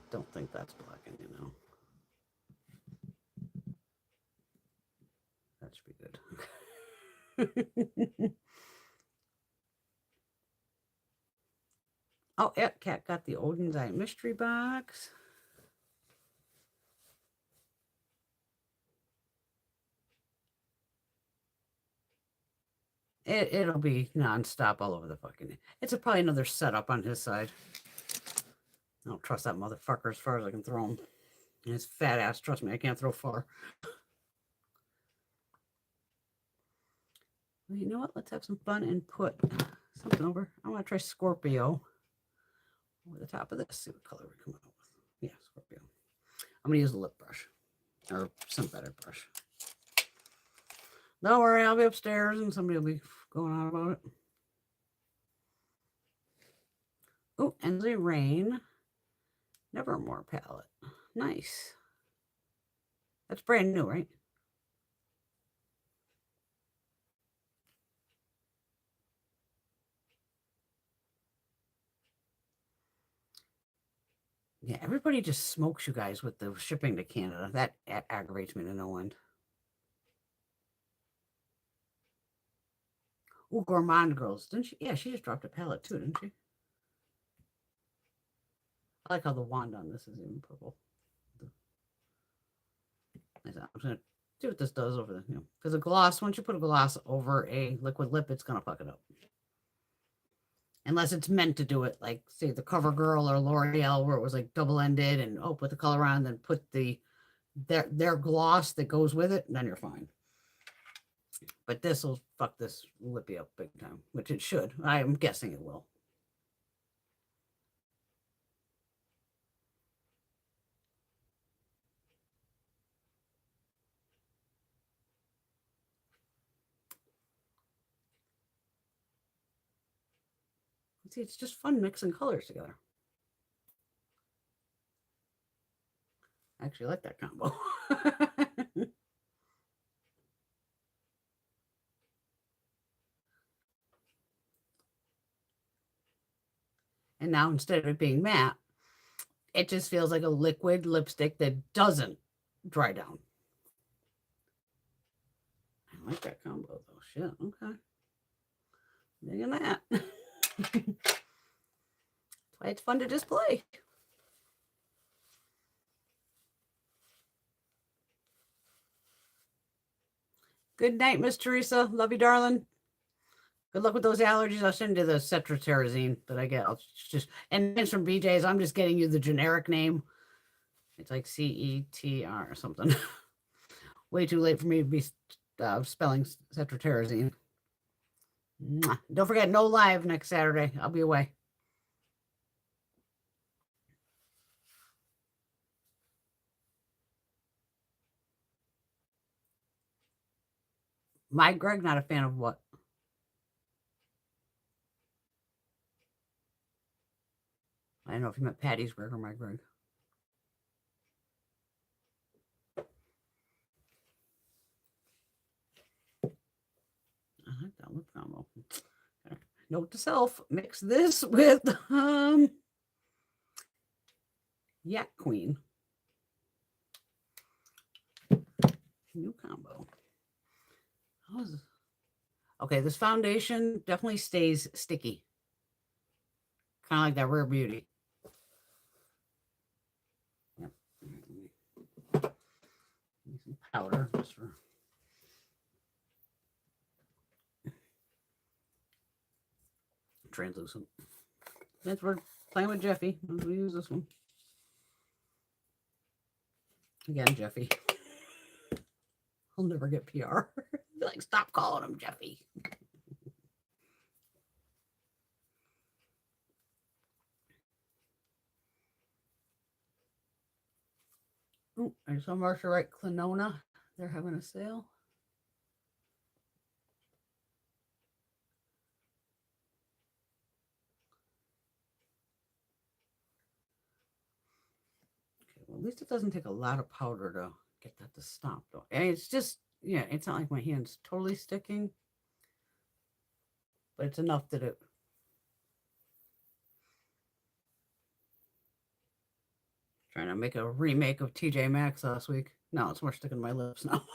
don't think that's blocking, you know. That should be good. Oh, yeah, Kat got the Odin's Eye mystery box. It'll be nonstop all over the fucking... It's probably another setup on his side. I don't trust that motherfucker as far as I can throw him. And his fat ass, trust me, I can't throw far. Well, you know what? Let's have some fun and put something over. I want to try Scorpio over the top of this. See what color we come out with. Yeah, Scorpio. I'm going to use a lip brush or synthetic brush. Don't worry, I'll be upstairs and somebody will be going on about it. Oh, Ensley Rain. Nevermore palette. Nice. That's brand new, right? Yeah, everybody just smokes you guys with the shipping to Canada. That aggravates me to no end. Oh, Gourmand Girls. Didn't she? Yeah, she just dropped a palette too, didn't she? I like how the wand on this is even purple. I'm going to see what this does over the, you know, because a gloss, once you put a gloss over a liquid lip, it's going to fuck it up. Unless it's meant to do it, like, say, the CoverGirl or L'Oreal, where it was like double-ended and, oh, put the color on, then put their gloss that goes with it, and then you're fine. But this will fuck this lippy up big time, which it should. I'm guessing it will. See, it's just fun mixing colors together. I actually like that combo. And now instead of it being matte, it just feels like a liquid lipstick that doesn't dry down. I like that combo though. Shit, okay. Digging that. That's why it's fun to display. Good night, Miss Teresa. Love you, darling. Good luck with those allergies. I'll send you the cetraterazine that I get. I'll just, and it's from BJ's. I'm just getting you the generic name. It's like CETR or something. Way too late for me to be spelling cetraterazine. Don't forget, no live next Saturday. I'll be away. My Greg, not a fan of what? I don't know if you meant Patty's Greg or my Greg. combo. Note to self, mix this with Yak Queen. New combo. Okay, this foundation definitely stays sticky. Kind of like that Rare Beauty. Yep. Some powder just for translucent. That's we're playing with Jeffy. We use this one. Again, Jeffy. I'll never get PR. Be like, stop calling him Jeffy. Oh, I saw Marsha Wright Clinona. They're having a sale. Okay, well, at least it doesn't take a lot of powder to get that to stop, though. And it's just, yeah, it's not like my hand's totally sticking, but it's enough that it. Trying to make a remake of TJ Maxx last week. No, it's more sticking to my lips now.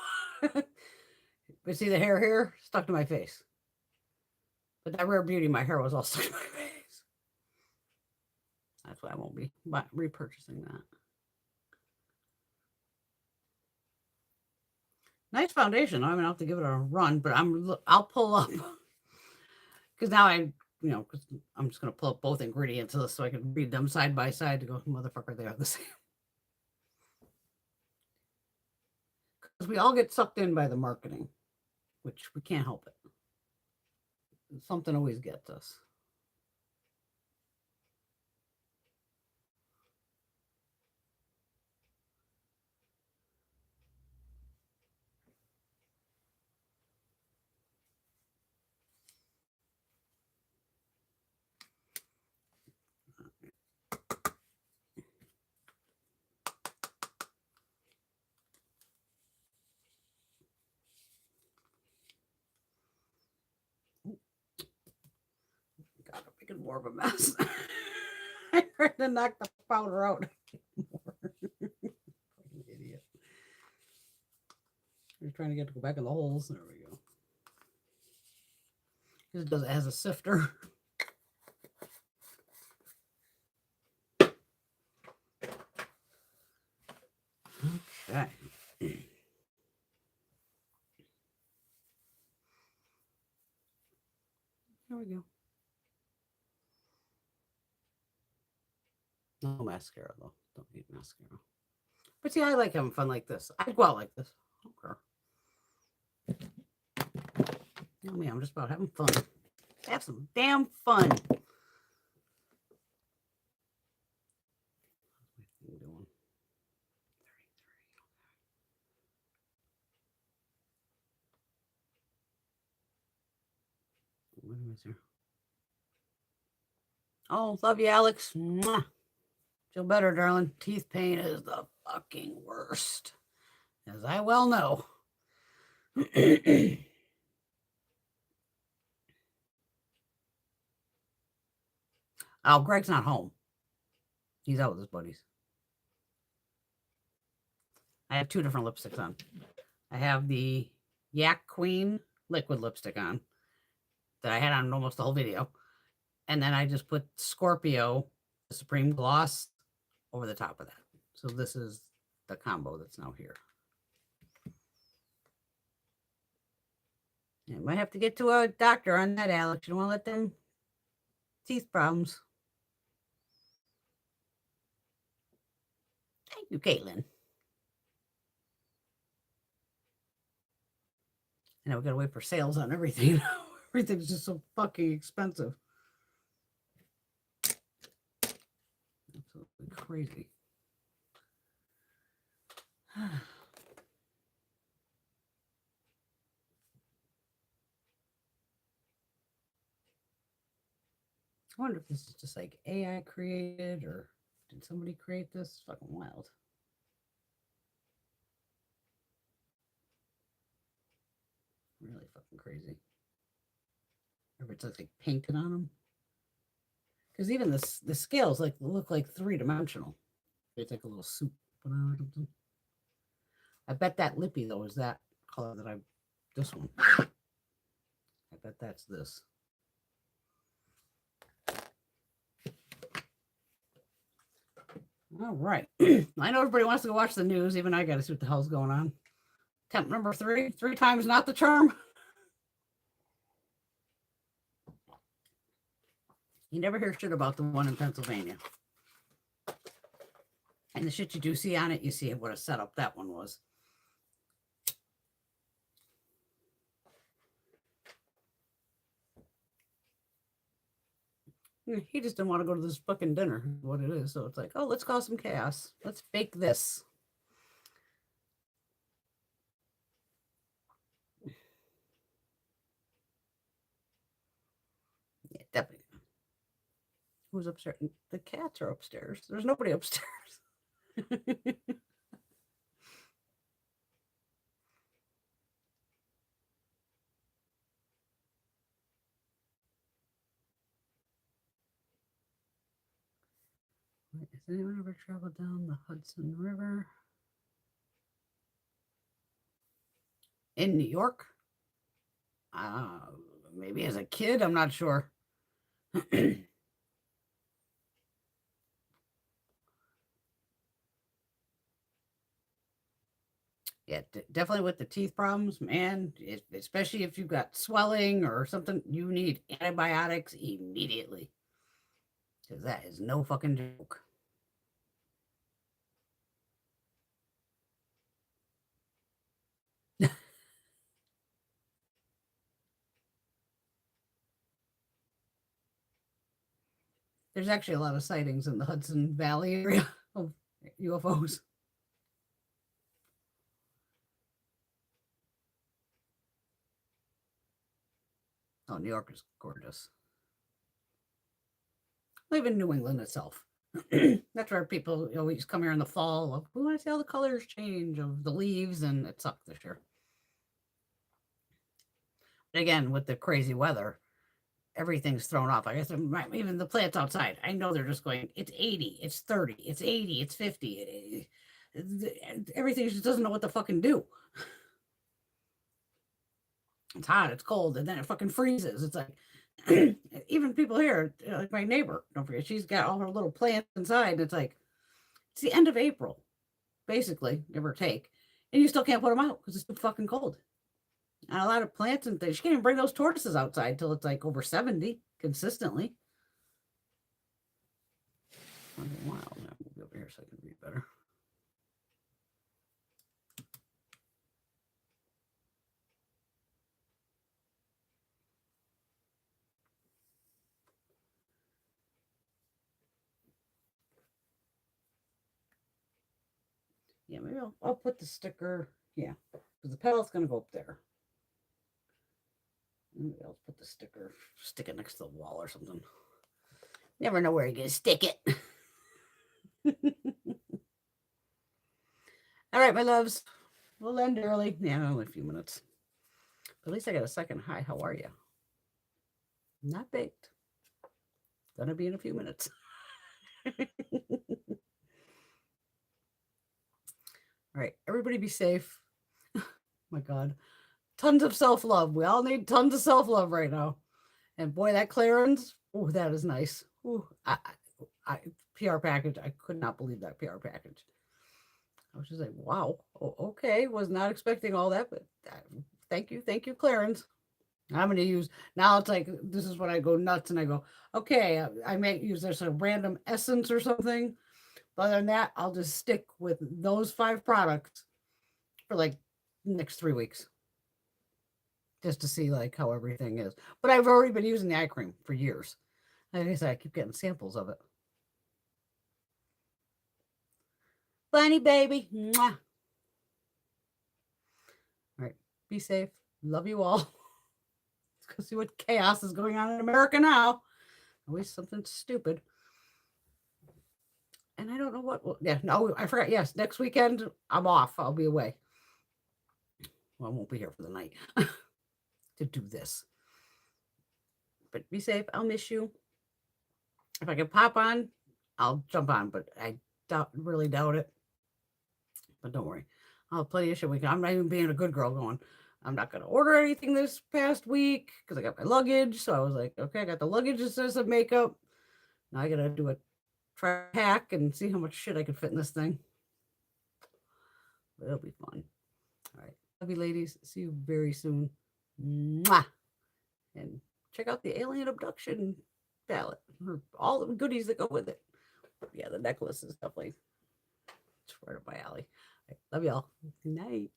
But see the hair here? Stuck to my face. But that Rare Beauty, my hair was all stuck to my face. That's why I won't be repurchasing that. Nice foundation. I'm gonna have to give it a run, but I'll pull up because now because I'm just gonna pull up both ingredients so I can read them side by side to go, motherfucker, they are the same. Because we all get sucked in by the marketing, which we can't help it. Something always gets us. God, I'm making more of a mess. I tried to knock the powder out. Idiot. You're trying to get to go back in the holes. There we go. It has a sifter. Okay. There we go. No mascara, though. Don't need mascara. But see, I like having fun like this. I'd go out like this. Okay. Oh, man, I'm just about having fun. Have some damn fun. What is here? Oh, love you, Alex. Mwah. Feel better, darling. Teeth pain is the fucking worst, as I well know. Oh, Greg's not home. He's out with his buddies. I have two different lipsticks on. I have the Yak Queen liquid lipstick on that I had on almost the whole video. And then I just put Scorpio, the Supreme Gloss, over the top of that. So this is the combo that's now here. I might have to get to a doctor on that, Alex. You don't want to let them teeth problems. Thank you, Caitlin. And we got to wait for sales on everything now. Everything's just so fucking expensive. Absolutely crazy. I wonder if this is just like AI created or did somebody create this? It's fucking wild. Really fucking crazy. Or it's like painted on them. Because even the scales look like 3-dimensional. It's like a little soup. I bet that lippy though is that color that this one. I bet that's this. All right. I know everybody wants to go watch the news. Even I got to see what the hell's going on. Temp number 3. 3 times not the charm. You never hear shit about the one in Pennsylvania. And the shit you do see on it, you see what a setup that one was. He just didn't want to go to this fucking dinner, what it is. So it's like, oh, let's cause some chaos. Let's fake this. Yeah, definitely. Who's upstairs? The cats are upstairs. There's nobody upstairs. Has anyone ever traveled down the Hudson River? In New York? Maybe as a kid, I'm not sure. Yeah, definitely with the teeth problems, man, especially if you've got swelling or something, you need antibiotics immediately. Because that is no fucking joke. There's actually a lot of sightings in the Hudson Valley area of UFOs. Oh, New York is gorgeous. Even New England itself. That's where people always come here in the fall. We want to see how the colors change of the leaves, and it sucked this year. But again, with the crazy weather, everything's thrown off. I guess even the plants outside, I know they're just going, it's 80, it's 30, it's 80, it's 50. Everything just doesn't know what to fucking do. It's hot, it's cold, and then it fucking freezes. It's like, even people here, like my neighbor, don't forget, she's got all her little plants inside, and it's like, it's the end of April, basically, give or take, and you still can't put them out because it's too fucking cold. And a lot of plants and things, you can't even bring those tortoises outside till it's like over 70 consistently. Wow, now move over here so I can read better. Yeah, maybe I'll put the sticker, yeah, because the petal's going to go up there. Maybe I'll put the sticker, stick it next to the wall or something. Never know where you're going to stick it. All right, my loves. We'll end early. Yeah, only a few minutes. But at least I got a second. Hi, how are you? Not baked. Gonna be in a few minutes. All right, everybody be safe. My God. Tons of self-love. We all need tons of self-love right now. And boy, that Clarins, oh, that is nice. Ooh, PR package. I could not believe that PR package. I was just like, wow, okay. Was not expecting all that, but thank you, Clarins. I'm going to use, now it's like, this is when I go nuts and I go, okay, I may use this a random essence or something. But other than that, I'll just stick with those 5 products for like the next 3 weeks. Just to see like how everything is. But I've already been using the eye cream for years. Like I said, I keep getting samples of it. Bunny baby. Mwah. All right. Be safe. Love you all. Let's go see what chaos is going on in America now. Always something stupid. And I don't know what. Yeah, no, I forgot. Yes, next weekend I'm off. I'll be away. Well, I won't be here for the night to do this. But be safe. I'll miss you. If I can pop on, I'll jump on, but I really doubt it. But don't worry. I'll have plenty of shit weekend. I'm not even being a good girl going, I'm not going to order anything this past week because I got my luggage. So I was like, okay, I got the luggage instead of makeup. Now I got to do a try hack and see how much shit I can fit in this thing. But it'll be fun. All right. Love you, ladies. See you very soon. Mwah. And check out the alien abduction palette or all the goodies that go with it. Yeah, the necklace is definitely, it's right up my alley. Right, love y'all. Good night.